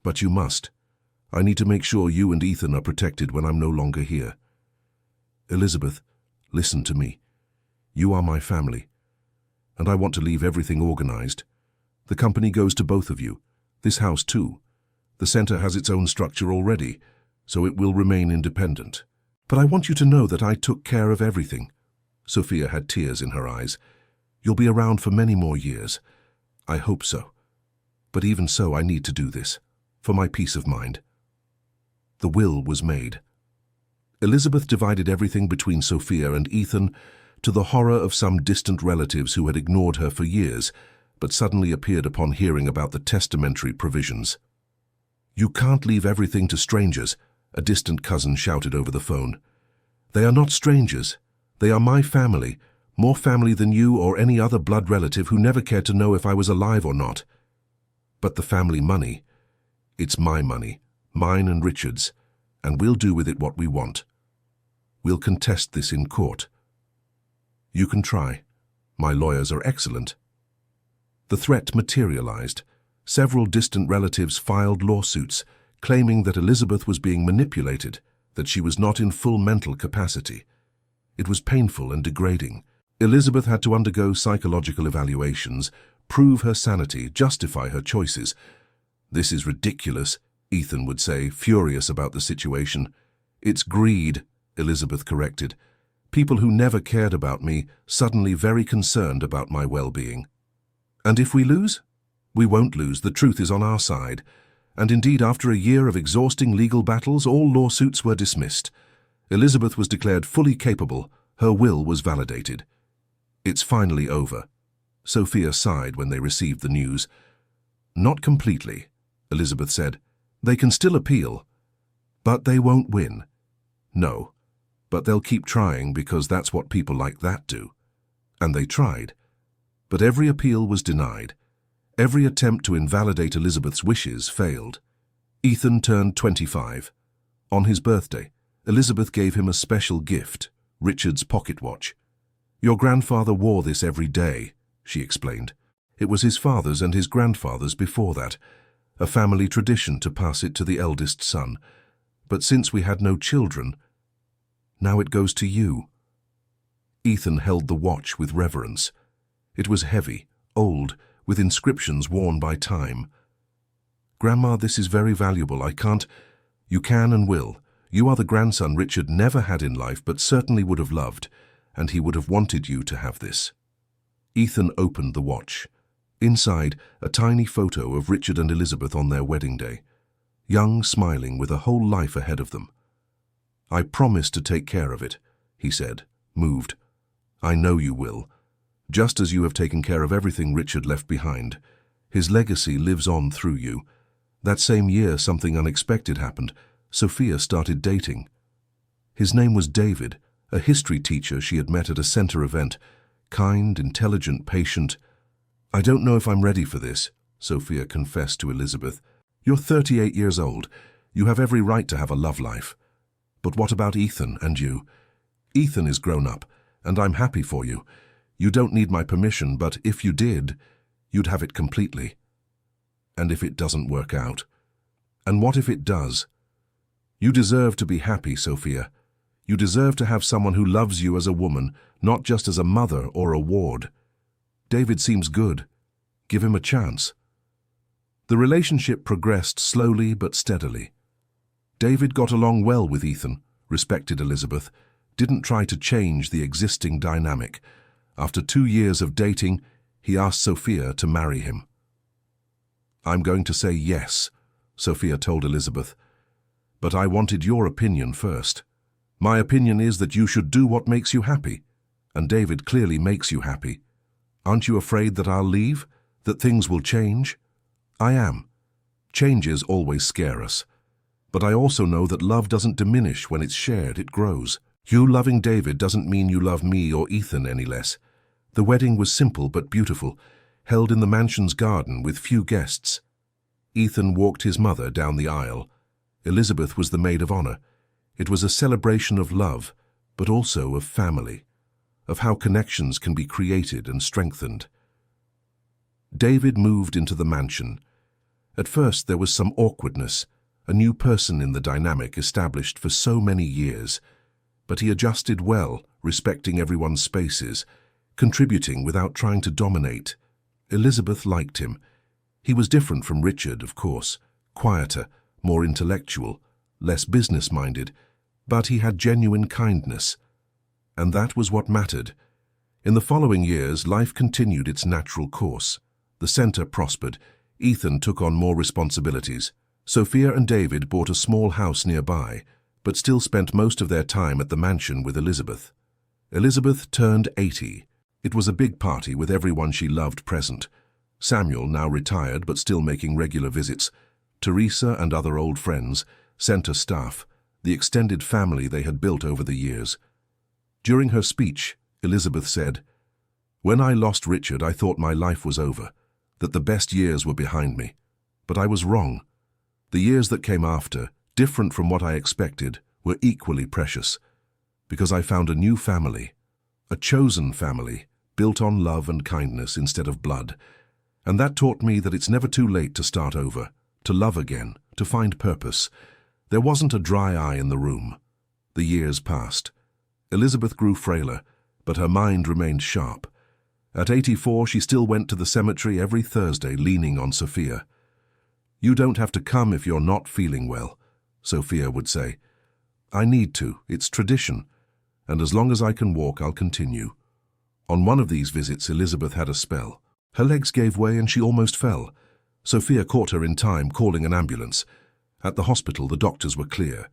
But you must. I need to make sure you and Ethan are protected when I'm no longer here. Elizabeth, listen to me. You are my family. And I want to leave everything organized. The company goes to both of you. This house too. The center has its own structure already, so it will remain independent. But I want you to know that I took care of everything." Sophia had tears in her eyes. "You'll be around for many more years. I hope so. But even so, I need to do this, for my peace of mind." The will was made. Elizabeth divided everything between Sophia and Ethan, to the horror of some distant relatives who had ignored her for years, but suddenly appeared upon hearing about the testamentary provisions. "You can't leave everything to strangers," a distant cousin shouted over the phone. "They are not strangers. They are my family, more family than you or any other blood relative who never cared to know if I was alive or not. But the family money, it's my money, mine and Richard's, and we'll do with it what we want. We'll contest this in court. You can try. My lawyers are excellent." The threat materialized. Several distant relatives filed lawsuits, claiming that Elizabeth was being manipulated, that she was not in full mental capacity. It was painful and degrading. Elizabeth had to undergo psychological evaluations, prove her sanity, justify her choices. "This is ridiculous," Ethan would say, furious about the situation. "It's greed," Elizabeth corrected. "People who never cared about me, suddenly very concerned about my well-being." "And if we lose?" "We won't lose. The truth is on our side." And indeed, after a year of exhausting legal battles, all lawsuits were dismissed. Elizabeth was declared fully capable. Her will was validated. "It's finally over." Sophia sighed when they received the news. "Not completely," Elizabeth said. "They can still appeal. But they won't win. No, but they'll keep trying because that's what people like that do. And they tried. But every appeal was denied. Every attempt to invalidate Elizabeth's wishes failed. Ethan turned 25. On his birthday, Elizabeth gave him a special gift, Richard's pocket watch. "Your grandfather wore this every day," she explained. "It was his father's and his grandfather's before that, a family tradition to pass it to the eldest son. But since we had no children, now it goes to you." Ethan held the watch with reverence. It was heavy, old, with inscriptions worn by time. "Grandma, this is very valuable. I can't—" "You can and will. You are the grandson Richard never had in life but certainly would have loved, and he would have wanted you to have this." Ethan opened the watch. Inside, a tiny photo of Richard and Elizabeth on their wedding day. Young, smiling, with a whole life ahead of them. "I promise to take care of it," he said, moved. "I know you will. Just as you have taken care of everything Richard left behind. His legacy lives on through you. That same year, something unexpected happened. Sophia started dating. His name was David, a history teacher she had met at a center event. Kind, intelligent, patient. "I don't know if I'm ready for this," Sophia confessed to Elizabeth. "You're 38 years old. You have every right to have a love life. But what about Ethan and you? Ethan is grown up, and I'm happy for you. You don't need my permission, but if you did, you'd have it completely. And if it doesn't work out? And what if it does? You deserve to be happy, Sophia. You deserve to have someone who loves you as a woman, not just as a mother or a ward. David seems good. Give him a chance." The relationship progressed slowly but steadily. David got along well with Ethan, respected Elizabeth, didn't try to change the existing dynamic. After 2 years of dating, he asked Sophia to marry him. "I'm going to say yes," Sophia told Elizabeth. "But I wanted your opinion first. My opinion is that you should do what makes you happy, and David clearly makes you happy. Aren't you afraid that I'll leave? That things will change?" "I am. Changes always scare us. But I also know that love doesn't diminish when it's shared, it grows. You loving David doesn't mean you love me or Ethan any less." The wedding was simple but beautiful, held in the mansion's garden with few guests. Ethan walked his mother down the aisle. Elizabeth was the maid of honor. It was a celebration of love, but also of family, of how connections can be created and strengthened. David moved into the mansion. At first there was some awkwardness, a new person in the dynamic established for so many years. But he adjusted well, respecting everyone's spaces, contributing without trying to dominate. Elizabeth liked him. He was different from Richard, of course, quieter, more intellectual, less business-minded, but he had genuine kindness. And that was what mattered. In the following years, life continued its natural course. The center prospered. Ethan took on more responsibilities. Sophia and David bought a small house nearby, but still spent most of their time at the mansion with Elizabeth. Elizabeth turned 80. It was a big party with everyone she loved present. Samuel, now retired but still making regular visits, Teresa and other old friends, center staff, the extended family they had built over the years. During her speech, Elizabeth said, "When I lost Richard, I thought my life was over, that the best years were behind me. But I was wrong. The years that came after, different from what I expected, were equally precious, because I found a new family, a chosen family, built on love and kindness instead of blood. And that taught me that it's never too late to start over, to love again, to find purpose." There wasn't a dry eye in the room. The years passed. Elizabeth grew frailer, but her mind remained sharp. At 84, she still went to the cemetery every Thursday, leaning on Sophia. "You don't have to come if you're not feeling well," Sophia would say. "I need to, it's tradition, and as long as I can walk, I'll continue." On one of these visits, Elizabeth had a spell. Her legs gave way and she almost fell. Sophia caught her in time, calling an ambulance. At the hospital, the doctors were clear.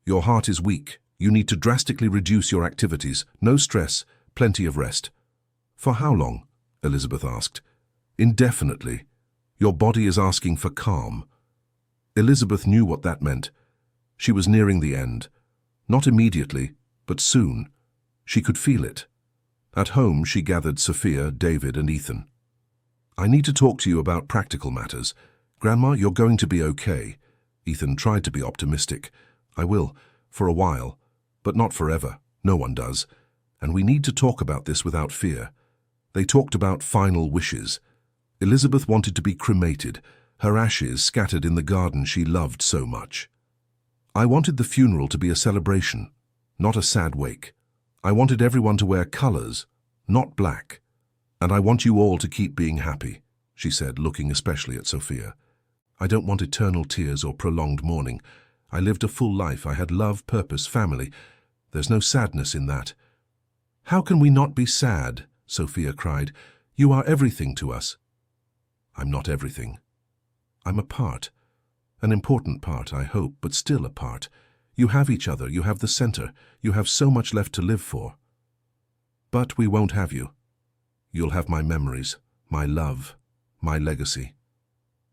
"Your heart is weak. You need to drastically reduce your activities. No stress, plenty of rest." "For how long?" Elizabeth asked. "Indefinitely. Your body is asking for calm." Elizabeth knew what that meant. She was nearing the end. Not immediately, but soon. She could feel it. At home, she gathered Sophia, David, and Ethan. "I need to talk to you about practical matters. Grandma, you're going to be okay." Ethan tried to be optimistic. "I will, for a while, but not forever. No one does. And we need to talk about this without fear." They talked about final wishes. Elizabeth wanted to be cremated, her ashes scattered in the garden she loved so much. "I wanted the funeral to be a celebration, not a sad wake. I wanted everyone to wear colors, not black. And I want you all to keep being happy," she said, looking especially at Sophia. "I don't want eternal tears or prolonged mourning. I lived a full life. I had love, purpose, family. There's no sadness in that." "How can we not be sad?" Sophia cried. "You are everything to us." "I'm not everything. I'm a part. An important part, I hope, but still a part. You have each other, you have the center, you have so much left to live for. But we won't have you. You'll have my memories, my love, my legacy.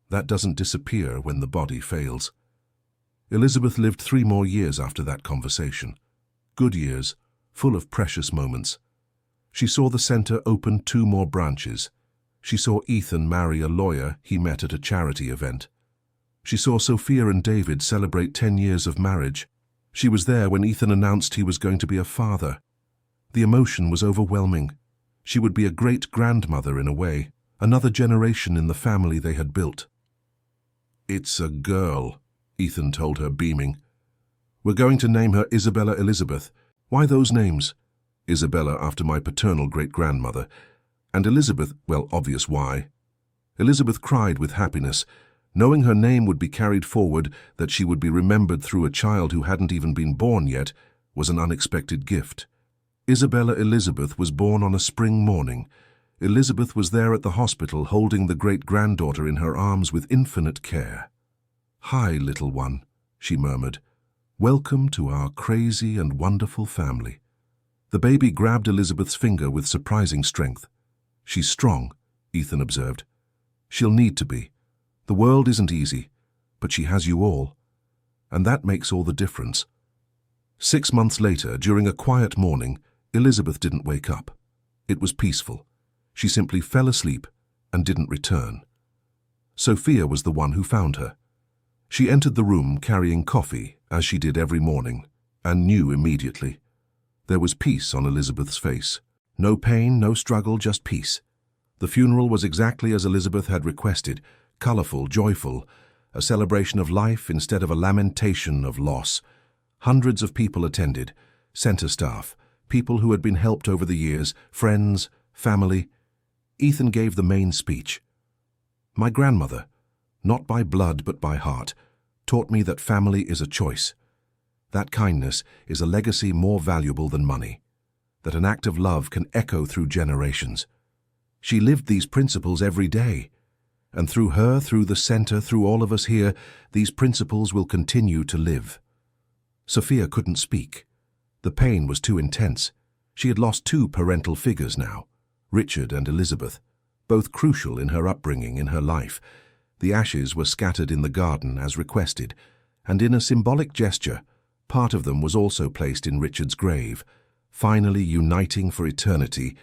That doesn't disappear when the body fails." Elizabeth lived 3 more years after that conversation. Good years, full of precious moments. She saw the center open 2 more branches. She saw Ethan marry a lawyer he met at a charity event. She saw Sophia and David celebrate 10 years of marriage. She was there when Ethan announced he was going to be a father. The emotion was overwhelming. She would be a great-grandmother in a way, another generation in the family they had built. "It's a girl," Ethan told her, beaming. "We're going to name her Isabella Elizabeth. Why those names? Isabella after my paternal great-grandmother, and Elizabeth, well, obvious why." Elizabeth cried with happiness. Knowing her name would be carried forward, that she would be remembered through a child who hadn't even been born yet, was an unexpected gift. Isabella Elizabeth was born on a spring morning. Elizabeth was there at the hospital holding the great-granddaughter in her arms with infinite care. "Hi, little one," she murmured. "Welcome to our crazy and wonderful family." The baby grabbed Elizabeth's finger with surprising strength. "She's strong," Ethan observed. "She'll need to be. The world isn't easy, but she has you all. And that makes all the difference." 6 months later, during a quiet morning, Elizabeth didn't wake up. It was peaceful. She simply fell asleep and didn't return. Sophia was the one who found her. She entered the room carrying coffee, as she did every morning, and knew immediately. There was peace on Elizabeth's face. No pain, no struggle, just peace. The funeral was exactly as Elizabeth had requested, colorful, joyful, a celebration of life instead of a lamentation of loss. Hundreds of people attended, center staff, people who had been helped over the years, friends, family. Ethan gave the main speech. "My grandmother, not by blood but by heart, taught me that family is a choice. That kindness is a legacy more valuable than money, that an act of love can echo through generations. She lived these principles every day. And through her, through the center, through all of us here, these principles will continue to live." Sophia couldn't speak. The pain was too intense. She had lost 2 parental figures now, Richard and Elizabeth, both crucial in her upbringing, in her life. The ashes were scattered in the garden as requested, and in a symbolic gesture, part of them was also placed in Richard's grave, finally uniting for eternity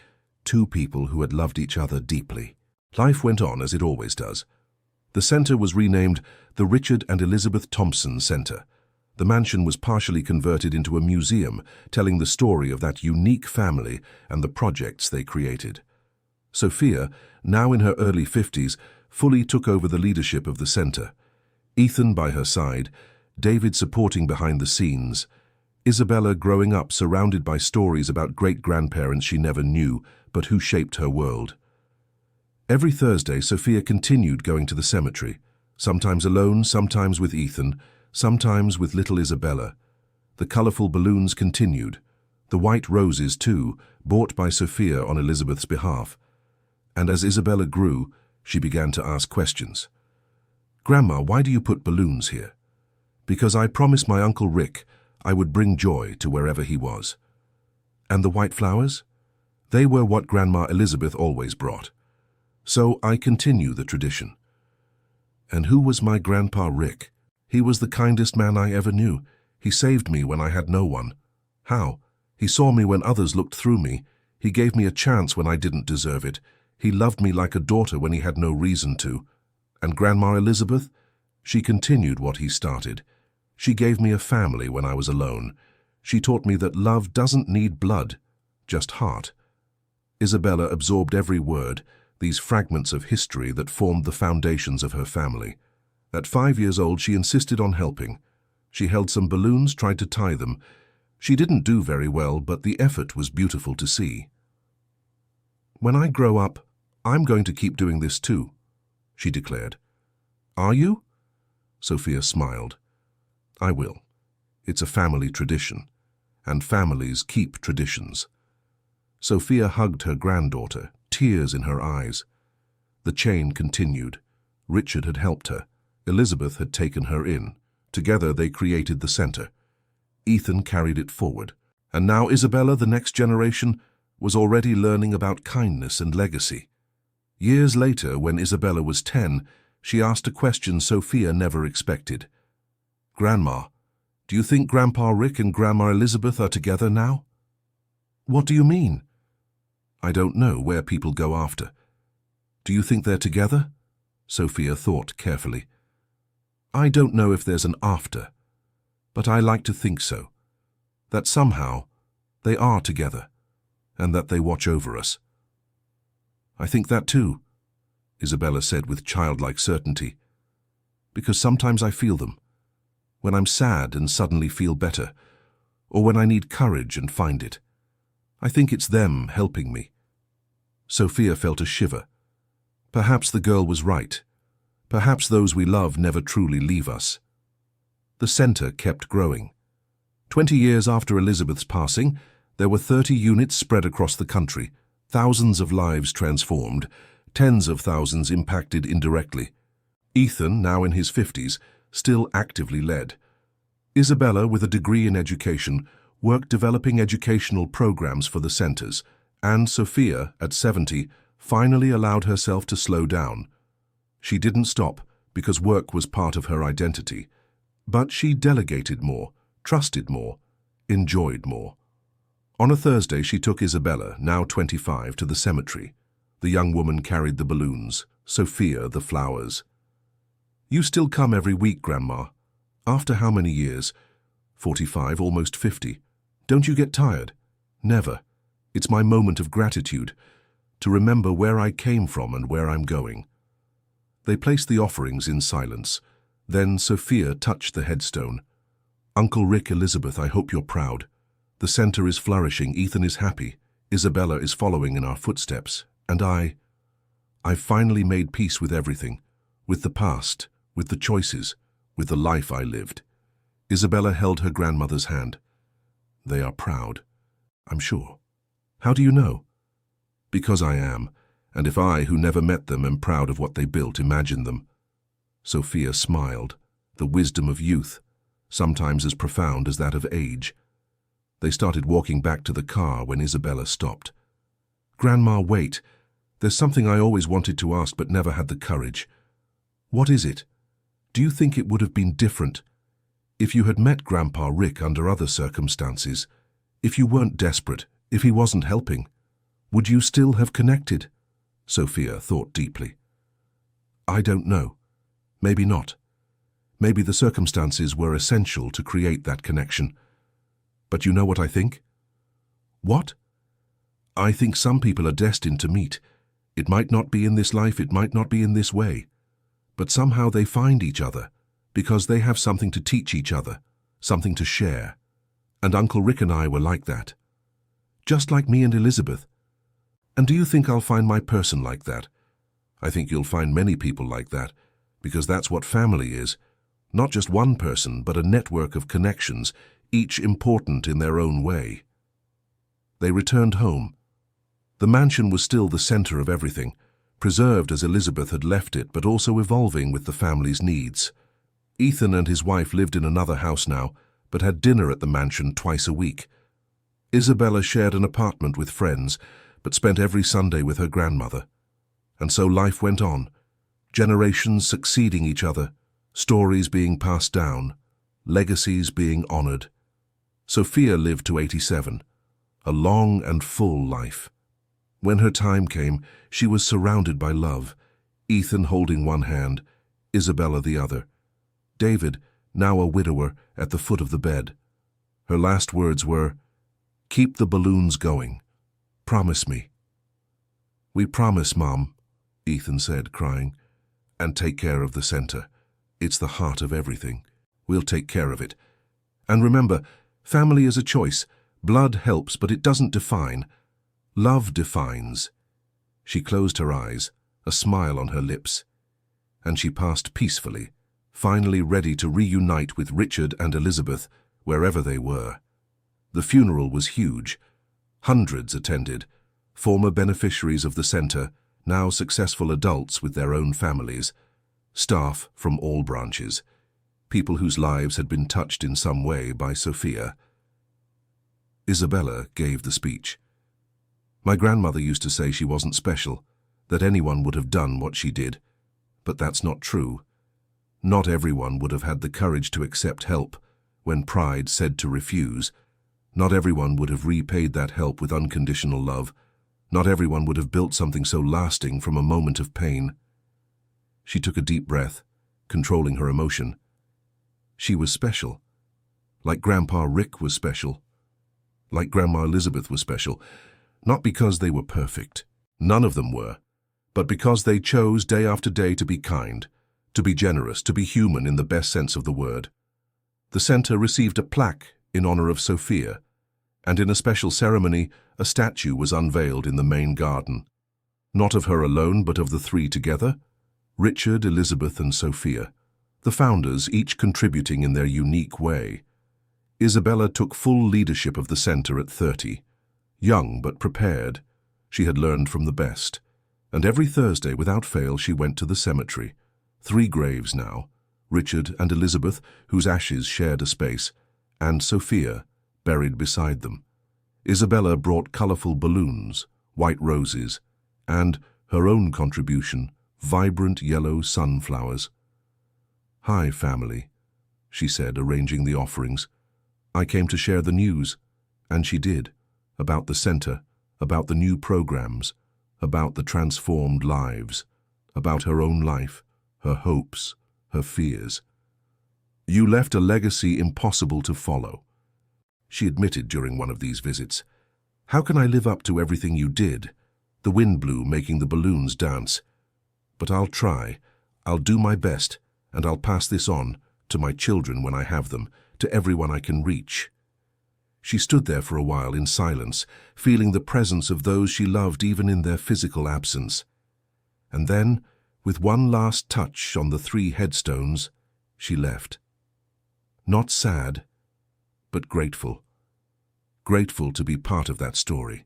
2 people who had loved each other deeply. Life went on as it always does. The center was renamed the Richard and Elizabeth Thompson Center. The mansion was partially converted into a museum, telling the story of that unique family and the projects they created. Sophia, now in her early 50s, fully took over the leadership of the center. Ethan by her side, David supporting behind the scenes, Isabella growing up surrounded by stories about great-grandparents she never knew, but who shaped her world. Every Thursday, Sophia continued going to the cemetery, sometimes alone, sometimes with Ethan, sometimes with little Isabella. The colorful balloons continued, the white roses too, bought by Sophia on Elizabeth's behalf. And as Isabella grew, she began to ask questions. "Grandma, why do you put balloons here?" "Because I promised my Uncle Rick I would bring joy to wherever he was." "And the white flowers?" "They were what Grandma Elizabeth always brought. So I continue the tradition." "And who was my Grandpa Rick?" "He was the kindest man I ever knew. He saved me when I had no one. How? He saw me when others looked through me. He gave me a chance when I didn't deserve it. He loved me like a daughter when he had no reason to. And Grandma Elizabeth? She continued what he started. She gave me a family when I was alone. She taught me that love doesn't need blood, just heart. Isabella absorbed every word, these fragments of history that formed the foundations of her family. At 5 years old, she insisted on helping. She held some balloons, tried to tie them. She didn't do very well, but the effort was beautiful to see. "When I grow up, I'm going to keep doing this too," she declared. "Are you?" Sophia smiled. "I will. It's a family tradition, and families keep traditions." Sophia hugged her granddaughter, tears in her eyes. The chain continued. Richard had helped her. Elizabeth had taken her in. Together they created the center. Ethan carried it forward. And now Isabella, the next generation, was already learning about kindness and legacy. Years later, when Isabella was 10, she asked a question Sophia never expected. "Grandma, do you think Grandpa Rick and Grandma Elizabeth are together now?" "What do you mean?" "I don't know where people go after." "Do you think they're together?" Sophia thought carefully. "I don't know if there's an after, but I like to think so. That somehow they are together, and that they watch over us." "I think that too," Isabella said with childlike certainty, "because sometimes I feel them, when I'm sad and suddenly feel better, or when I need courage and find it. I think it's them helping me." Sophia felt a shiver. Perhaps the girl was right. Perhaps those we love never truly leave us. The center kept growing. 20 years after Elizabeth's passing, there were 30 units spread across the country, thousands of lives transformed, tens of thousands impacted indirectly. Ethan, now in his 50s, still actively led. Isabella, with a degree in education, worked developing educational programs for the centers, and Sophia, at 70, finally allowed herself to slow down. She didn't stop because work was part of her identity, but she delegated more, trusted more, enjoyed more. On a Thursday, she took Isabella, now 25, to the cemetery. The young woman carried the balloons, Sophia the flowers. "You still come every week, Grandma. After how many years? 45, almost 50. Don't you get tired?" "Never. It's my moment of gratitude, to remember where I came from and where I'm going." They placed the offerings in silence. Then Sophia touched the headstone. "Uncle Rick, Elizabeth, I hope you're proud. The center is flourishing, Ethan is happy, Isabella is following in our footsteps, and I've finally made peace with everything, with the past, with the choices, with the life I lived." Isabella held her grandmother's hand. "They are proud, I'm sure." "How do you know?" "Because I am, and if I, who never met them, am proud of what they built, imagine them." Sophia smiled, the wisdom of youth, sometimes as profound as that of age. They started walking back to the car when Isabella stopped. "Grandma, wait. There's something I always wanted to ask but never had the courage." "What is it? Do you think it would have been different if you had met Grandpa Rick under other circumstances, if you weren't desperate, if he wasn't helping? Would you still have connected?" Sophia thought deeply. "I don't know. Maybe not. Maybe the circumstances were essential to create that connection. But you know what I think?" "What?" "I think some people are destined to meet. It might not be in this life, it might not be in this way. But somehow they find each other, because they have something to teach each other, something to share. And Uncle Rick and I were like that. Just like me and Elizabeth. And do you think I'll find my person like that? I think you'll find many people like that, because that's what family is. Not just one person, but a network of connections, each important in their own way." They returned home. The mansion was still the center of everything, preserved as Elizabeth had left it, but also evolving with the family's needs. Ethan and his wife lived in another house now, but had dinner at the mansion twice a week. Isabella shared an apartment with friends, but spent every Sunday with her grandmother. And so life went on, generations succeeding each other, stories being passed down, legacies being honored. Sophia lived to 87, a long and full life. When her time came, she was surrounded by love, Ethan holding one hand, Isabella the other. David, now a widower, at the foot of the bed. Her last words were, "Keep the balloons going. Promise me." "We promise, Mom," Ethan said, crying. "And take care of the center. It's the heart of everything. We'll take care of it. And remember, family is a choice. Blood helps, but it doesn't define. Love defines." She closed her eyes, a smile on her lips, and she passed peacefully, finally ready to reunite with Richard and Elizabeth wherever they were. The funeral was huge. Hundreds attended, former beneficiaries of the center, now successful adults with their own families, staff from all branches, people whose lives had been touched in some way by Sophia. Isabella gave the speech. "My grandmother used to say she wasn't special, that anyone would have done what she did. But that's not true. Not everyone would have had the courage to accept help when pride said to refuse. Not everyone would have repaid that help with unconditional love. Not everyone would have built something so lasting from a moment of pain." She took a deep breath, controlling her emotion. She was special. Like Grandpa Rick was special. Like Grandma Elizabeth was special. Not because they were perfect. None of them were. But because they chose day after day to be kind, to be generous, to be human in the best sense of the word. The center received a plaque in honor of Sophia, and in a special ceremony, a statue was unveiled in the main garden. Not of her alone, but of the three together, Richard, Elizabeth, and Sophia, the founders, each contributing in their unique way. Isabella took full leadership of the center at 30. Young but prepared, she had learned from the best, and every Thursday, without fail, she went to the cemetery. 3 graves now, Richard and Elizabeth, whose ashes shared a space, and Sophia, buried beside them. Isabella brought colorful balloons, white roses, and, her own contribution, vibrant yellow sunflowers. "Hi, family," she said, arranging the offerings. "I came to share the news," and she did, about the center, about the new programs, about the transformed lives, about her own life, her hopes, her fears. "You left a legacy impossible to follow," she admitted during one of these visits. "How can I live up to everything you did? The wind blew, making the balloons dance. But I'll try, I'll do my best, and I'll pass this on to my children when I have them, to everyone I can reach." She stood there for a while in silence, feeling the presence of those she loved even in their physical absence. And then, with one last touch on the 3 headstones, she left. Not sad, but grateful. Grateful to be part of that story.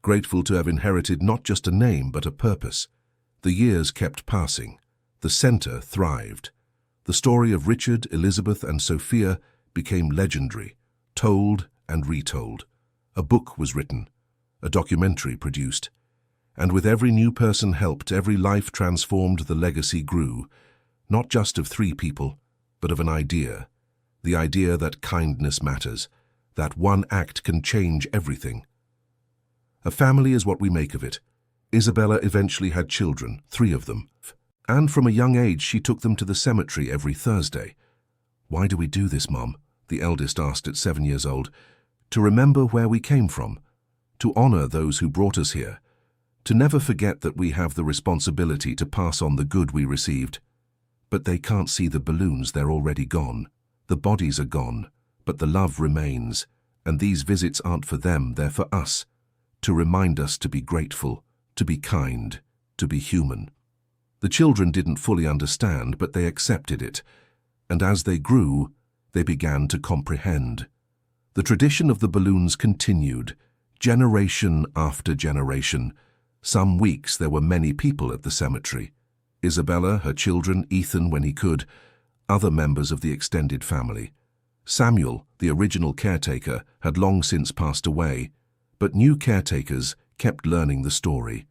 Grateful to have inherited not just a name, but a purpose. The years kept passing. The center thrived. The story of Richard, Elizabeth, and Sophia became legendary, told and retold. A book was written, a documentary produced, and with every new person helped, every life transformed, the legacy grew, not just of 3 people, but of an idea, the idea that kindness matters, that one act can change everything. A family is what we make of it. Isabella eventually had children, 3 of them, and from a young age she took them to the cemetery every Thursday. "Why do we do this, Mom?" the eldest asked at 7 years old. "To remember where we came from, to honor those who brought us here, to never forget that we have the responsibility to pass on the good we received. But they can't see the balloons, they're already gone. The bodies are gone, but the love remains, and these visits aren't for them, they're for us, to remind us to be grateful, to be kind, to be human." The children didn't fully understand, but they accepted it, and as they grew, they began to comprehend. The tradition of the balloons continued, generation after generation. Some weeks there were many people at the cemetery. Isabella, her children, Ethan when he could, other members of the extended family. Samuel, the original caretaker, had long since passed away, but new caretakers kept learning the story,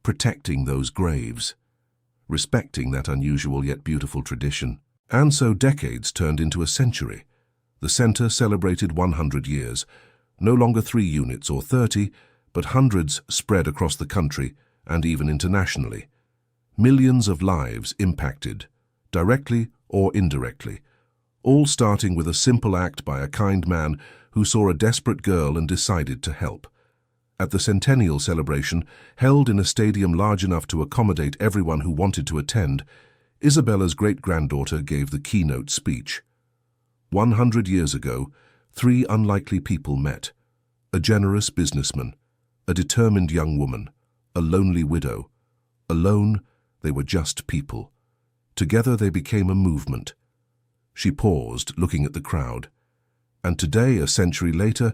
protecting those graves, respecting that unusual yet beautiful tradition. And so decades turned into a century. The center celebrated 100 years, no longer 3 units or 30, but hundreds spread across the country and even internationally. Millions of lives impacted, directly or indirectly, all starting with a simple act by a kind man who saw a desperate girl and decided to help. At the centennial celebration, held in a stadium large enough to accommodate everyone who wanted to attend, Isabella's great-granddaughter gave the keynote speech. 100 years ago, 3 unlikely people met: a generous businessman, a determined young woman, a lonely widow. Alone, they were just people. Together they became a movement. She paused, looking at the crowd. And today, a century later,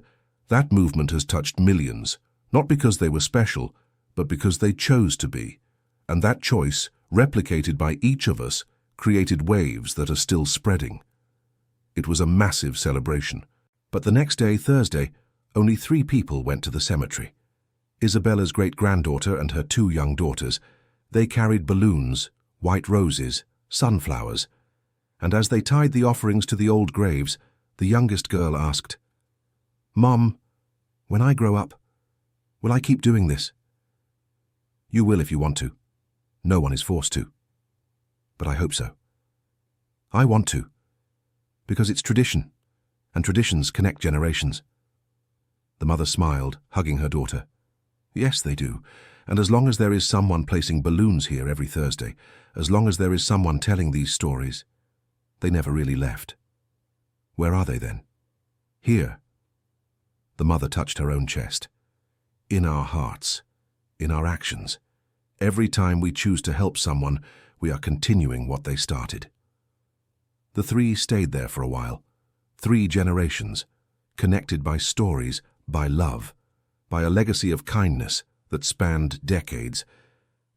that movement has touched millions, not because they were special, but because they chose to be. And that choice, replicated by each of us, created waves that are still spreading. It was a massive celebration. But the next day, Thursday, only 3 people went to the cemetery. Isabella's great-granddaughter and her 2 young daughters. They carried balloons, white roses, sunflowers, and as they tied the offerings to the old graves, the youngest girl asked, "Mom, when I grow up, will I keep doing this?" "You will if you want to. No one is forced to. But I hope so. I want to, because it's tradition, and traditions connect generations." The mother smiled, hugging her daughter. "Yes, they do. And as long as there is someone placing balloons here every Thursday, as long as there is someone telling these stories, they never really left. Where are they then? Here." The mother touched her own chest. "In our hearts, in our actions. Every time we choose to help someone, we are continuing what they started." The 3 stayed there for a while. 3 generations, connected by stories, by love, by a legacy of kindness that spanned decades.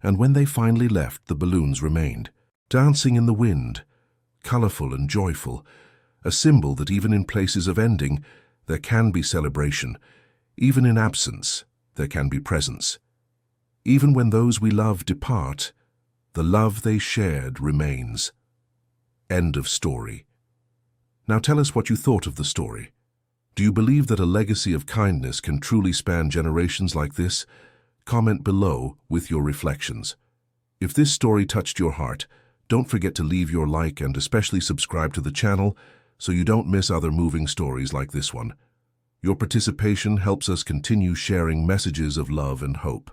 And when they finally left, the balloons remained, dancing in the wind, colorful and joyful, a symbol that even in places of ending, there can be celebration. Even in absence, there can be presence. Even when those we love depart, the love they shared remains. End of story. Now tell us what you thought of the story. Do you believe that a legacy of kindness can truly span generations like this? Comment below with your reflections. If this story touched your heart, don't forget to leave your like and especially subscribe to the channel so you don't miss other moving stories like this one. Your participation helps us continue sharing messages of love and hope.